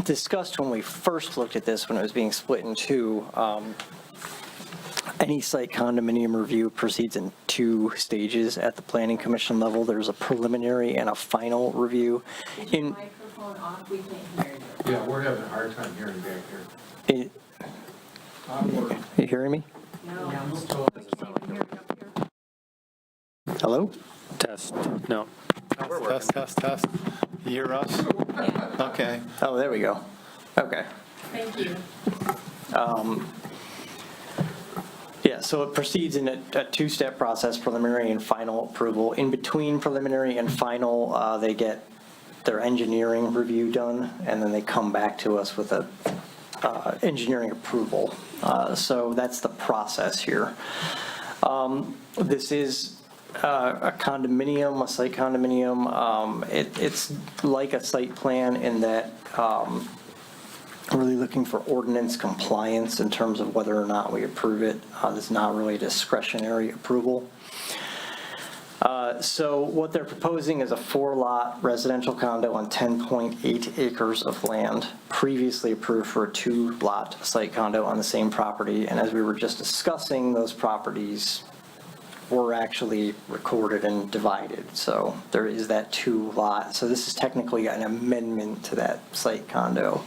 [SPEAKER 6] discussed when we first looked at this, when it was being split in 2. Any site condominium review proceeds in 2 stages at the Planning Commission level. There's a preliminary and a final review.
[SPEAKER 3] Microphone off, we can't hear you.
[SPEAKER 11] Yeah, we're having a hard time hearing back here.
[SPEAKER 6] You hearing me?
[SPEAKER 3] No.
[SPEAKER 6] Hello?
[SPEAKER 2] Test, no.
[SPEAKER 23] Test. You hear us? Okay.
[SPEAKER 6] Oh, there we go. Okay.
[SPEAKER 3] Thank you.
[SPEAKER 6] Yeah, so it proceeds in a 2-step process, preliminary and final approval. In between preliminary and final, they get their engineering review done, and then they come back to us with a engineering approval. So that's the process here. This is a condominium, a site condominium. It's like a site plan in that really looking for ordinance compliance in terms of whether or not we approve it. It's not really a discretionary approval. So what they're proposing is a 4-lot residential condo on 10.8 acres of land, previously approved for a 2-lot site condo on the same property. And as we were just discussing, those properties were actually recorded and divided. So there is that 2-lot. So this is technically an amendment to that site condo.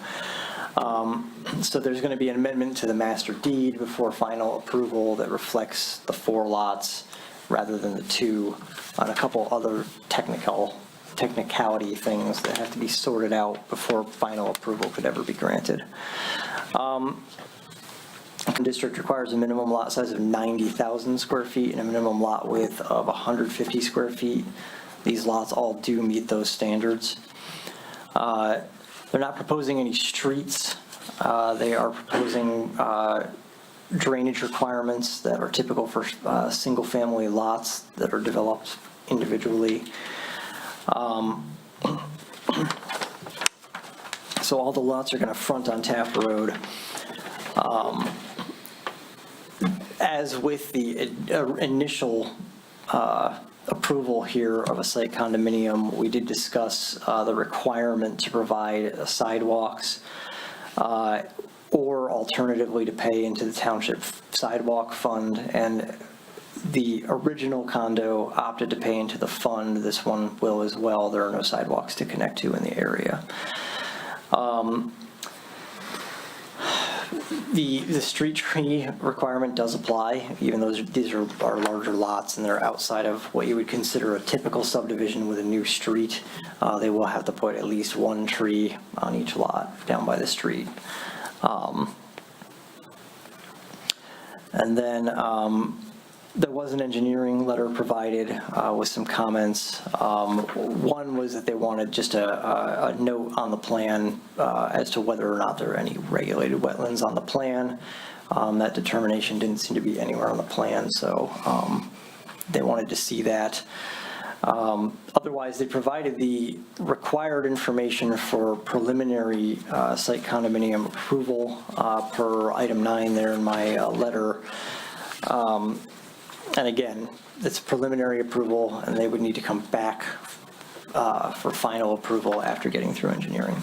[SPEAKER 6] So there's going to be an amendment to the master deed before final approval that reflects the 4 lots rather than the 2, on a couple other technicality things that have to be sorted out before final approval could ever be granted. The district requires a minimum lot size of 90,000 square feet and a minimum lot width of 150 square feet. These lots all do meet those standards. They're not proposing any streets. They are proposing drainage requirements that are typical for single-family lots that are developed individually. So all the lots are going to front on Taft Road. As with the initial approval here of a site condominium, we did discuss the requirement to provide sidewalks or alternatively to pay into the township sidewalk fund. And the original condo opted to pay into the fund. This one will as well. There are no sidewalks to connect to in the area. The street tree requirement does apply, even though these are larger lots and they're outside of what you would consider a typical subdivision with a new street. They will have to put at least 1 tree on each lot down by the street. And then there was an engineering letter provided with some comments. One was that they wanted just a note on the plan as to whether or not there are any regulated wetlands on the plan. That determination didn't seem to be anywhere on the plan, so they wanted to see that. Otherwise, they provided the required information for preliminary site condominium approval per item 9 there in my letter. And again, it's preliminary approval, and they would need to come back for final approval after getting through engineering.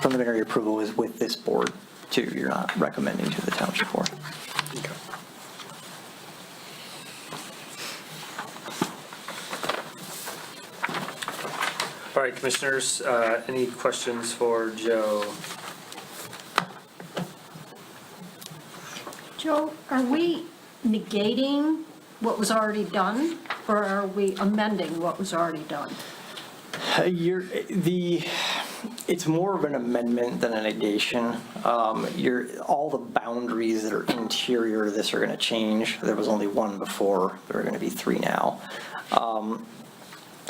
[SPEAKER 6] Preliminary approval is with this board, too. You're not recommending to the township board.
[SPEAKER 2] Okay. All right, commissioners, any questions for Joe?
[SPEAKER 4] Joe, are we negating what was already done, or are we amending what was already done?
[SPEAKER 6] It's more of an amendment than a negation. All the boundaries that are interior to this are going to change. There was only 1 before. There are going to be 3 now.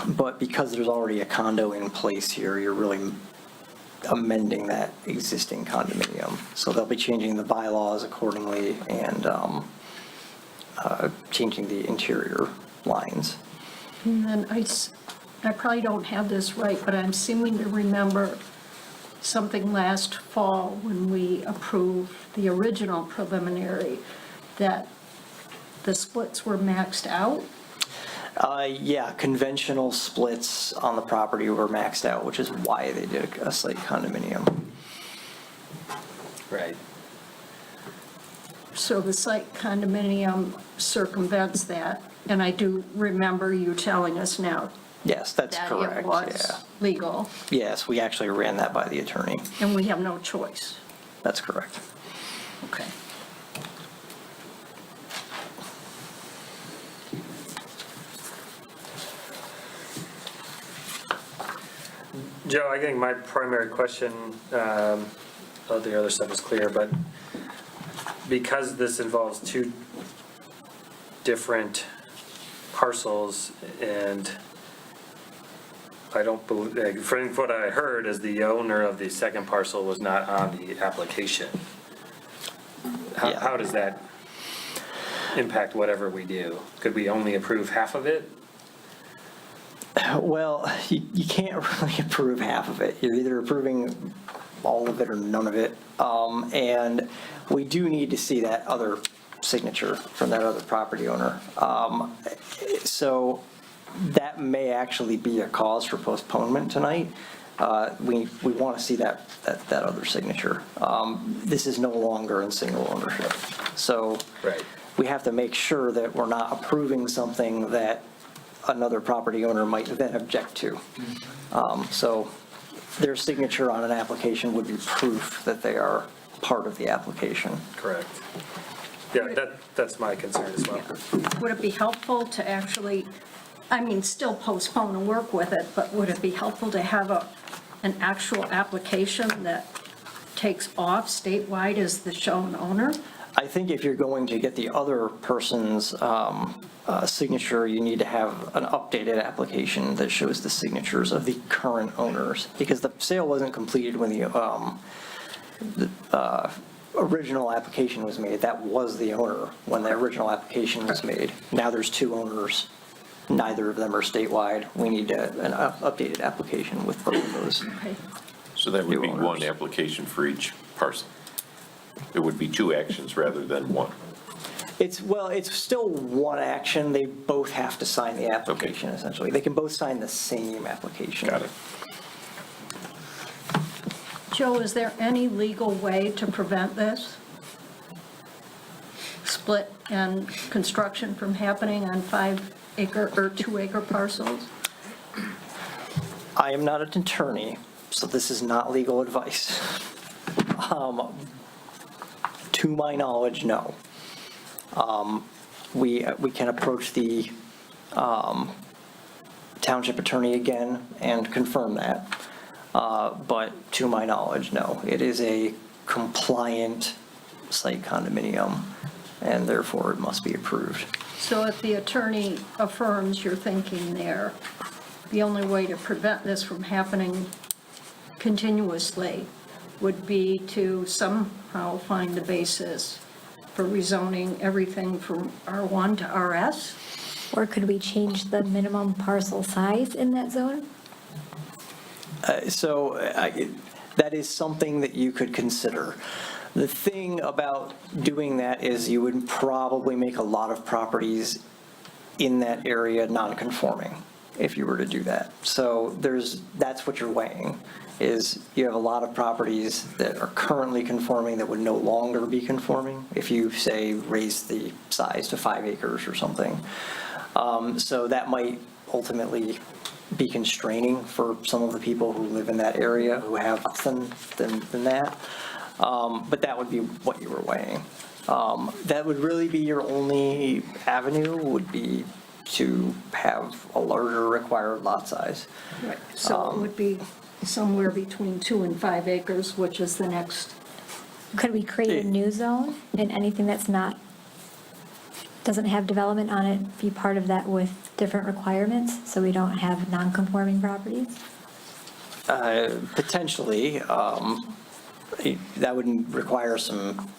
[SPEAKER 6] But because there's already a condo in place here, you're really amending that existing condominium. So they'll be changing the bylaws accordingly and changing the interior lines.
[SPEAKER 4] And then I probably don't have this right, but I'm seeming to remember something last fall when we approved the original preliminary, that the splits were maxed out.
[SPEAKER 6] Yeah, conventional splits on the property were maxed out, which is why they did a site condominium.
[SPEAKER 2] Right.
[SPEAKER 4] So the site condominium circumvents that, and I do remember you telling us now
[SPEAKER 6] Yes, that's
[SPEAKER 4] that
[SPEAKER 6] correct.
[SPEAKER 4] it was legal,
[SPEAKER 6] Yes, we actually ran that by the attorney.
[SPEAKER 4] and we have no choice.
[SPEAKER 6] That's correct.
[SPEAKER 4] Okay.
[SPEAKER 2] Joe, I think my primary question, the other stuff is clear, but because this involves 2 different parcels and I don't believe, from what I heard, is the owner of the second parcel was not on the application. How does that impact whatever we do? Could we only approve half of it?
[SPEAKER 6] Well, you can't really approve half of it. You're either approving all of it or none of it. And we do need to see that other signature from that other property owner. So that may actually be a cause for postponement tonight. We want to see that other signature. This is no longer in single ownership. So we have to make sure that we're not approving something that another property owner might then object to. So their signature on an application would be proof that they are part of the application.
[SPEAKER 2] Correct. Yeah, that's my concern as well.
[SPEAKER 4] Would it be helpful to actually, I mean, still postpone and work with it, but would it be helpful to have an actual application that takes off statewide as the shown owner?
[SPEAKER 6] I think if you're going to get the other person's signature, you need to have an updated application that shows the signatures of the current owners, because the sale wasn't completed when the original application was made. That was the owner when the original application was made. Now there's two owners. Neither of them are statewide. We need an updated application with both of those.
[SPEAKER 15] So that would be
[SPEAKER 6] New owners.
[SPEAKER 15] one application for each parcel. It would be two actions rather than one.
[SPEAKER 6] It's still one action. They both have to sign the application, essentially. They can both sign the same application.
[SPEAKER 15] Got it.
[SPEAKER 4] Joe, is there any legal way to prevent this split and construction from happening on 5-acre or 2-acre parcels?
[SPEAKER 6] I am not an attorney, so this is not legal advice. To my knowledge, no. We can approach the township attorney again and confirm that. But to my knowledge, no. It is a compliant site condominium, and therefore it must be approved.
[SPEAKER 4] So if the attorney affirms your thinking there, the only way to prevent this from happening continuously would be to somehow find the basis for rezoning everything from R1 to RS?
[SPEAKER 5] Or could we change the minimum parcel size in that zone?
[SPEAKER 6] That is something that you could consider. The thing about doing that is you would probably make a lot of properties in that area non-conforming if you were to do that. So that's what you're weighing, is you have a lot of properties that are currently conforming that would no longer be conforming if you, say, raise the size to 5 acres or something. So that might ultimately be constraining for some of the people who live in that area who have less than that. But that would be what you were weighing. That would really be your only avenue, would be to have a larger required lot size.
[SPEAKER 4] Right. So it would be somewhere between 2 and 5 acres, which is the next.
[SPEAKER 5] Could we create a new zone and anything that's doesn't have development on it be part of that with different requirements so we don't have non-conforming properties?
[SPEAKER 6] Potentially. That would require some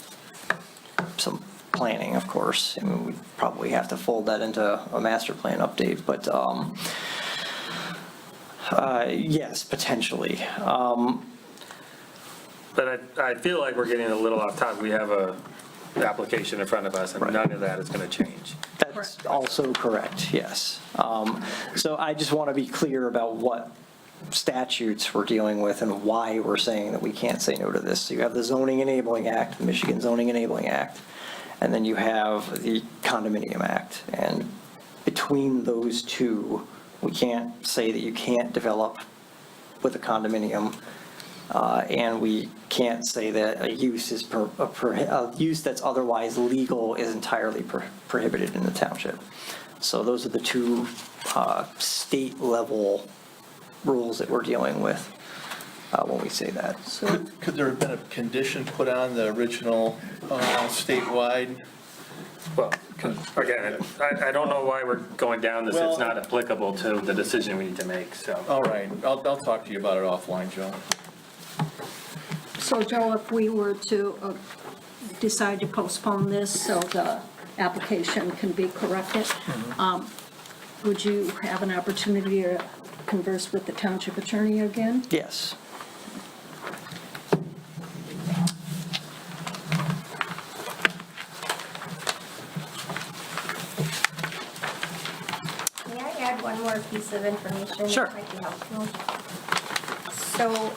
[SPEAKER 6] planning, of course. I mean, we'd probably have to fold that into a master plan update, but yes, potentially.
[SPEAKER 2] But I feel like we're getting a little off topic. We have a application in front of us, and none of that is going to change.
[SPEAKER 6] That's also correct, yes. So I just want to be clear about what statutes we're dealing with and why we're saying that we can't say no to this. So you have the Zoning Enabling Act, the Michigan Zoning Enabling Act, and then you have the Condominium Act. And between those two, we can't say that you can't develop with a condominium, and we can't say that a use that's otherwise legal is entirely prohibited in the township. So those are the two state-level rules that we're dealing with when we say that.
[SPEAKER 1] So could there have been a condition put on the original statewide
[SPEAKER 2] Well, again, I don't know why we're going down this. It's not applicable to the decision we need to make, so.
[SPEAKER 1] All right, I'll talk to you about it offline, Joe.
[SPEAKER 4] So Joe, if we were to decide to postpone this so the application can be corrected, would you have an opportunity to converse with the township attorney again?
[SPEAKER 6] Yes.
[SPEAKER 21] May I add one more piece of information?
[SPEAKER 4] Sure.
[SPEAKER 21] That might be helpful. So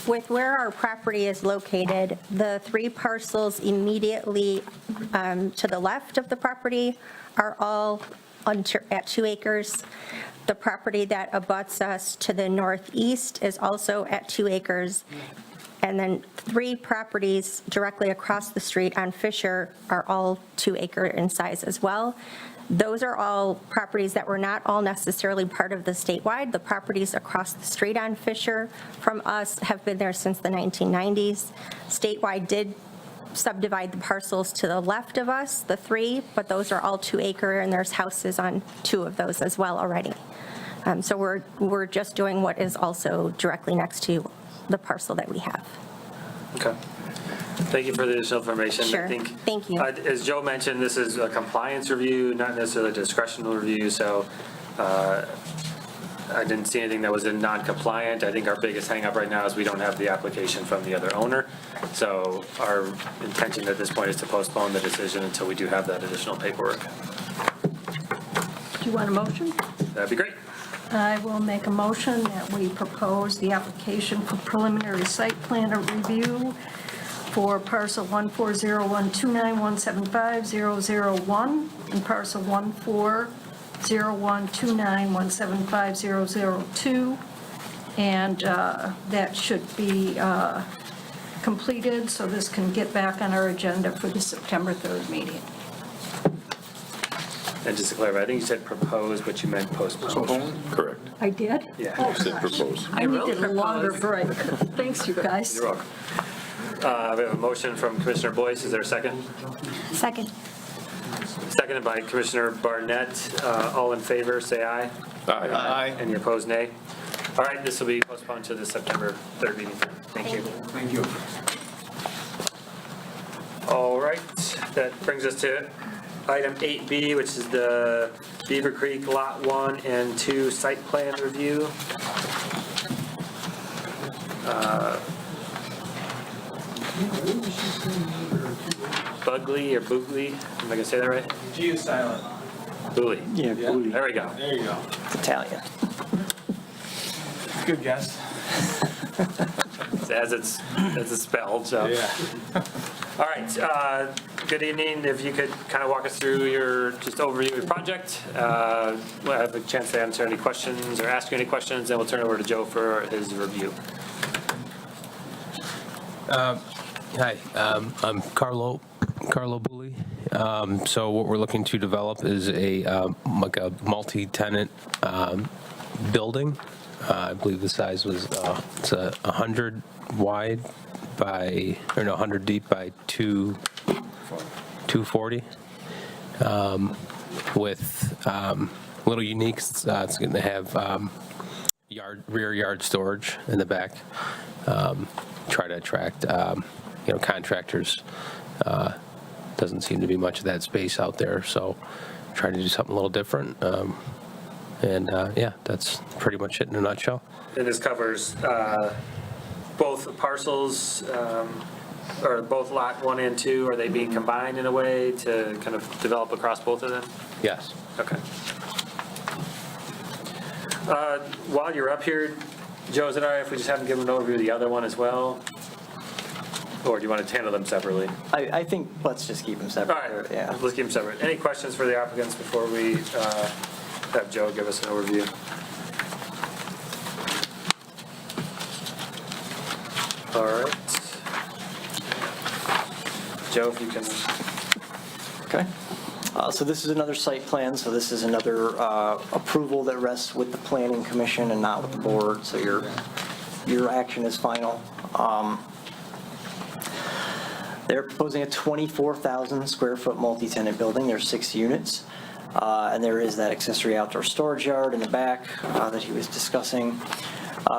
[SPEAKER 21] with where our property is located, the 3 parcels immediately to the left of the property are all at 2 acres. The property that abuts us to the northeast is also at 2 acres. And then 3 properties directly across the street on Fisher are all 2 acre in size as well. Those are all properties that were not all necessarily part of the statewide. The properties across the street on Fisher from us have been there since the 1990s. Statewide did subdivide the parcels to the left of us, the 3, but those are all 2 acre, and there's houses on 2 of those as well already. So we're just doing what is also directly next to the parcel that we have.
[SPEAKER 2] Okay. Thank you for the additional information.
[SPEAKER 21] Sure.
[SPEAKER 2] I think,
[SPEAKER 21] Thank you.
[SPEAKER 2] as Joe mentioned, this is a compliance review, not necessarily a discretional review, so I didn't see anything that was in non-compliant. I think our biggest hangup right now is we don't have the application from the other owner. So our intention at this point is to postpone the decision until we do have that additional paperwork.
[SPEAKER 4] Do you want a motion?
[SPEAKER 2] That'd be great.
[SPEAKER 4] I will make a motion that we propose the application for preliminary site plan review for parcel 1401291750001 and parcel 1401291750002. And that should be completed so this can get back on our agenda for the September 3rd meeting.
[SPEAKER 2] And just to clarify, I think you said propose, but you meant postpone.
[SPEAKER 15] Correct.
[SPEAKER 4] I did?
[SPEAKER 2] Yeah.
[SPEAKER 4] Oh,
[SPEAKER 15] You said
[SPEAKER 4] gosh.
[SPEAKER 15] propose.
[SPEAKER 4] I needed a longer break. Thanks, you guys.
[SPEAKER 2] You're welcome. We have a motion from Commissioner Boyce. Is there a second?
[SPEAKER 21] Second.
[SPEAKER 2] Seconded by Commissioner Barnett. All in favor, say aye.
[SPEAKER 15] Aye.
[SPEAKER 1] Aye.
[SPEAKER 2] Any opposed, nay? All right, this will be postponed to the September 3rd meeting. Thank you.
[SPEAKER 23] Thank you.
[SPEAKER 2] All right, that brings us to item 8B, which is the Beaver Creek Lot 1 and 2 site plan review. Bugley or Boogly, am I gonna say that right?
[SPEAKER 23] G is silent.
[SPEAKER 2] Booley.
[SPEAKER 6] Yeah, Booley.
[SPEAKER 2] There we go.
[SPEAKER 23] There you go.
[SPEAKER 6] It's Italian.
[SPEAKER 23] Good guess.
[SPEAKER 2] As it's spelled, so.
[SPEAKER 23] Yeah.
[SPEAKER 2] All right, good evening. If you could kind of walk us through your, just overview of your project. We'll have a chance to answer any questions or ask you any questions, and we'll turn it over to Joe for his review.
[SPEAKER 8] Hi, I'm Carlo Bulli. So what we're looking to develop is like a multi-tenant building. I believe the size was it's 100 wide by, or no, 100 deep by 240. With a little unique, it's going to have rear yard storage in the back. Try to attract contractors. Doesn't seem to be much of that space out there, so try to do something a little different. Yeah, that's pretty much it in a nutshell.
[SPEAKER 2] And this covers both parcels, or both lot 1 and 2. Are they being combined in a way to kind of develop across both of them?
[SPEAKER 8] Yes.
[SPEAKER 2] Okay. While you're up here, Joe, is it all right if we just have them give an overview of the other one as well? Or do you want to handle them separately?
[SPEAKER 6] I think let's just keep them separate.
[SPEAKER 2] All right,
[SPEAKER 6] Yeah.
[SPEAKER 2] let's keep them separate. Any questions for the applicants before we have Joe give us an overview? All right. Joe, if you can.
[SPEAKER 6] Okay. So this is another site plan, so this is another approval that rests with the planning commission and not with the board, so your action is final. They're proposing a 24,000 square foot multi-tenant building. There's 6 units. And there is that accessory outdoor storage yard in the back that he was discussing.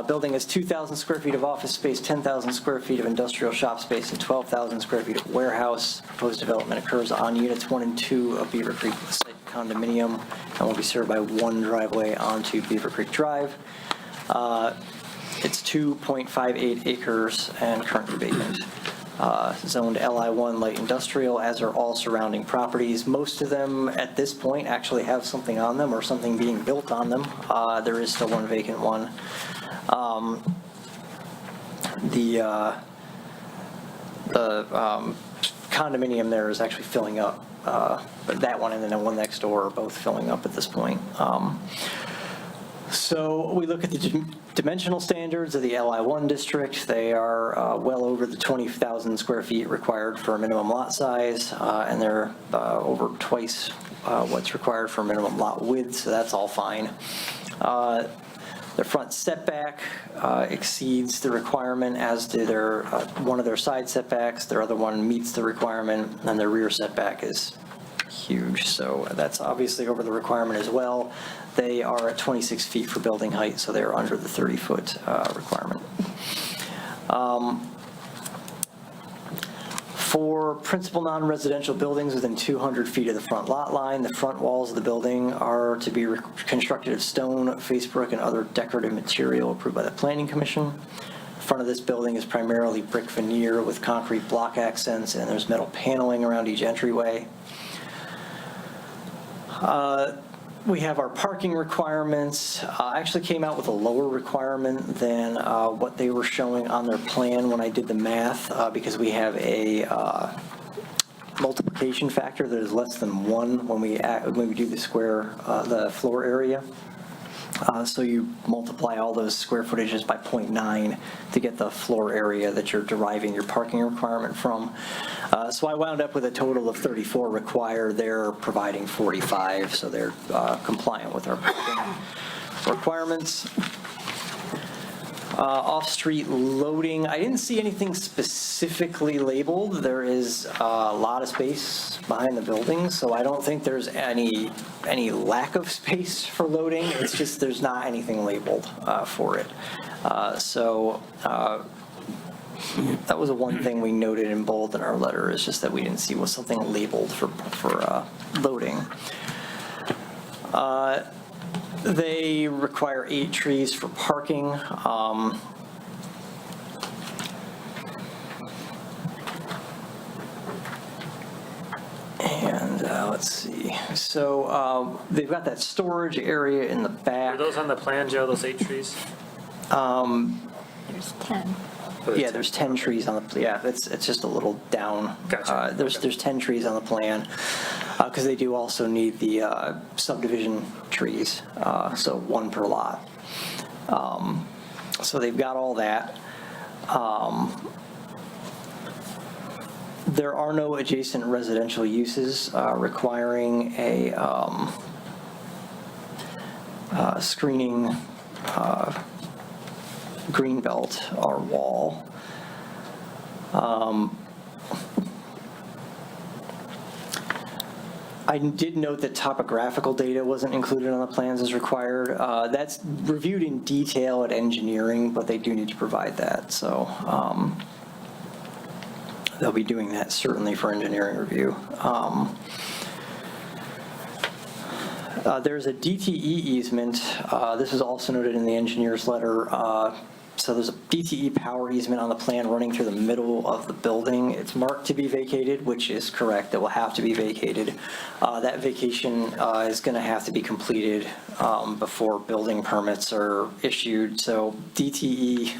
[SPEAKER 6] Building has 2,000 square feet of office space, 10,000 square feet of industrial shop space, and 12,000 square feet of warehouse. Proposed development occurs on units 1 and 2 of Beaver Creek Site condominium and will be served by one driveway onto Beaver Creek Drive. It's 2.58 acres and currently vacant. Zoned LI1 light industrial, as are all surrounding properties. Most of them at this point actually have something on them or something being built on them. There is still one vacant one. The condominium there is actually filling up, but that one and then the one next door are both filling up at this point. So we look at the dimensional standards of the LI1 district. They are well over the 20,000 square feet required for a minimum lot size, and they're over twice what's required for a minimum lot width, so that's all fine. Their front setback exceeds the requirement, as do their one of their side setbacks. Their other one meets the requirement, and their rear setback is huge, so that's obviously over the requirement as well. They are at 26 feet for building height, so they're under the 30-foot requirement. For principal non-residential buildings within 200 feet of the front lot line, the front walls of the building are to be constructed of stone, face brick, and other decorative material approved by the Planning Commission. The front of this building is primarily brick veneer with concrete block accents, and there's metal paneling around each entryway. We have our parking requirements. I actually came out with a lower requirement than what they were showing on their plan when I did the math, because we have a multiplication factor that is less than 1 when we do the the floor area. So you multiply all those square footages by 0.9 to get the floor area that you're deriving your parking requirement from. So I wound up with a total of 34 required. They're providing 45, so they're compliant with our parking requirements. Off-street loading, I didn't see anything specifically labeled. There is a lot of space behind the building, so I don't think there's any lack of space for loading. It's just there's not anything labeled for it. That was the one thing we noted in bold in our letter, is just that we didn't see was something labeled for loading. They require 8 trees for parking. Let's see. So they've got that storage area in the back.
[SPEAKER 2] Are those on the plan, Joe, those 8 trees?
[SPEAKER 5] There's 10.
[SPEAKER 6] Yeah, there's 10 trees on the, yeah, it's just a little down.
[SPEAKER 2] Gotcha.
[SPEAKER 6] There's 10 trees on the plan, because they do also need the subdivision trees, so 1 per lot. So they've got all that. There are no adjacent residential uses requiring a screening green belt or wall. I did note that topographical data wasn't included on the plans as required. That's reviewed in detail at engineering, but they do need to provide that. So they'll be doing that certainly for engineering review. There's a DTE easement. This is also noted in the engineer's letter. So there's a DTE power easement on the plan running through the middle of the building. It's marked to be vacated, which is correct. It will have to be vacated. That vacation is going to have to be completed before building permits are issued. So DTE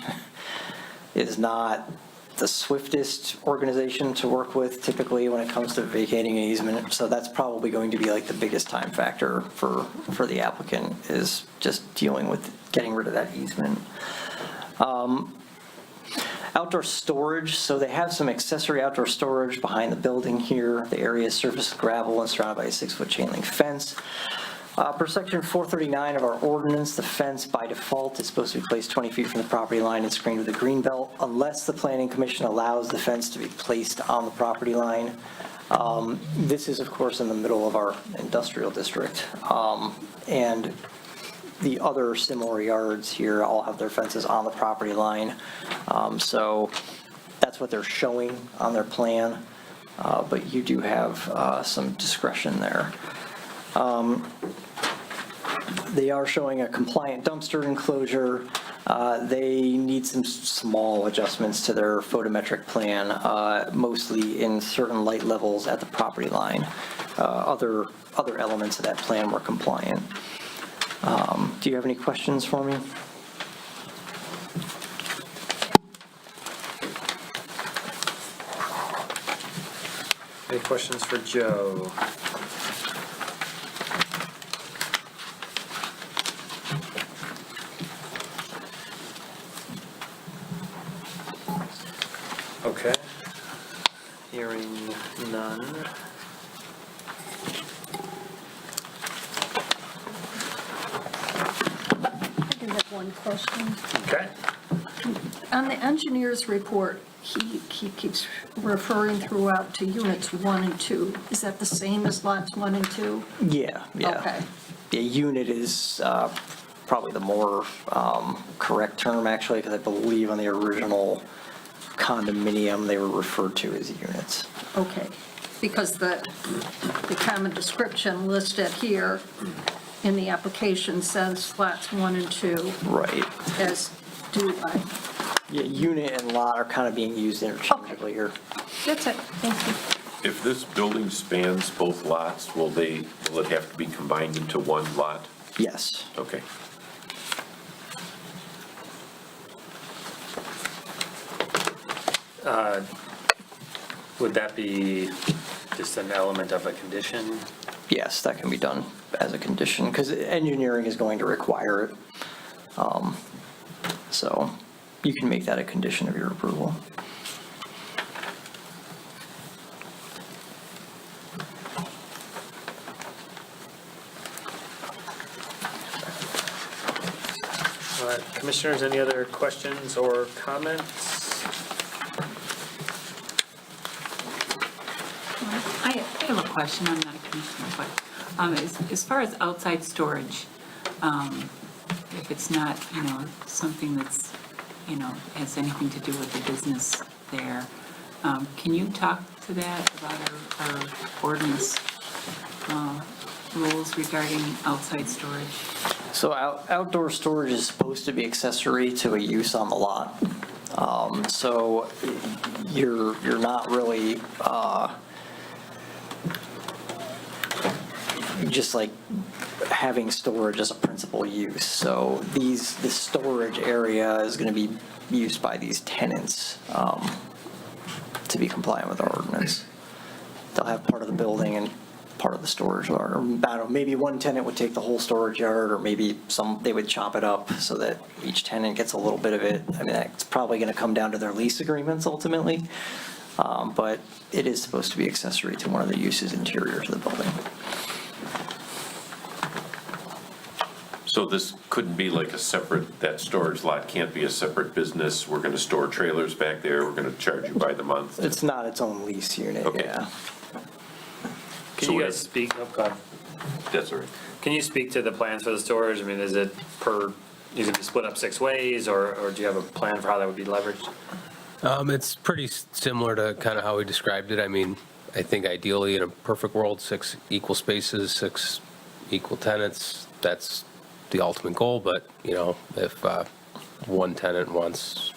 [SPEAKER 6] is not the swiftest organization to work with typically when it comes to vacating an easement. So that's probably going to be like the biggest time factor for the applicant, is just dealing with getting rid of that easement. Outdoor storage, so they have some accessory outdoor storage behind the building here. The area is surfaced with gravel and surrounded by a 6-foot chain link fence. Per section 439 of our ordinance, the fence by default is supposed to be placed 20 feet from the property line and screened with a green belt unless the planning commission allows the fence to be placed on the property line. This is, of course, in the middle of our industrial district. And the other similar yards here all have their fences on the property line. So that's what they're showing on their plan. But you do have some discretion there. They are showing a compliant dumpster enclosure. They need some small adjustments to their photometric plan, mostly in certain light levels at the property line. Other elements of that plan were compliant. Do you have any questions for me?
[SPEAKER 2] Any questions for Joe? Okay. Hearing none.
[SPEAKER 4] I do have one question.
[SPEAKER 2] Okay.
[SPEAKER 4] On the engineer's report, he keeps referring throughout to units 1 and 2. Is that the same as lots 1 and 2?
[SPEAKER 6] Yeah.
[SPEAKER 4] Okay.
[SPEAKER 6] Yeah, unit is probably the more correct term, actually, because I believe on the original condominium, they were referred to as units.
[SPEAKER 4] Okay, because the common description listed here in the application says lots 1 and 2.
[SPEAKER 6] Right.
[SPEAKER 4] As do I.
[SPEAKER 6] Yeah, unit and lot are kind of being used interchangeably here.
[SPEAKER 4] That's it, thank you.
[SPEAKER 15] If this building spans both lots, will it have to be combined into one lot?
[SPEAKER 6] Yes.
[SPEAKER 15] Okay.
[SPEAKER 2] Would that be just an element of a condition?
[SPEAKER 6] Yes, that can be done as a condition, because engineering is going to require it. So you can make that a condition of your approval.
[SPEAKER 2] All right, commissioners, any other questions or comments?
[SPEAKER 3] I have a question, I'm not a commissioner, but as far as outside storage, if it's not, something that's, has anything to do with the business there, can you talk to that about our ordinance rules regarding outside storage?
[SPEAKER 6] So outdoor storage is supposed to be accessory to a use on the lot. So you're not really just like having storage as a principal use. So this storage area is going to be used by these tenants to be compliant with our ordinance. They'll have part of the building and part of the storage yard. Or, I don't know, maybe one tenant would take the whole storage yard, or maybe they would chop it up so that each tenant gets a little bit of it. I mean, that's probably going to come down to their lease agreements ultimately. But it is supposed to be accessory to one of the uses interior to the building.
[SPEAKER 15] So this couldn't be like that storage lot can't be a separate business, we're going to store trailers back there, we're going to charge you by the month?
[SPEAKER 6] It's not its own lease unit,
[SPEAKER 15] Okay.
[SPEAKER 6] yeah.
[SPEAKER 2] Can you guys speak, God.
[SPEAKER 15] That's all right.
[SPEAKER 2] Can you speak to the plans for the storage? I mean, is it going to be split up 6 ways, or do you have a plan for how that would be leveraged?
[SPEAKER 8] It's pretty similar to kind of how we described it. I mean, I think ideally in a perfect world, 6 equal spaces, 6 equal tenants, that's the ultimate goal. But, if one tenant wants,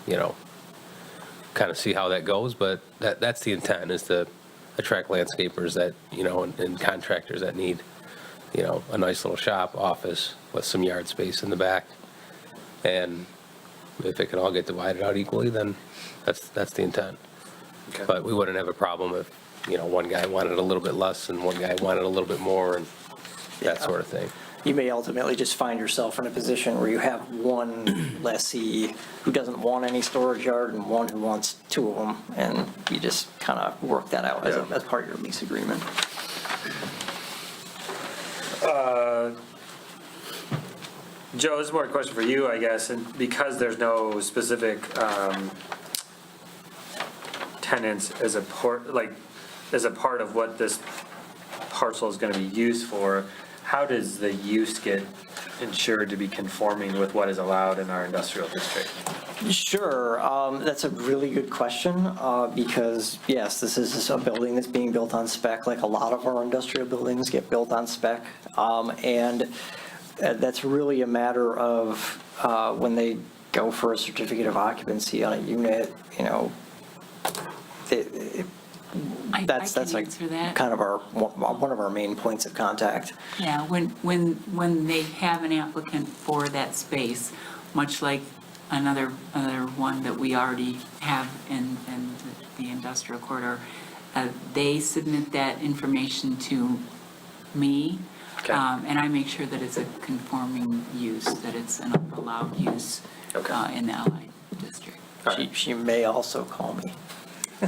[SPEAKER 8] kind of see how that goes. But that's the intent, is to attract landscapers that, and contractors that need, a nice little shop, office with some yard space in the back. And if it can all get divided out equally, then that's the intent.
[SPEAKER 2] Okay.
[SPEAKER 8] But we wouldn't have a problem if, one guy wanted a little bit less and one guy wanted a little bit more, and that sort of thing.
[SPEAKER 6] You may ultimately just find yourself in a position where you have one lessee who doesn't want any storage yard and one who wants 2 of them, and you just kind of work that out as part of your lease agreement.
[SPEAKER 2] Joe, this is more a question for you, I guess, and because there's no specific tenants as a part of what this parcel is going to be used for, how does the use get ensured to be conforming with what is allowed in our industrial district?
[SPEAKER 6] Sure, that's a really good question, because yes, this is a building that's being built on spec, like a lot of our industrial buildings get built on spec. And that's really a matter of when they go for a certificate of occupancy on a unit, you know, that's like
[SPEAKER 3] answer that.
[SPEAKER 6] kind of one of our main points of contact.
[SPEAKER 3] Yeah, when they have an applicant for that space, much like another one that we already have in the industrial corridor, they submit that information to me, and I make sure that it's a conforming use, that it's an allowed use in the Allied District.
[SPEAKER 6] She may also call me.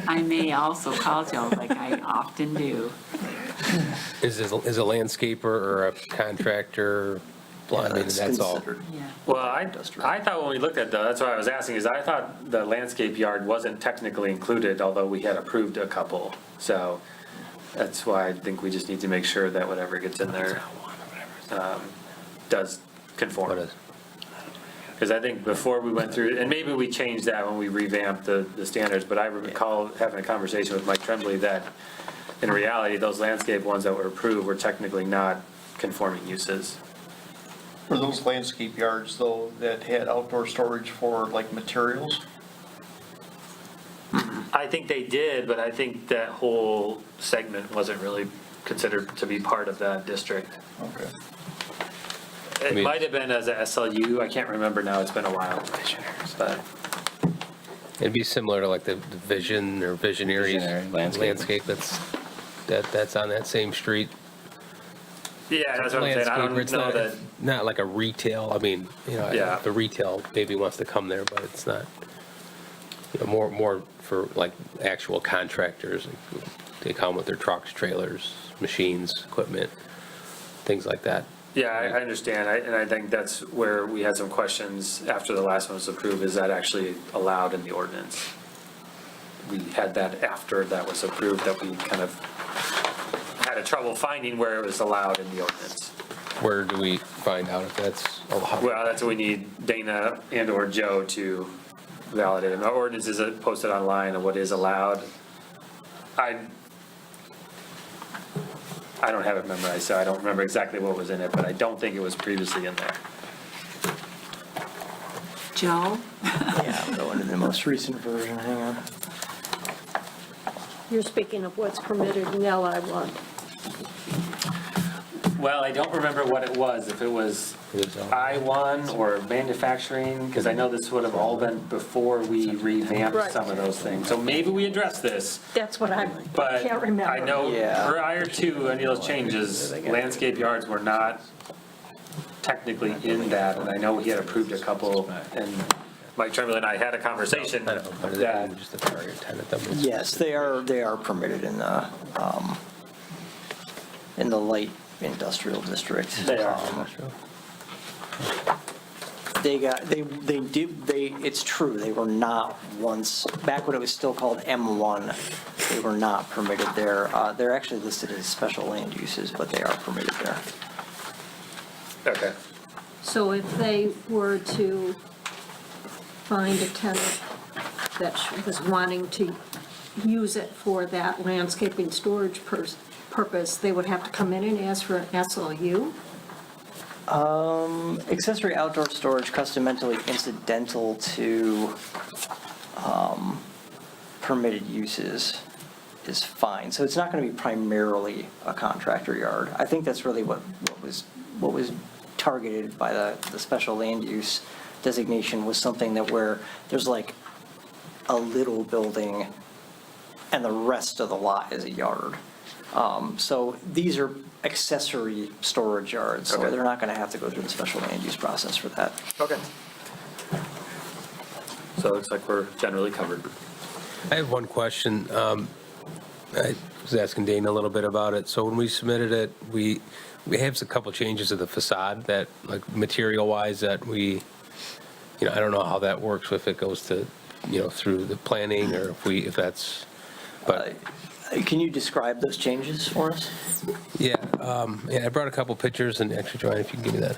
[SPEAKER 3] I may also call Joe, like I often do.
[SPEAKER 8] Is a landscaper or a contractor, I mean, that's all.
[SPEAKER 2] Well, I thought when we looked at that's why I was asking, is I thought the landscape yard wasn't technically included, although we had approved a couple. So that's why I think we just need to make sure that whatever gets in there does conform. Because I think before we went through, and maybe we changed that when we revamped the standards, but I recall having a conversation with Mike Tremblay that in reality, those landscape ones that were approved were technically not conforming uses.
[SPEAKER 1] Were those landscape yards, though, that had outdoor storage for, like, materials?
[SPEAKER 2] I think they did, but I think that whole segment wasn't really considered to be part of that district.
[SPEAKER 1] Okay.
[SPEAKER 2] It might have been as a SLU, I can't remember now, it's been a while. But
[SPEAKER 8] It'd be similar to like the Vision or Visionary landscape that's on that same street.
[SPEAKER 2] yeah, that's what I'm saying, I don't
[SPEAKER 8] It's
[SPEAKER 2] know that,
[SPEAKER 8] not like a retail, I mean, you know,
[SPEAKER 2] Yeah.
[SPEAKER 8] the retail maybe wants to come there, but it's not, you know, more for like actual contractors. They come with their trucks, trailers, machines, equipment, things like that.
[SPEAKER 2] yeah, I understand, and I think that's where we had some questions after the last one was approved, is that actually allowed in the ordinance? We had that after that was approved, that we kind of had a trouble finding where it was allowed in the ordinance.
[SPEAKER 8] Where do we find out if that's allowed?
[SPEAKER 2] Well, that's what we need Dana and or Joe to validate. And our ordinance is posted online of what is allowed. I don't have it memorized, so I don't remember exactly what was in it, but I don't think it was previously in there.
[SPEAKER 3] Joe?
[SPEAKER 6] Yeah, I'll go into the most recent version, hang on.
[SPEAKER 4] You're speaking of what's permitted in LI1.
[SPEAKER 2] Well, I don't remember what it was, if it was I-1 or manufacturing, because I know this would have all been before we revamped
[SPEAKER 4] Right.
[SPEAKER 2] some of those things. So maybe we addressed this,
[SPEAKER 4] That's what I
[SPEAKER 2] but
[SPEAKER 4] can't remember.
[SPEAKER 2] I know
[SPEAKER 6] Yeah.
[SPEAKER 2] prior to any of those changes, landscape yards were not technically in that, and I know he had approved a couple, and Mike Tremblay and I had a conversation that,
[SPEAKER 8] Just the target tenant that was-
[SPEAKER 6] Yes, they are permitted in the light industrial district.
[SPEAKER 2] They are.
[SPEAKER 6] It's true, they were not once, back when it was still called M1, they were not permitted there. They're actually listed as special land uses, but they are permitted there.
[SPEAKER 2] okay.
[SPEAKER 4] So if they were to find a tenant that was wanting to use it for that landscaping storage purpose, they would have to come in and ask for an SLU?
[SPEAKER 6] Accessory outdoor storage customarily incidental to permitted uses is fine. So it's not going to be primarily a contractor yard. I think that's really what was targeted by the special land use designation, was something that where there's like a little building and the rest of the lot is a yard. So these are accessory storage yards, so they're not going to have to go through the special land use process for that.
[SPEAKER 2] Okay. So it looks like we're generally covered.
[SPEAKER 8] I have one question. I was asking Dana a little bit about it. So when we submitted it, we have a couple changes to the facade that, like material-wise, that we, I don't know how that works, if it goes to, through the planning, or if that's, but.
[SPEAKER 6] Can you describe those changes for us?
[SPEAKER 8] Yeah, I brought a couple pictures, and actually, Joanne, if you can give me that.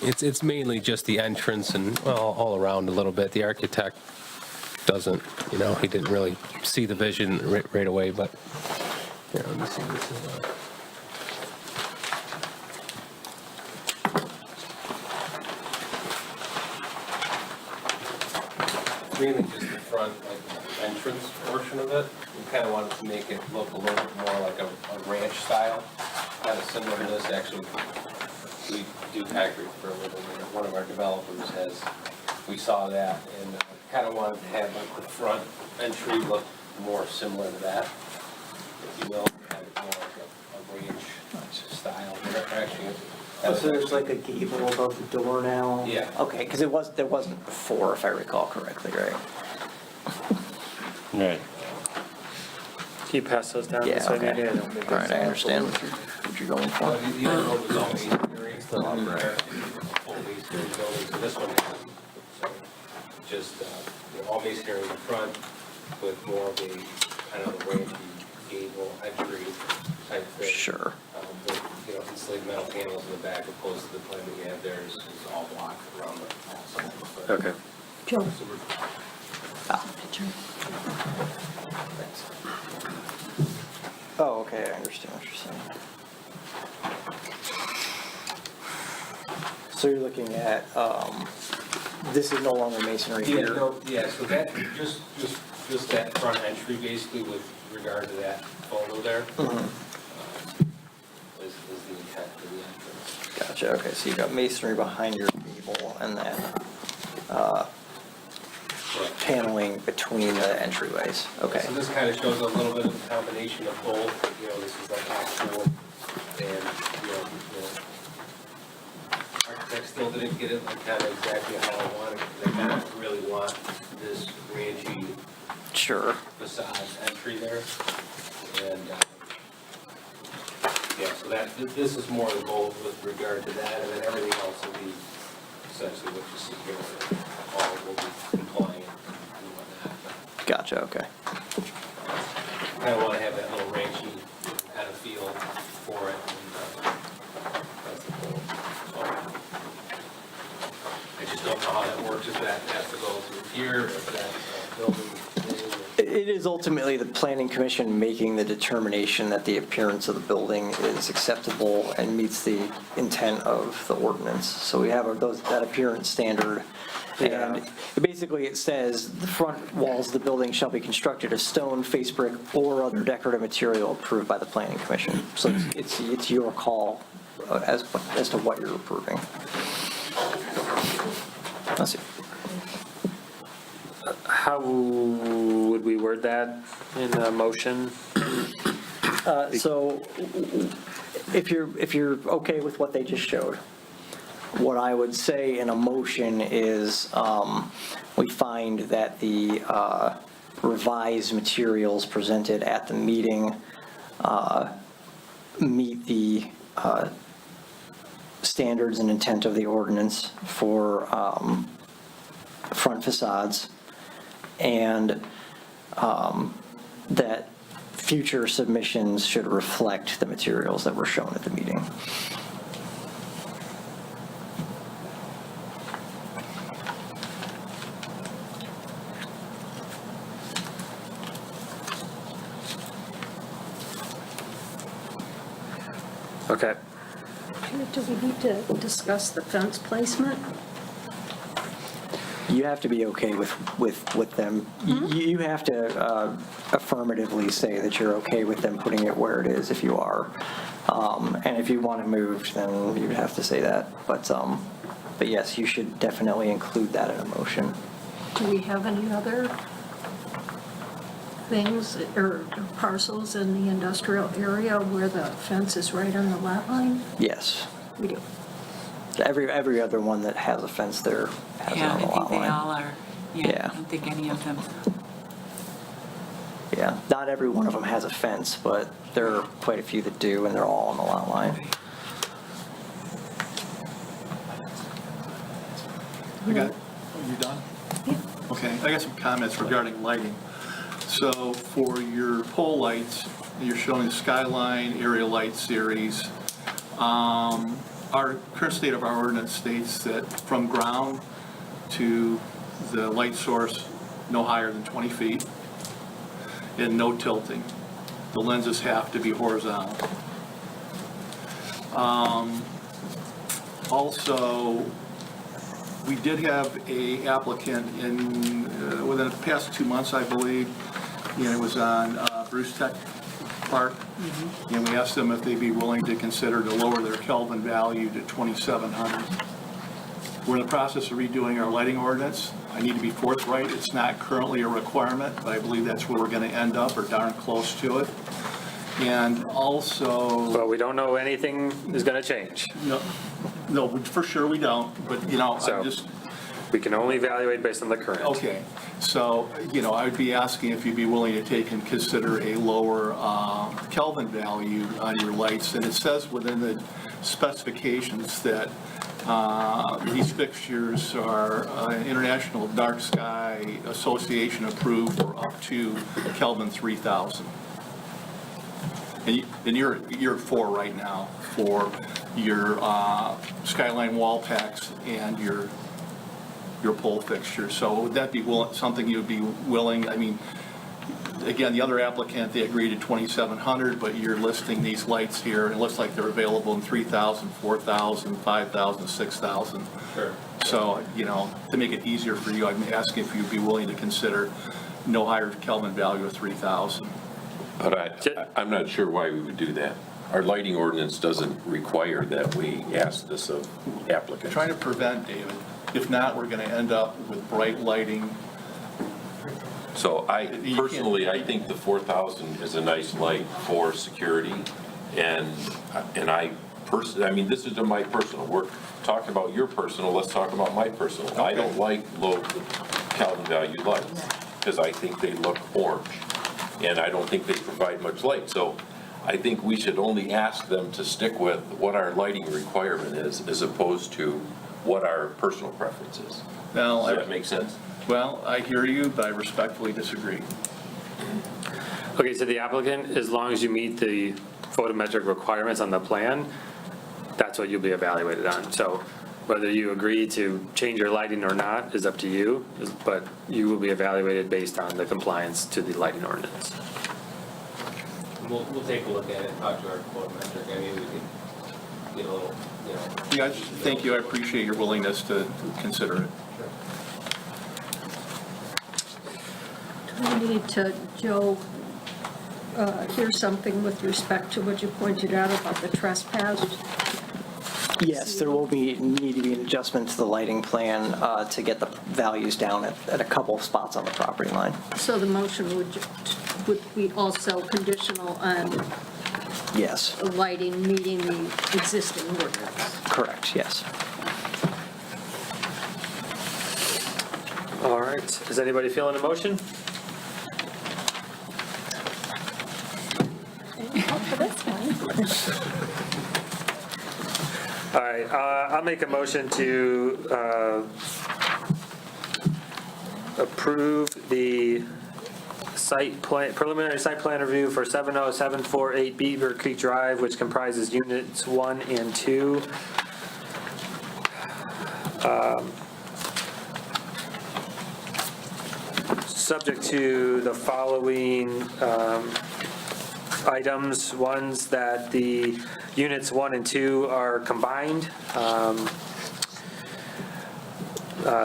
[SPEAKER 8] It's mainly just the entrance and, well, all around a little bit. The architect doesn't, he didn't really see the vision right away, but, let me see. This is, mainly just the front, entrance portion of it. We kind of wanted to make it look a little bit more like a ranch style, kind of similar to this. Actually, we do concrete for a living, and one of our developers we saw that, and kind of wanted to have like the front entry look more similar to that, if you will, kind of more like a ranch style. Actually,
[SPEAKER 6] So there's like a gable above the door now?
[SPEAKER 8] Yeah.
[SPEAKER 6] Okay, because there wasn't before, if I recall correctly, right?
[SPEAKER 2] Right. Can you pass those down?
[SPEAKER 6] Yeah,
[SPEAKER 2] this way,
[SPEAKER 6] okay.
[SPEAKER 2] maybe?
[SPEAKER 6] All right, I understand what you're going for.
[SPEAKER 8] The other one was all masonry, full masonry building, so this one is just all masonry in the front with more of a kind of a ranchy gable entry type thing.
[SPEAKER 6] Sure.
[SPEAKER 8] With, insulated metal panels in the back, opposed to the plan that we have there is all block around the outside.
[SPEAKER 2] Okay.
[SPEAKER 4] Joe.
[SPEAKER 6] Oh, okay, I understand what you're saying. So you're looking at, this is no longer masonry
[SPEAKER 8] Yeah,
[SPEAKER 6] here?
[SPEAKER 8] so that, just that front entry, basically, with regard to that photo there, is the intent for the entrance.
[SPEAKER 6] Gotcha, okay, so you got masonry behind your gable and then paneling between the entryways, okay.
[SPEAKER 8] So this kind of shows a little bit of a combination of both, this is like actual, and, architects still didn't get it like kind of exactly how I wanted, because they kind of really want this ranchy
[SPEAKER 6] Sure.
[SPEAKER 8] facade entry there, and, so this is more the goal with regard to that, and then everything else will be essentially what you see here, all will be compliant and whatnot.
[SPEAKER 6] Gotcha, okay.
[SPEAKER 8] Kind of want to have that little ranchy kind of feel for it, and that's the goal. So, I just don't know how that works, if that has to go through here, if that building.
[SPEAKER 6] It is ultimately the planning commission making the determination that the appearance of the building is acceptable and meets the intent of the ordinance. So we have that appearance standard. And basically it says the front walls of the building shall be constructed of stone, face brick, or other decorative material approved by the planning commission. So it's your call as to what you're approving. Let's see.
[SPEAKER 2] How would we word that in a motion?
[SPEAKER 6] So if you're okay with what they just showed, what I would say in a motion is we find that the revised materials presented at the meeting meet the standards and intent of the ordinance for front facades, and that future submissions should reflect the materials that were shown at the meeting.
[SPEAKER 2] Okay.
[SPEAKER 4] Do we need to discuss the fence placement?
[SPEAKER 6] You have to be okay with them. You have to affirmatively say that you're okay with them putting it where it is if you are. And if you want it moved, then you would have to say that. But yes, you should definitely include that in a motion.
[SPEAKER 4] Do we have any other things or parcels in the industrial area where the fence is right on the lot line?
[SPEAKER 6] Yes.
[SPEAKER 4] We do.
[SPEAKER 6] Every other one that has a fence there has it on the lot line.
[SPEAKER 3] I think they all are.
[SPEAKER 6] Yeah.
[SPEAKER 3] I don't think any of them.
[SPEAKER 6] Yeah, not every one of them has a fence, but there are quite a few that do, and they're all on the lot line.
[SPEAKER 1] I got, are you done? Okay, I got some comments regarding lighting. So for your pole lights, you're showing Skyline area light series. Our current state of our ordinance states that from ground to the light source, no higher than 20 feet, and no tilting. The lenses have to be horizontal. Also, we did have a applicant within the past 2 months, I believe, and it was on Bruce Tech Park, and we asked them if they'd be willing to consider to lower their Kelvin value to 2,700. We're in the process of redoing our lighting ordinance. I need to be forthright, it's not currently a requirement, but I believe that's where we're going to end up, or darn close to it. And also...
[SPEAKER 2] Well, we don't know anything is going to change.
[SPEAKER 1] No, for sure we don't, but,
[SPEAKER 2] So,
[SPEAKER 1] I'm just...
[SPEAKER 2] We can only evaluate based on the current.
[SPEAKER 1] Okay, so, I would be asking if you'd be willing to take and consider a lower Kelvin value on your lights. And it says within the specifications that these fixtures are International Dark Sky Association approved for up to Kelvin 3000. And you're at 4 right now for your Skyline wall packs and your pole fixture. So would that be something you would be willing? I mean, again, the other applicant, they agreed to 2,700, but you're listing these lights here. It looks like they're available in 3,000, 4,000, 5,000, 6,000.
[SPEAKER 8] Sure.
[SPEAKER 1] So, to make it easier for you, I'm asking if you'd be willing to consider no higher Kelvin value of 3,000.
[SPEAKER 15] But I'm not sure why we would do that. Our lighting ordinance doesn't require that we ask this of applicants.
[SPEAKER 1] Trying to prevent, David. If not, we're going to end up with bright lighting.
[SPEAKER 15] So I think the 4,000 is a nice light for security, and I this is my personal. We're talking about your personal. Let's talk about my personal. Okay. I don't like low Kelvin value lights because I think they look orange, and I don't think they provide much light. So I think we should only ask them to stick with what our lighting requirement is, as opposed to what our personal preference is.
[SPEAKER 1] Does
[SPEAKER 15] that make sense?
[SPEAKER 1] Well, I hear you, but I respectfully disagree.
[SPEAKER 2] Okay, so the applicant, as long as you meet the photometric requirements on the plan, that's what you'll be evaluated on. So whether you agree to change your lighting or not is up to you, but you will be evaluated based on the compliance to the lighting ordinance.
[SPEAKER 8] We'll take a look at it and talk to our photometric. I mean, we can get a little,
[SPEAKER 1] Yeah, thank you. I appreciate your willingness to consider it.
[SPEAKER 4] Do we need to, Joe, hear something with respect to what you pointed out about the trespass?
[SPEAKER 6] Yes, there will need to be an adjustment to the lighting plan to get the values down at a couple of spots on the property line.
[SPEAKER 4] So the motion would be also conditional on
[SPEAKER 6] Yes.
[SPEAKER 4] lighting meeting the existing ordinance?
[SPEAKER 6] Correct, yes.
[SPEAKER 2] All right, is anybody feeling a motion? All right, I'll make a motion to approve the preliminary site plan review for 70748 Beaver Creek Drive, which comprises units 1 and 2. Subject to the following items. One's that the units 1 and 2 are combined.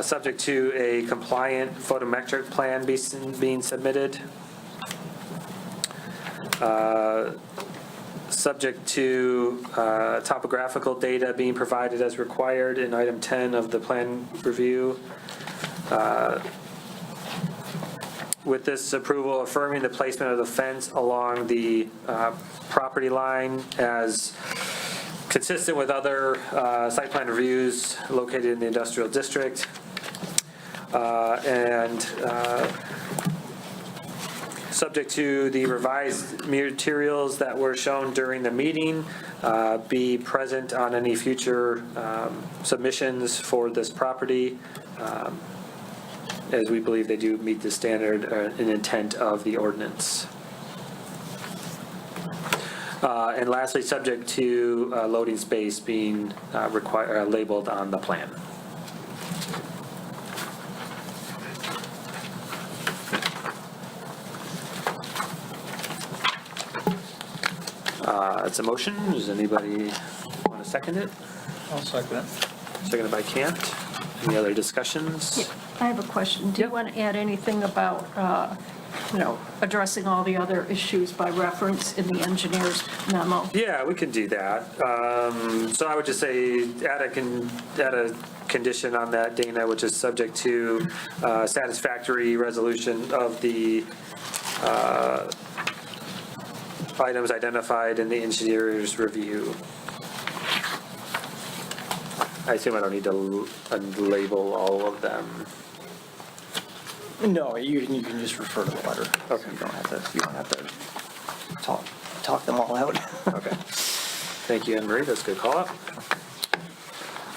[SPEAKER 2] Subject to a compliant photometric plan being submitted. Subject to topographical data being provided as required in item 10 of the plan review. With this approval, affirming the placement of the fence along the property line as consistent with other site plan reviews located in the industrial district. And subject to the revised materials that were shown during the meeting, be present on any future submissions for this property, as we believe they do meet the standard and intent of the ordinance. And lastly, subject to loading space being labeled on the plan. It's a motion. Does anybody want to second it?
[SPEAKER 1] I'll second it.
[SPEAKER 2] Seconded by Cant. Any other discussions?
[SPEAKER 4] I have a question. Do you want to add anything about, addressing all the other issues by reference in the engineer's memo?
[SPEAKER 2] Yeah, we can do that. So I would just say add a condition on that, Dana, which is subject to satisfactory resolution of the items identified in the engineer's review. I assume I don't need to label all of them.
[SPEAKER 6] No, you can just refer to the letter.
[SPEAKER 2] Okay.
[SPEAKER 6] You don't have to talk them all out.
[SPEAKER 2] Okay. Thank you, Anne Marie. That's a good call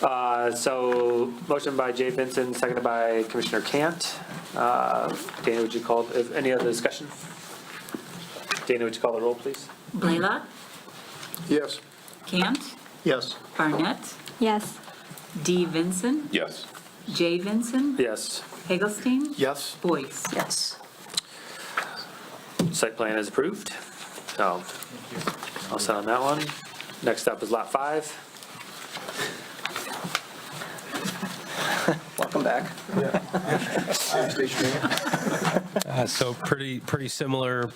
[SPEAKER 2] out. So motion by Jay Vincent, seconded by Commissioner Cant. Dana, would you call, if any other discussion? Dana, would you call the roll, please?
[SPEAKER 3] Blaylock,
[SPEAKER 18] Yes.
[SPEAKER 3] Cant,
[SPEAKER 1] Yes.
[SPEAKER 3] Barnett,
[SPEAKER 5] Yes.
[SPEAKER 3] D. Vincent,
[SPEAKER 15] Yes.
[SPEAKER 3] J. Vincent,
[SPEAKER 2] Yes.
[SPEAKER 3] Hagelstein,
[SPEAKER 1] Yes.
[SPEAKER 3] Boyce.
[SPEAKER 6] Yes.
[SPEAKER 2] Site plan is approved. So I'll set on that one. Next up is lot 5.
[SPEAKER 6] Welcome back.
[SPEAKER 8] So pretty similar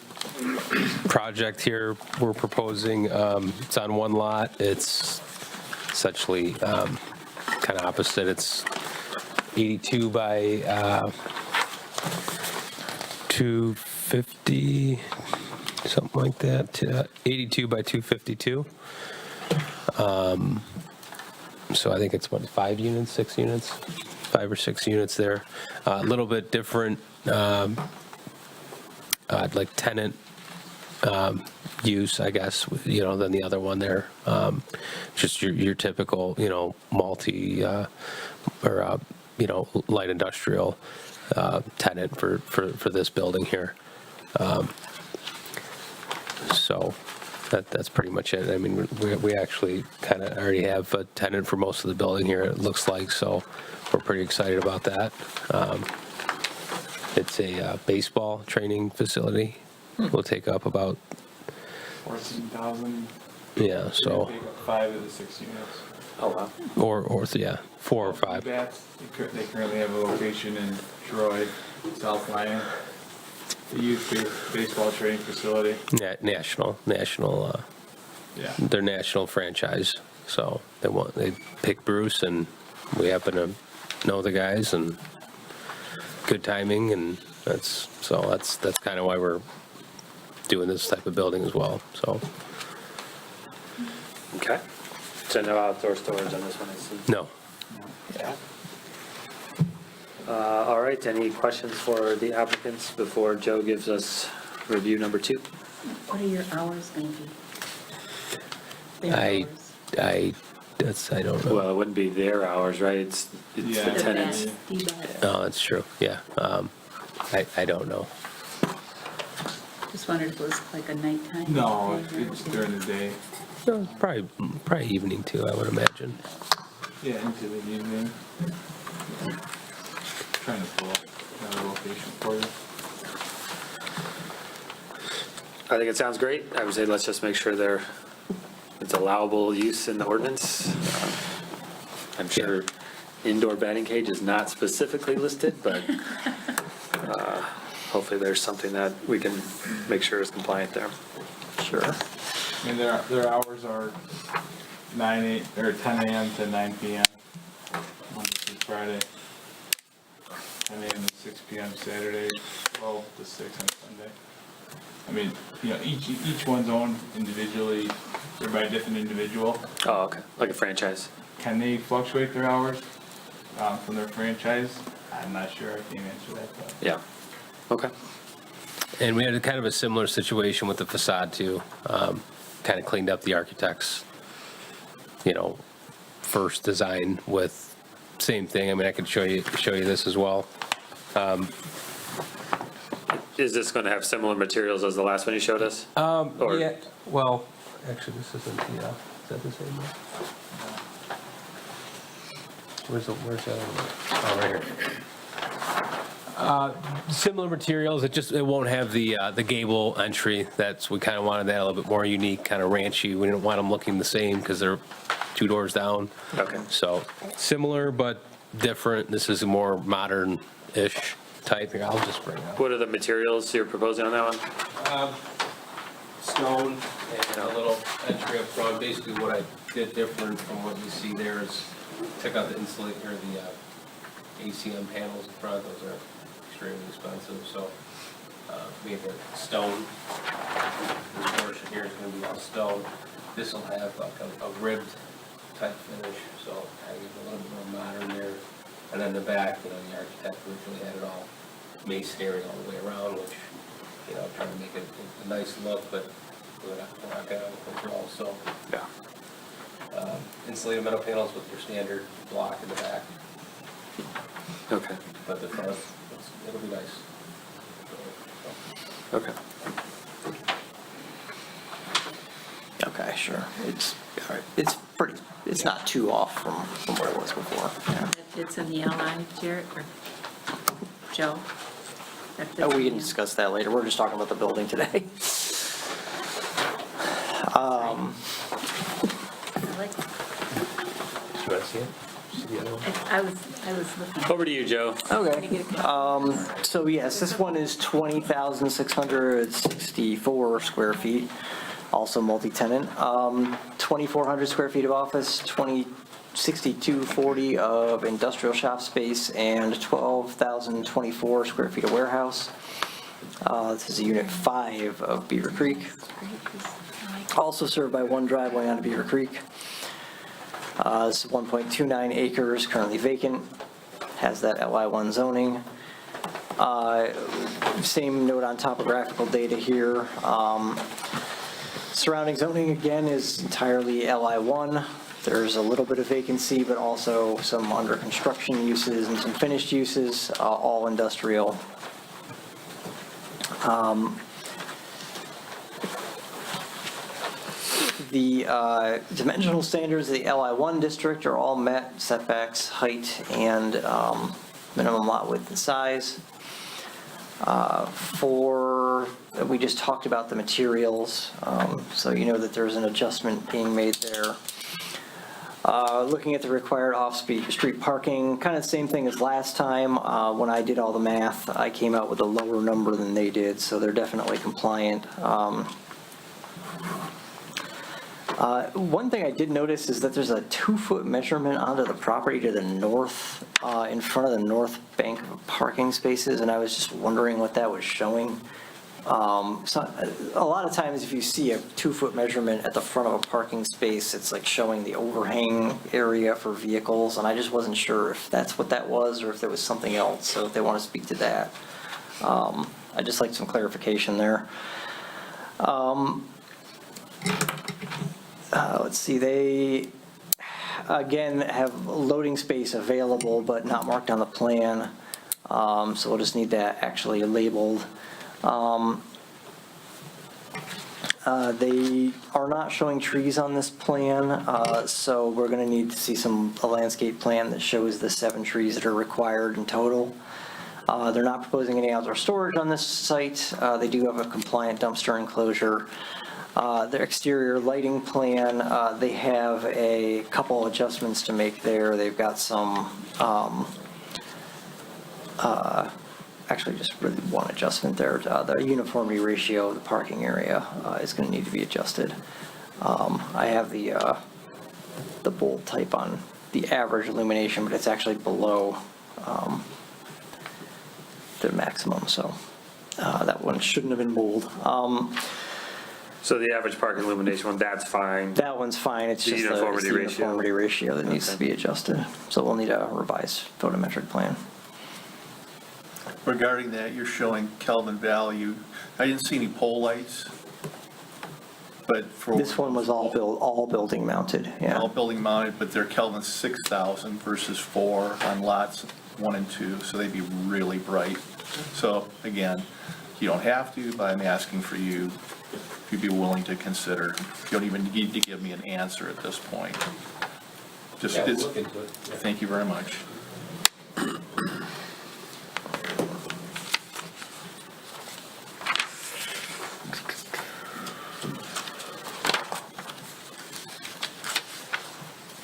[SPEAKER 8] project here. We're proposing, it's on one lot. It's essentially kind of opposite. It's 82 by 250, something like that. 82 by 252. So I think it's 5 units, 6 units, 5 or 6 units there. A little bit different, like tenant use, I guess, than the other one there. Just your typical, multi or light industrial tenant for this building here. So that's pretty much it. I mean, we actually kind of already have a tenant for most of the building here, it looks like, so we're pretty excited about that. It's a baseball training facility. We'll take up about
[SPEAKER 9] 14,000.
[SPEAKER 8] Yeah, so.
[SPEAKER 9] 5 of the 6 units.
[SPEAKER 2] Oh, wow.
[SPEAKER 8] Or 4 or 5.
[SPEAKER 9] Bats, they currently have a location in Troy, South Lyon. The youth baseball training facility.
[SPEAKER 8] Yeah, national.
[SPEAKER 9] Yeah.
[SPEAKER 8] They're national franchise, so they pick Bruce, and we happen to know the guys, and good timing, and that's kind of why we're doing this type of building as well. So.
[SPEAKER 2] Okay. So no outdoor storage on this one, I see.
[SPEAKER 8] No.
[SPEAKER 2] Yeah. All right, any questions for the applicants before Joe gives us review number 2?
[SPEAKER 3] What are your hours going to be?
[SPEAKER 8] I don't know.
[SPEAKER 2] Well, it wouldn't be their hours, right? It's the tenants.
[SPEAKER 8] Oh, that's true, yeah. I don't know.
[SPEAKER 3] Just wondered if it was like a nighttime?
[SPEAKER 9] No, it's during the day.
[SPEAKER 8] No, probably evening too, I would imagine.
[SPEAKER 9] Yeah, into the evening. Trying to pull up another location for you.
[SPEAKER 2] I think it sounds great. I would say let's just make sure it's allowable use in the ordinance. I'm sure indoor batting cage is not specifically listed, but hopefully there's something that we can make sure is compliant there.
[SPEAKER 6] Sure.
[SPEAKER 9] I mean, their hours are 10 a.m. to 9 p.m. Monday through Friday. 10 a.m. to 6 p.m. Saturday, 12 to 6 on Sunday. I mean, each one's own individually. They're by a different individual.
[SPEAKER 2] Oh, okay. Like a franchise.
[SPEAKER 9] Can they fluctuate their hours from their franchise? I'm not sure, I can't answer that, but.
[SPEAKER 2] Yeah. Okay.
[SPEAKER 8] And we had kind of a similar situation with the facade too. Kind of cleaned up the architect's, first design with same thing. I mean, I could show you this as well.
[SPEAKER 2] Is this going to have similar materials as the last one you showed us? Or-
[SPEAKER 8] Yeah. Well, actually, this isn't the. Is that the same one? Where's that? Oh, right here. Similar materials. It won't have the gable entry. We kind of wanted that a little bit more unique, kind of ranchy. We didn't want them looking the same because they're 2 doors down.
[SPEAKER 2] Okay.
[SPEAKER 8] So similar but different. This is a more modern-ish type here. I'll just bring it up.
[SPEAKER 2] What are the materials you're proposing on that one?
[SPEAKER 8] Stone and a little entry up front. Basically, what I did different from what you see there is took out the insulator, the ACM panels in front. Those are extremely expensive, so made it stone. This portion here is going to be all stone. This will have like a ribbed type finish, so I give it a little bit more modern there. And then the back, the architect originally had it all masonry all the way around, which, trying to make it a nice look, but we're not going to control. So,
[SPEAKER 2] yeah.
[SPEAKER 8] Insulated metal panels with your standard block in the back.
[SPEAKER 2] Okay.
[SPEAKER 8] But the front, it'll be nice.
[SPEAKER 2] Okay.
[SPEAKER 6] Okay, sure. It's, all right. It's not too off from where it was before. Yeah.
[SPEAKER 3] It's in the LI, Jared, or Joe?
[SPEAKER 6] We can discuss that later. We're just talking about the building today.
[SPEAKER 8] Do you want to see it? See the other one?
[SPEAKER 3] I was looking.
[SPEAKER 2] Over to you, Joe.
[SPEAKER 6] Okay. So yes, this one is 20,664 square feet, also multi-tenant. 2,400 square feet of office, 6,240 of industrial shop space, and 12,024 square feet of warehouse. This is Unit 5 of Beaver Creek. Also served by one driveway onto Beaver Creek. This is 1.29 acres, currently vacant, has that LI1 zoning. Same note on topographical data here. Surrounding zoning, again, is entirely LI1. There's a little bit of vacancy, but also some under construction uses and some finished uses, all industrial. The dimensional standards of the LI1 district are all met, setbacks, height, and minimum lot width and size. We just talked about the materials, so you know that there's an adjustment being made there. Looking at the required off-street parking, kind of the same thing as last time. When I did all the math, I came out with a lower number than they did, so they're definitely compliant. One thing I did notice is that there's a 2-foot measurement onto the property to the north, in front of the north bank of parking spaces, and I was just wondering what that was showing. So a lot of times if you see a 2-foot measurement at the front of a parking space, it's like showing the overhang area for vehicles, and I just wasn't sure if that's what that was or if there was something else, so if they want to speak to that. I'd just like some clarification there. Let's see, they, again, have loading space available, but not marked on the plan. So we'll just need that actually labeled. They are not showing trees on this plan, so we're going to need to see a landscape plan that shows the 7 trees that are required in total. They're not proposing any outdoor storage on this site. They do have a compliant dumpster enclosure. Their exterior lighting plan, they have a couple adjustments to make there. They've got some, actually just really one adjustment there. The uniformity ratio of the parking area is going to need to be adjusted. I have the bold type on the average illumination, but it's actually below the maximum, so that one shouldn't have been bold.
[SPEAKER 2] So the average parking illumination one, that's fine?
[SPEAKER 6] That one's fine. It's just the uniformity ratio that needs to be adjusted. So we'll need a revised photometric plan.
[SPEAKER 1] regarding that, you're showing Kelvin value. I didn't see any pole lights, but for.
[SPEAKER 6] This one was all building mounted, yeah.
[SPEAKER 1] All building mounted, but they're Kelvin 6,000 versus 4 on lots 1 and 2, so they'd be really bright. So again, you don't have to, but I'm asking for you, if you'd be willing to consider. You don't even need to give me an answer at this point. Just,
[SPEAKER 8] Yeah, we'll look into it. Yeah.
[SPEAKER 1] Thank you very much.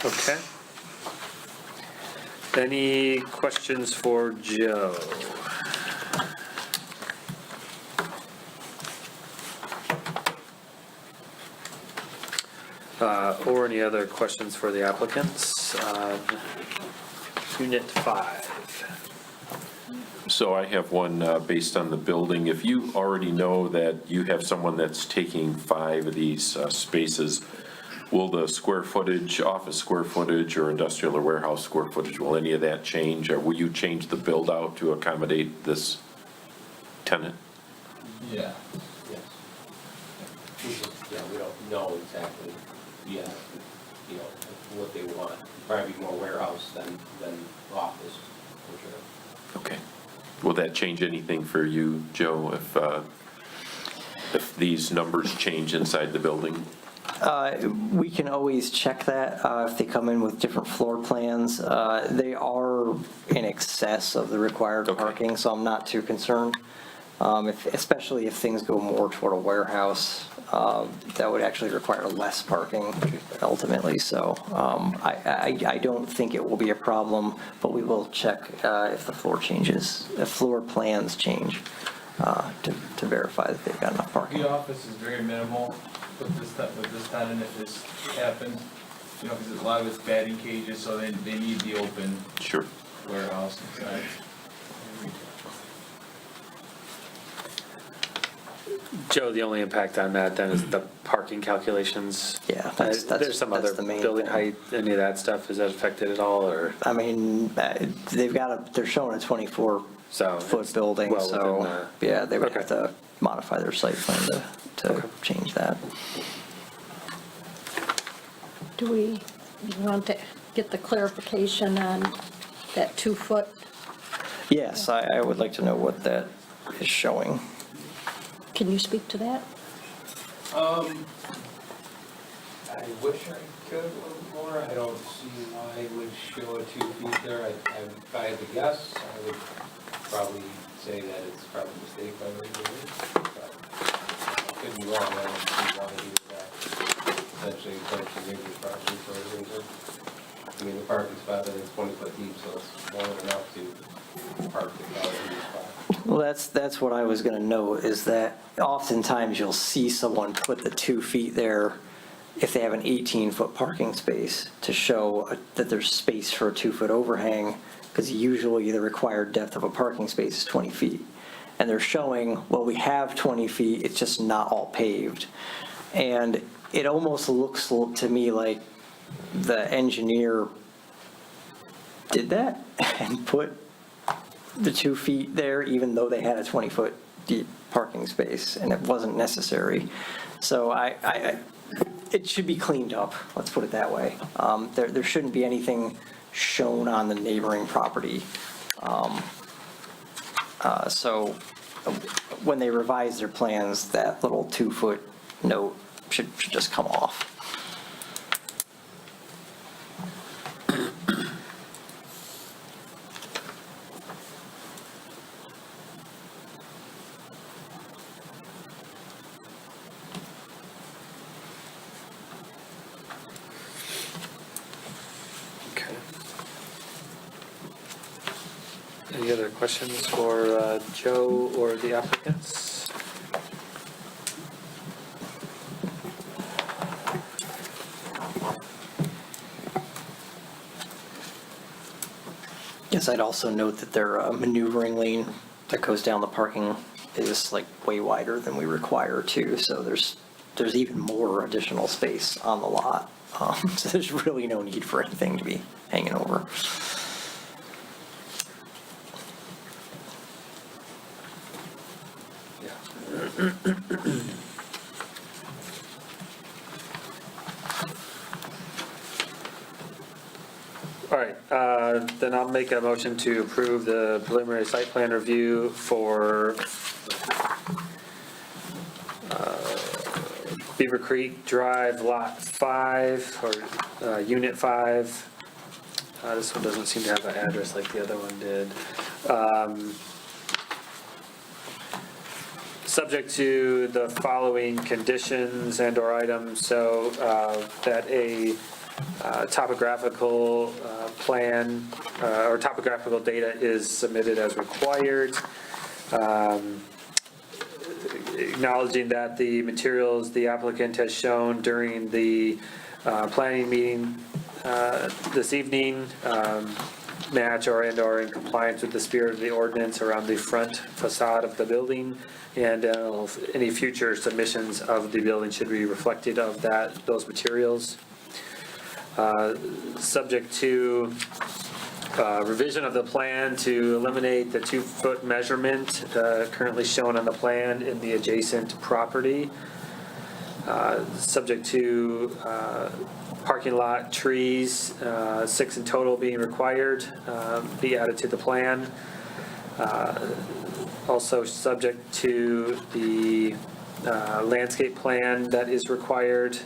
[SPEAKER 2] Okay. Any questions for Joe? Or any other questions for the applicants? Unit 5.
[SPEAKER 15] So I have one based on the building. If you already know that you have someone that's taking 5 of these spaces, will the square footage, office square footage, or industrial or warehouse square footage, will any of that change? Or will you change the build out to accommodate this tenant?
[SPEAKER 9] Yeah.
[SPEAKER 8] Yes. Yeah, we don't know exactly yet, you know, what they want. Probably more warehouse than office, for sure.
[SPEAKER 15] Okay. Will that change anything for you, Joe, if these numbers change inside the building?
[SPEAKER 6] We can always check that if they come in with different floor plans. They are in excess of the required parking, so I'm not too concerned. Especially if things go more toward a warehouse, that would actually require less parking ultimately. So I don't think it will be a problem, but we will check if the floor plans change to verify that they've got enough parking.
[SPEAKER 9] The office is very minimal with this tenant if this happens, you know, because a lot of it's batting cages, so they need the open warehouse inside.
[SPEAKER 2] Joe, the only impact on that then is the parking calculations.
[SPEAKER 6] Yeah,
[SPEAKER 2] there's some other
[SPEAKER 6] the main
[SPEAKER 2] building
[SPEAKER 6] thing.
[SPEAKER 2] height, any of that stuff, is that affected at all, or?
[SPEAKER 6] I mean, they're showing a 24-foot building,
[SPEAKER 2] well
[SPEAKER 6] so,
[SPEAKER 2] within
[SPEAKER 6] yeah, they would have to modify their site plan to change that.
[SPEAKER 4] Do we want to get the clarification on that 2-foot?
[SPEAKER 6] Yes, I would like to know what that is showing.
[SPEAKER 4] Can you speak to that?
[SPEAKER 8] I wish I could a little more. I don't see why it would show a 2 feet there. If I had to guess, I would probably say that it's probably a mistake by the engineer. But could be wrong. I don't see why to do that. Essentially, approaching neighbor's property for a reason. I mean, the parking spot, I think, is 20 foot deep, so it's more than enough to park the car in the spot.
[SPEAKER 6] Well, that's what I was going to note, is that oftentimes you'll see someone put the 2 feet there if they have an 18-foot parking space to show that there's space for a 2-foot overhang, because usually the required depth of a parking space is 20 feet. And they're showing, well, we have 20 feet, it's just not all paved. And it almost looks to me like the engineer did that and put the 2 feet there, even though they had a 20-foot deep parking space, and it wasn't necessary. So it should be cleaned up, let's put it that way. There shouldn't be anything shown on the neighboring property. So when they revise their plans, that little 2-foot note should just come off.
[SPEAKER 2] Okay. Any other questions for Joe or the applicants?
[SPEAKER 6] Yes, I'd also note that their maneuvering lane that goes down the parking is like way wider than we require too, so there's even more additional space on the lot. So there's really no need for anything to be hanging over.
[SPEAKER 2] All right, then I'll make a motion to approve the preliminary site plan review for Beaver Creek Drive, Lot 5, or Unit 5. This one doesn't seem to have an address like the other one did. Subject to the following conditions and/or items, so that a topographical plan or topographical data is submitted as required. Acknowledging that the materials the applicant has shown during the planning meeting this evening match or and/or in compliance with the spirit of the ordinance around the front facade of the building, and any future submissions of the building should be reflected of those materials. Subject to revision of the plan to eliminate the 2-foot measurement currently shown on the plan in the adjacent property. Subject to parking lot trees, 6 in total being required, be added to the plan. Also subject to the landscape plan that is required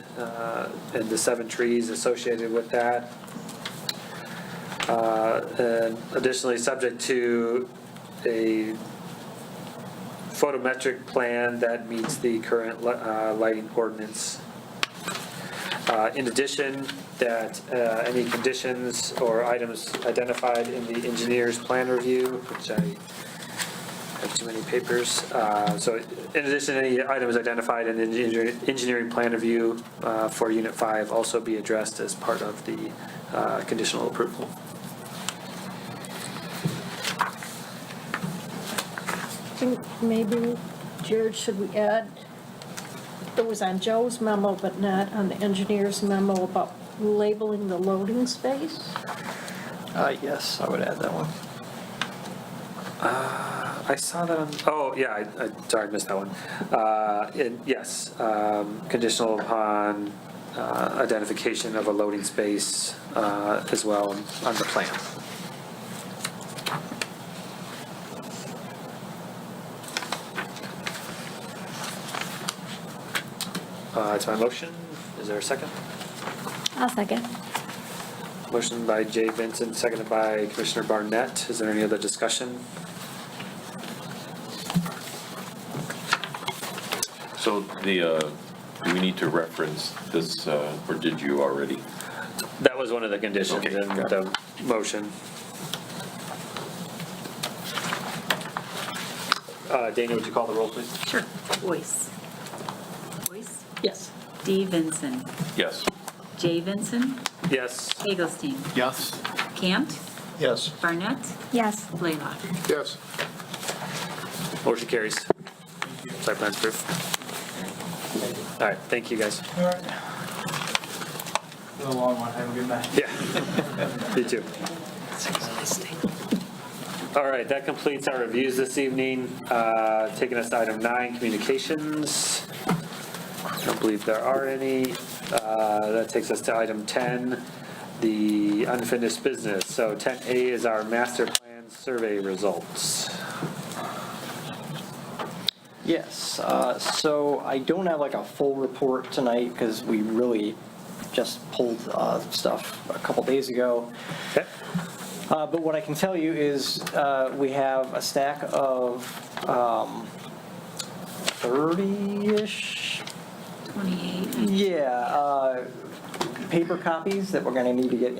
[SPEAKER 2] and the 7 trees associated with that. And additionally, subject to a photometric plan that meets the current lighting ordinance. In addition, that any conditions or items identified in the engineer's plan review, which I have too many papers. So in addition, any items identified in the engineering plan review for Unit 5 also be addressed as part of the conditional approval.
[SPEAKER 4] I think maybe, Jared, should we add, it was on Joe's memo, but not on the engineer's memo about labeling the loading space?
[SPEAKER 6] Yes, I would add that one.
[SPEAKER 2] I saw that on, oh, yeah, sorry, I missed that one. Yes, conditional upon identification of a loading space as well on the plan. It's my motion. Is there a second?
[SPEAKER 5] I'll second.
[SPEAKER 2] Motion by Jay Vincent, seconded by Commissioner Barnett. Is there any other discussion?
[SPEAKER 15] So do we need to reference this, or did you already?
[SPEAKER 2] That was one of the conditions
[SPEAKER 15] Okay,
[SPEAKER 2] in the motion. Dana, would you call the roll, please?
[SPEAKER 3] Sure. Boyce. Boyce?
[SPEAKER 4] Yes.
[SPEAKER 3] D. Vinson.
[SPEAKER 15] Yes.
[SPEAKER 3] J. Vinson.
[SPEAKER 2] Yes.
[SPEAKER 3] Hagelstein.
[SPEAKER 23] Yes.
[SPEAKER 3] Cant.
[SPEAKER 1] Yes.
[SPEAKER 3] Barnett.
[SPEAKER 5] Yes.
[SPEAKER 3] Blaylock.
[SPEAKER 18] Yes.
[SPEAKER 2] Motion carries. Site plan's approved. All right, thank you, guys.
[SPEAKER 9] All right. Been a long one. Have a good night.
[SPEAKER 2] Yeah. You too. All right, that completes our reviews this evening. Taking us to item 9, communications. I don't believe there are any. That takes us to item 10, the unfinished business. So 10A is our master plan survey results.
[SPEAKER 6] Yes, so I don't have like a full report tonight because we really just pulled stuff a couple days ago.
[SPEAKER 2] Okay.
[SPEAKER 6] But what I can tell you is we have a stack of 30-ish,
[SPEAKER 3] 28.
[SPEAKER 6] yeah, paper copies that we're going to need to get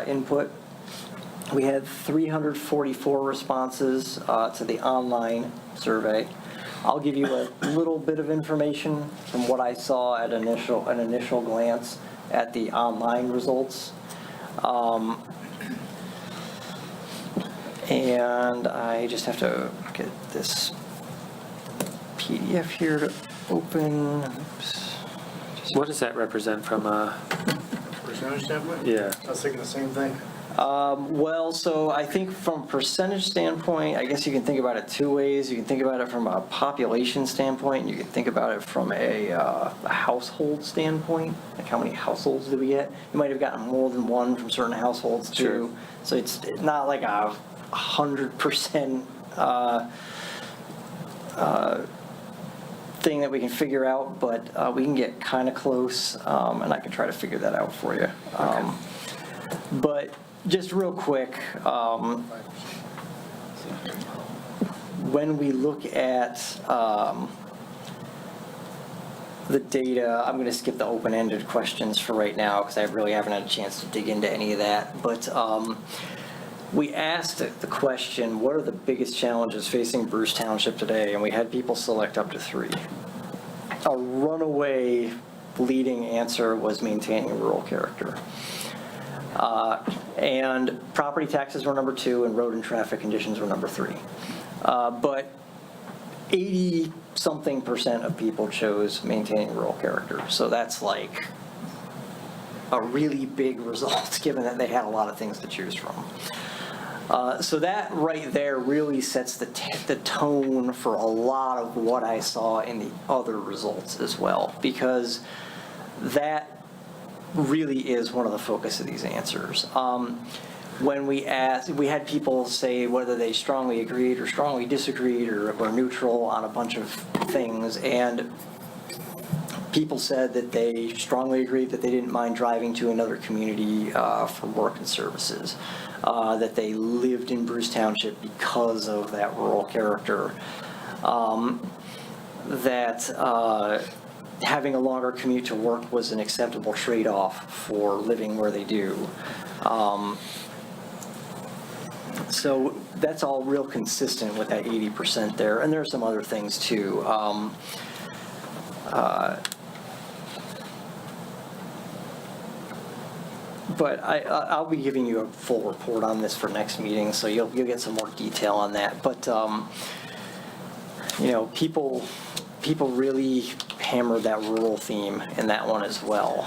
[SPEAKER 6] input. We had 344 responses to the online survey. I'll give you a little bit of information from what I saw at an initial glance at the online results. And I just have to get this PDF here to open. Oops.
[SPEAKER 2] What does that represent from
[SPEAKER 18] Percentage standpoint?
[SPEAKER 2] yeah.
[SPEAKER 18] I was thinking the same thing.
[SPEAKER 6] Well, so I think from a percentage standpoint, I guess you can think about it two ways. You can think about it from a population standpoint, and you can think about it from a household standpoint. Like how many households do we get? You might have gotten more than one from certain households too.
[SPEAKER 2] Sure.
[SPEAKER 6] So it's not like a 100% thing that we can figure out, but we can get kind of close, and I can try to figure that out for you. But just real quick, when we look at the data, I'm going to skip the open-ended questions for right now because I really haven't had a chance to dig into any of that. But we asked the question, what are the biggest challenges facing Bruce Township today? And we had people select up to 3. A runaway leading answer was maintaining rural character. And property taxes were number 2, and road and traffic conditions were number 3. But 80-something% of people chose maintaining rural character. So that's like a really big result, given that they had a lot of things to choose from. So that right there really sets the tone for a lot of what I saw in the other results as well, because that really is one of the focus of these answers. When we asked, we had people say whether they strongly agreed or strongly disagreed or were neutral on a bunch of things, and people said that they strongly agreed that they didn't mind driving to another community for work and services, that they lived in Bruce Township because of that rural character, that having a longer commute to work was an acceptable trade-off for living where they do. So that's all real consistent with that 80% there, and there are some other things too. But I'll be giving you a full report on this for next meeting, so you'll get some more detail on that. But you know, people really hammered that rural theme in that one as well,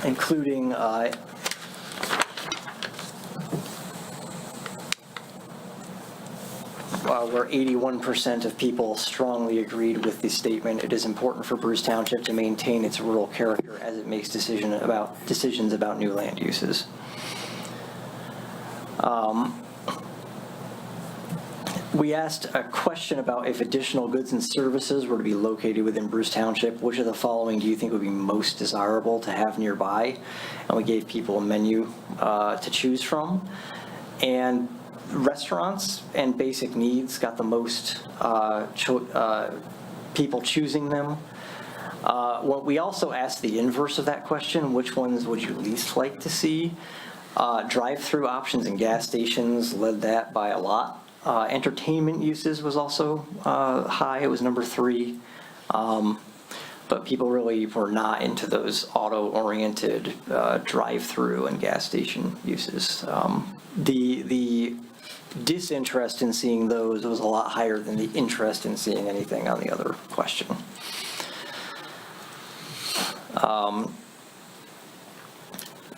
[SPEAKER 6] including where 81% of people strongly agreed with the statement, it is important for Bruce Township to maintain its rural character as it makes decisions about new land uses. We asked a question about if additional goods and services were to be located within Bruce Township, which of the following do you think would be most desirable to have nearby? And we gave people a menu to choose from. And restaurants and basic needs got the most people choosing them. We also asked the inverse of that question, which ones would you least like to see? Drive-through options and gas stations led that by a lot. Entertainment uses was also high, it was number 3. But people really were not into those auto-oriented drive-through and gas station uses. The disinterest in seeing those was a lot higher than the interest in seeing anything on the other question.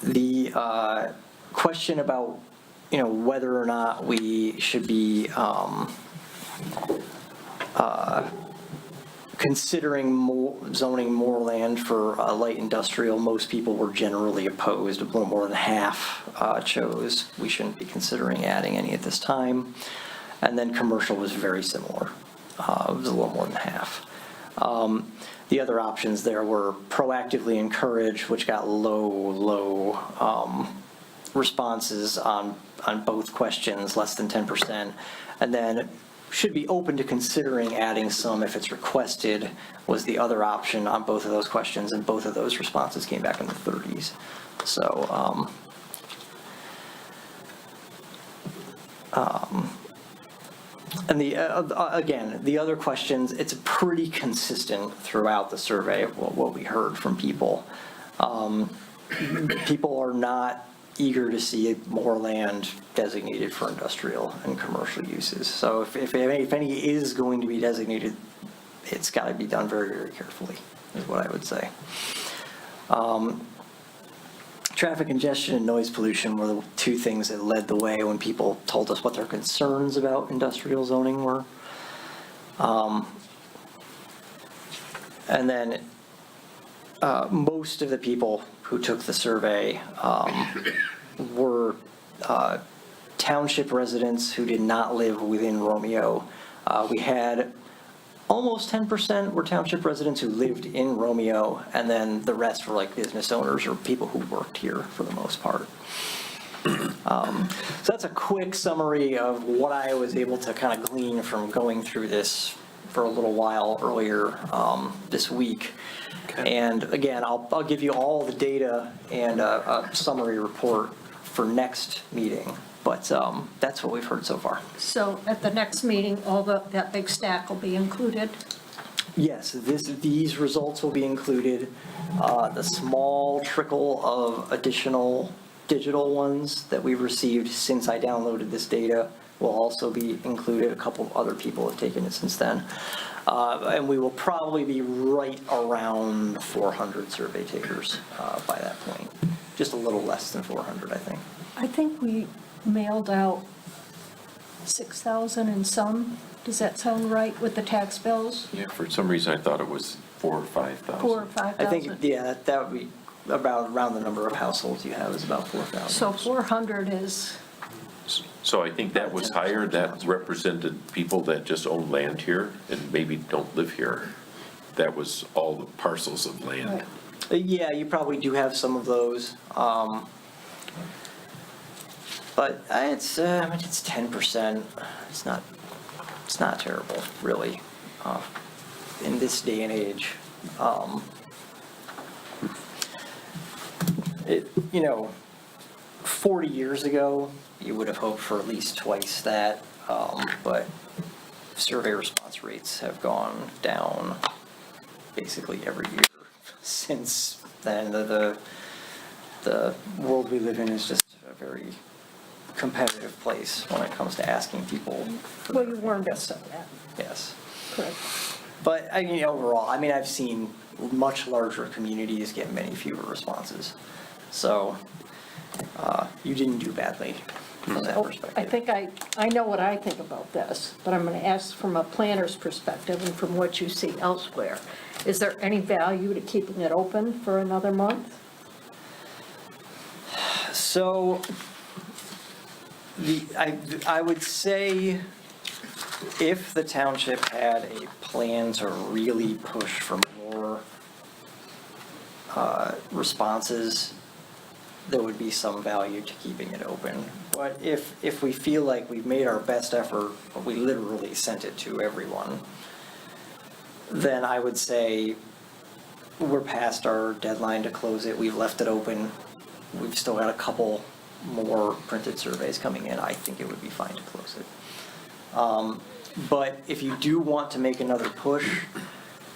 [SPEAKER 6] The question about, you know, whether or not we should be considering zoning more land for light industrial, most people were generally opposed. A little more than half chose we shouldn't be considering adding any at this time. And then commercial was very similar. It was a little more than half. The other options there were proactively encourage, which got low responses on both questions, less than 10%. And then should be open to considering adding some if it's requested was the other option on both of those questions, and both of those responses came back in the 30s. So and again, the other questions, it's pretty consistent throughout the survey of what we heard from people. People are not eager to see more land designated for industrial and commercial uses. So if any is going to be designated, it's got to be done very, very carefully, is what I would say. traffic congestion and noise pollution were the two things that led the way when people told us what their concerns about industrial zoning were. And then most of the people who took the survey were township residents who did not live within Romeo. We had almost 10% were township residents who lived in Romeo, and then the rest were like business owners or people who worked here for the most part. So that's a quick summary of what I was able to kind of glean from going through this for a little while earlier this week. And again, I'll give you all the data and a summary report for next meeting. But that's what we've heard so far.
[SPEAKER 4] So at the next meeting, all that big stack will be included?
[SPEAKER 6] Yes, these results will be included. The small trickle of additional digital ones that we've received since I downloaded this data will also be included. A couple of other people have taken it since then. And we will probably be right around 400 survey takers by that point. Just a little less than 400, I think.
[SPEAKER 4] I think we mailed out 6,000 and some. Does that sound right with the tax bills?
[SPEAKER 15] Yeah, for some reason I thought it was 4,000 or 5,000.
[SPEAKER 4] 4,000 or 5,000?
[SPEAKER 6] I think, yeah, that would be about around the number of households you have is about 4,000.
[SPEAKER 4] So 400 is,
[SPEAKER 15] So I think that was higher, that represented people that just own land here and maybe don't live here. That was all the parcels of land.
[SPEAKER 6] Yeah, you probably do have some of those. But it's 10%. It's not terrible, really, in this day and age. 40 years ago, you would have hoped for at least twice that, but survey response rates have gone down basically every year since then. The world we live in is just a very competitive place when it comes to asking people.
[SPEAKER 4] well, you warned us of that.
[SPEAKER 6] Yes.
[SPEAKER 4] Correct.
[SPEAKER 6] But overall, I've seen much larger communities get many fewer responses. So you didn't do badly from that perspective.
[SPEAKER 4] I think I know what I think about this, but I'm going to ask from a planner's perspective and from what you see elsewhere. Is there any value to keeping it open for another month?
[SPEAKER 6] So I would say if the township had a plan to really push for more responses, there would be some value to keeping it open. But if we feel like we've made our best effort, but we literally sent it to everyone, then I would say we're past our deadline to close it. We've left it open. We've still got a couple more printed surveys coming in. I think it would be fine to close it. But if you do want to make another push,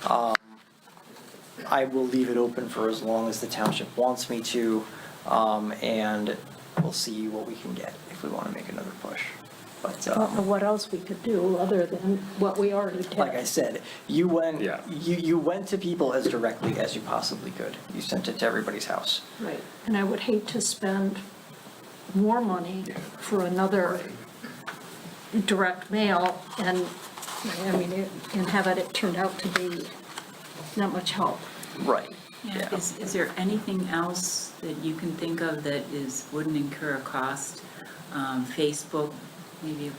[SPEAKER 6] I will leave it open for as long as the township wants me to, and we'll see what we can get if we want to make another push. But
[SPEAKER 4] I don't know what else we could do other than what we already did.
[SPEAKER 6] like I said, you went to people as directly as you possibly could. You sent it to everybody's house.
[SPEAKER 4] Right. And I would hate to spend more money for another direct mail and have it turned out to be not much help.
[SPEAKER 6] Right.
[SPEAKER 3] Yeah. Is there anything else that you can think of that wouldn't incur a cost? Facebook, maybe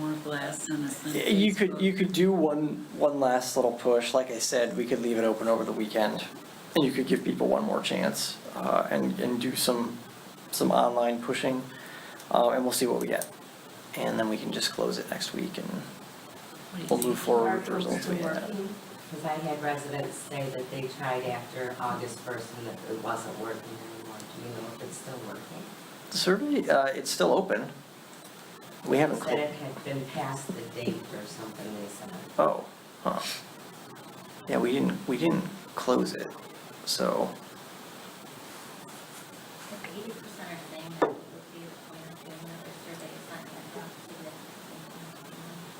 [SPEAKER 3] more blasts on Facebook?
[SPEAKER 6] You could do one last little push. Like I said, we could leave it open over the weekend, and you could give people one more chance and do some online pushing, and we'll see what we get. And then we can just close it next week, and we'll move forward with the results we had.
[SPEAKER 7] Because I had residents say that they tried after August 1st and that it wasn't working anymore. Do you know if it's still working?
[SPEAKER 6] The survey, it's still open. We haven't
[SPEAKER 7] Said
[SPEAKER 6] closed.
[SPEAKER 7] it had been past the date or something, they said.
[SPEAKER 6] Oh, huh. Yeah, we didn't close it, so.
[SPEAKER 10] 80% are saying that it would be the point of doing another survey is not going to have significant.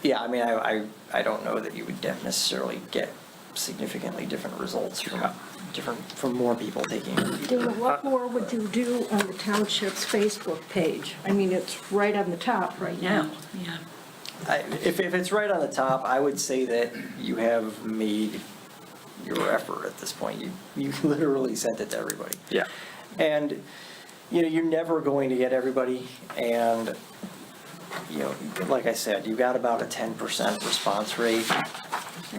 [SPEAKER 6] Yeah, I don't know that you would necessarily get significantly different results from more people taking it.
[SPEAKER 4] Dana, what more would you do on the township's Facebook page? I mean, it's right on the top right now.
[SPEAKER 3] Yeah.
[SPEAKER 6] If it's right on the top, I would say that you have made your effort at this point. You literally sent it to everybody.
[SPEAKER 2] Yeah.
[SPEAKER 6] And, you're never going to get everybody, and, like I said, you got about a 10% response rate,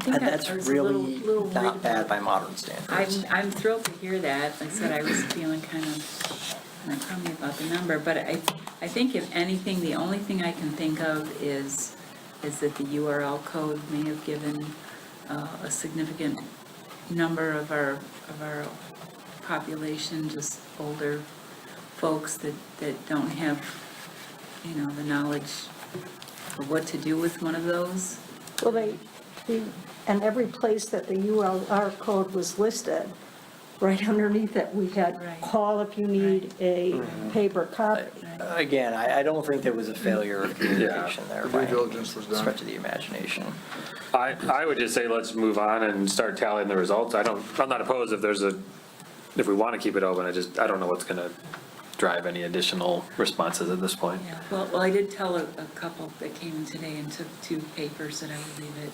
[SPEAKER 6] and that's
[SPEAKER 3] I was a
[SPEAKER 6] really
[SPEAKER 3] little worried
[SPEAKER 6] not bad
[SPEAKER 3] about-
[SPEAKER 6] by modern standards.
[SPEAKER 3] I'm thrilled to hear that. Like I said, I was feeling kind of crummy about the number, but I think if anything, the only thing I can think of is that the URL code may have given a significant number of our population, just older folks that don't have, the knowledge of what to do with one of those.
[SPEAKER 4] Well, and every place that the ULR code was listed, right underneath it, we had call if you need a paper copy.
[SPEAKER 6] Again, I don't think there was a failure of communication there by
[SPEAKER 18] Due diligence was
[SPEAKER 6] any
[SPEAKER 18] done.
[SPEAKER 6] stretch of the imagination.
[SPEAKER 2] I would just say let's move on and start tallying the results. I'm not opposed if we want to keep it open. I don't know what's going to drive any additional responses at this point.
[SPEAKER 3] Yeah, well, I did tell a couple that came in today and took 2 papers that I would leave it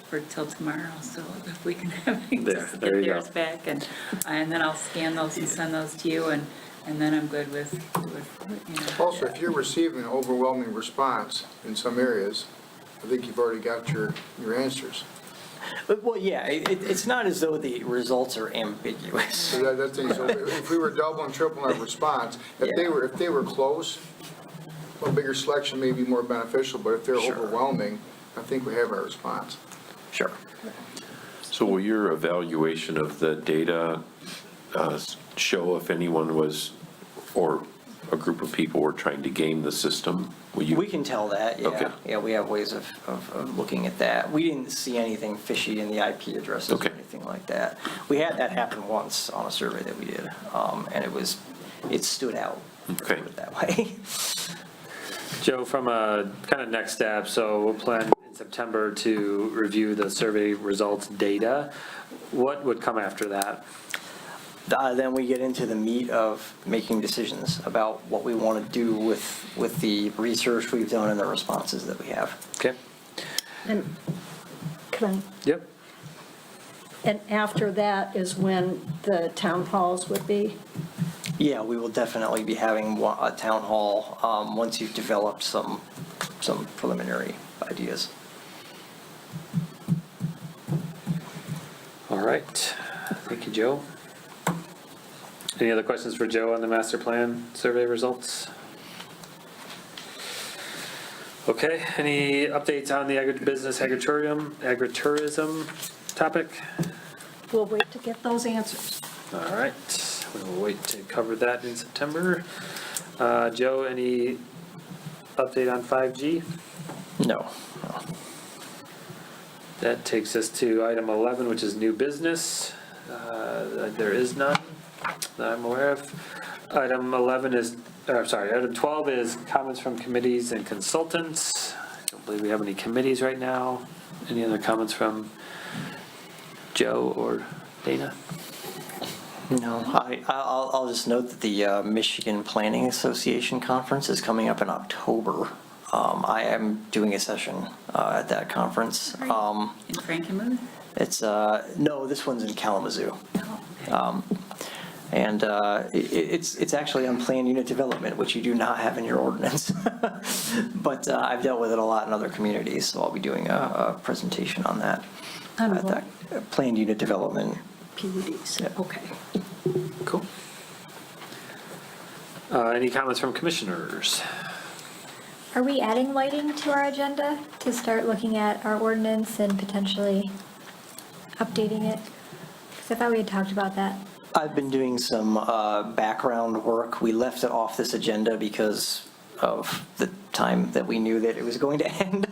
[SPEAKER 3] for till tomorrow, so if we can have
[SPEAKER 2] There
[SPEAKER 3] just get
[SPEAKER 2] you go.
[SPEAKER 3] theirs back, and then I'll scan those and send those to you, and then I'm good with.
[SPEAKER 18] Also, if you're receiving an overwhelming response in some areas, I think you've already got your answers.
[SPEAKER 6] Well, yeah, it's not as though the results are ambiguous.
[SPEAKER 18] So that's the thing. So if we were doubling, tripling our response, if they were close, a bigger selection may be more beneficial, but if they're overwhelming, I think we have our response.
[SPEAKER 6] Sure.
[SPEAKER 15] So will your evaluation of the data show if anyone was, or a group of people were trying to game the system?
[SPEAKER 6] We can tell that, yeah.
[SPEAKER 15] Okay.
[SPEAKER 6] Yeah, we have ways of looking at that. We didn't see anything fishy in the IP addresses or anything like that. We had that happen once on a survey that we did, and it stood out, put it that way.
[SPEAKER 2] Joe, from a kind of next step, so we'll plan in September to review the survey results data. What would come after that?
[SPEAKER 6] Then we get into the meat of making decisions about what we want to do with the research we've done and the responses that we have.
[SPEAKER 2] Okay.
[SPEAKER 4] And can
[SPEAKER 2] Yep.
[SPEAKER 4] and after that is when the town halls would be?
[SPEAKER 6] Yeah, we will definitely be having a town hall once you've developed some preliminary ideas.
[SPEAKER 2] All right. Thank you, Joe. Any other questions for Joe on the master plan survey results? Okay, any updates on the agribusiness, agritourism topic?
[SPEAKER 4] We'll wait to get those answers.
[SPEAKER 2] All right, we'll wait to cover that in September. Joe, any update on 5G?
[SPEAKER 6] No.
[SPEAKER 2] That takes us to item 11, which is new business. There is none that I'm aware of. Item 12 is comments from committees and consultants. I don't believe we have any committees right now. Any other comments from Joe or Dana?
[SPEAKER 6] No, I'll just note that the Michigan Planning Association Conference is coming up in October. I am doing a session at that conference.
[SPEAKER 3] In Frankenmuth?
[SPEAKER 6] It's, no, this one's in Kalamazoo. And it's actually on planned unit development, which you do not have in your ordinance. But I've dealt with it a lot in other communities, so I'll be doing a presentation on that.
[SPEAKER 4] On
[SPEAKER 6] at
[SPEAKER 4] what?
[SPEAKER 6] that planned unit development.
[SPEAKER 4] PUDs, okay.
[SPEAKER 2] Cool. Any comments from commissioners?
[SPEAKER 5] Are we adding lighting to our agenda to start looking at our ordinance and potentially updating it? Because I thought we had talked about that.
[SPEAKER 6] I've been doing some background work. We left it off this agenda because of the time that we knew that it was going to end.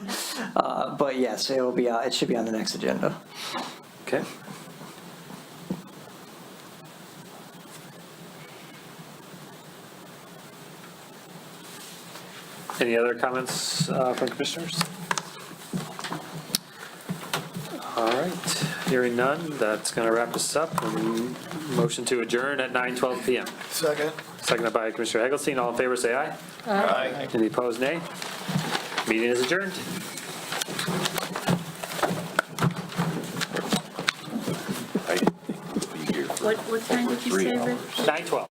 [SPEAKER 6] But yes, it should be on the next agenda.
[SPEAKER 2] Okay. Any other comments from commissioners? All right, hearing none, that's going to wrap us up. Motion to adjourn at 9:12 PM.
[SPEAKER 1] Second.
[SPEAKER 2] Seconded by Commissioner Hegelstein. All in favor, say aye.
[SPEAKER 1] Aye.
[SPEAKER 2] Any opposed, nay? Meeting is adjourned.
[SPEAKER 15] I'd be here for
[SPEAKER 3] What time did you
[SPEAKER 15] 3
[SPEAKER 3] say,
[SPEAKER 15] hours.
[SPEAKER 3] Rick?
[SPEAKER 2] 9:12.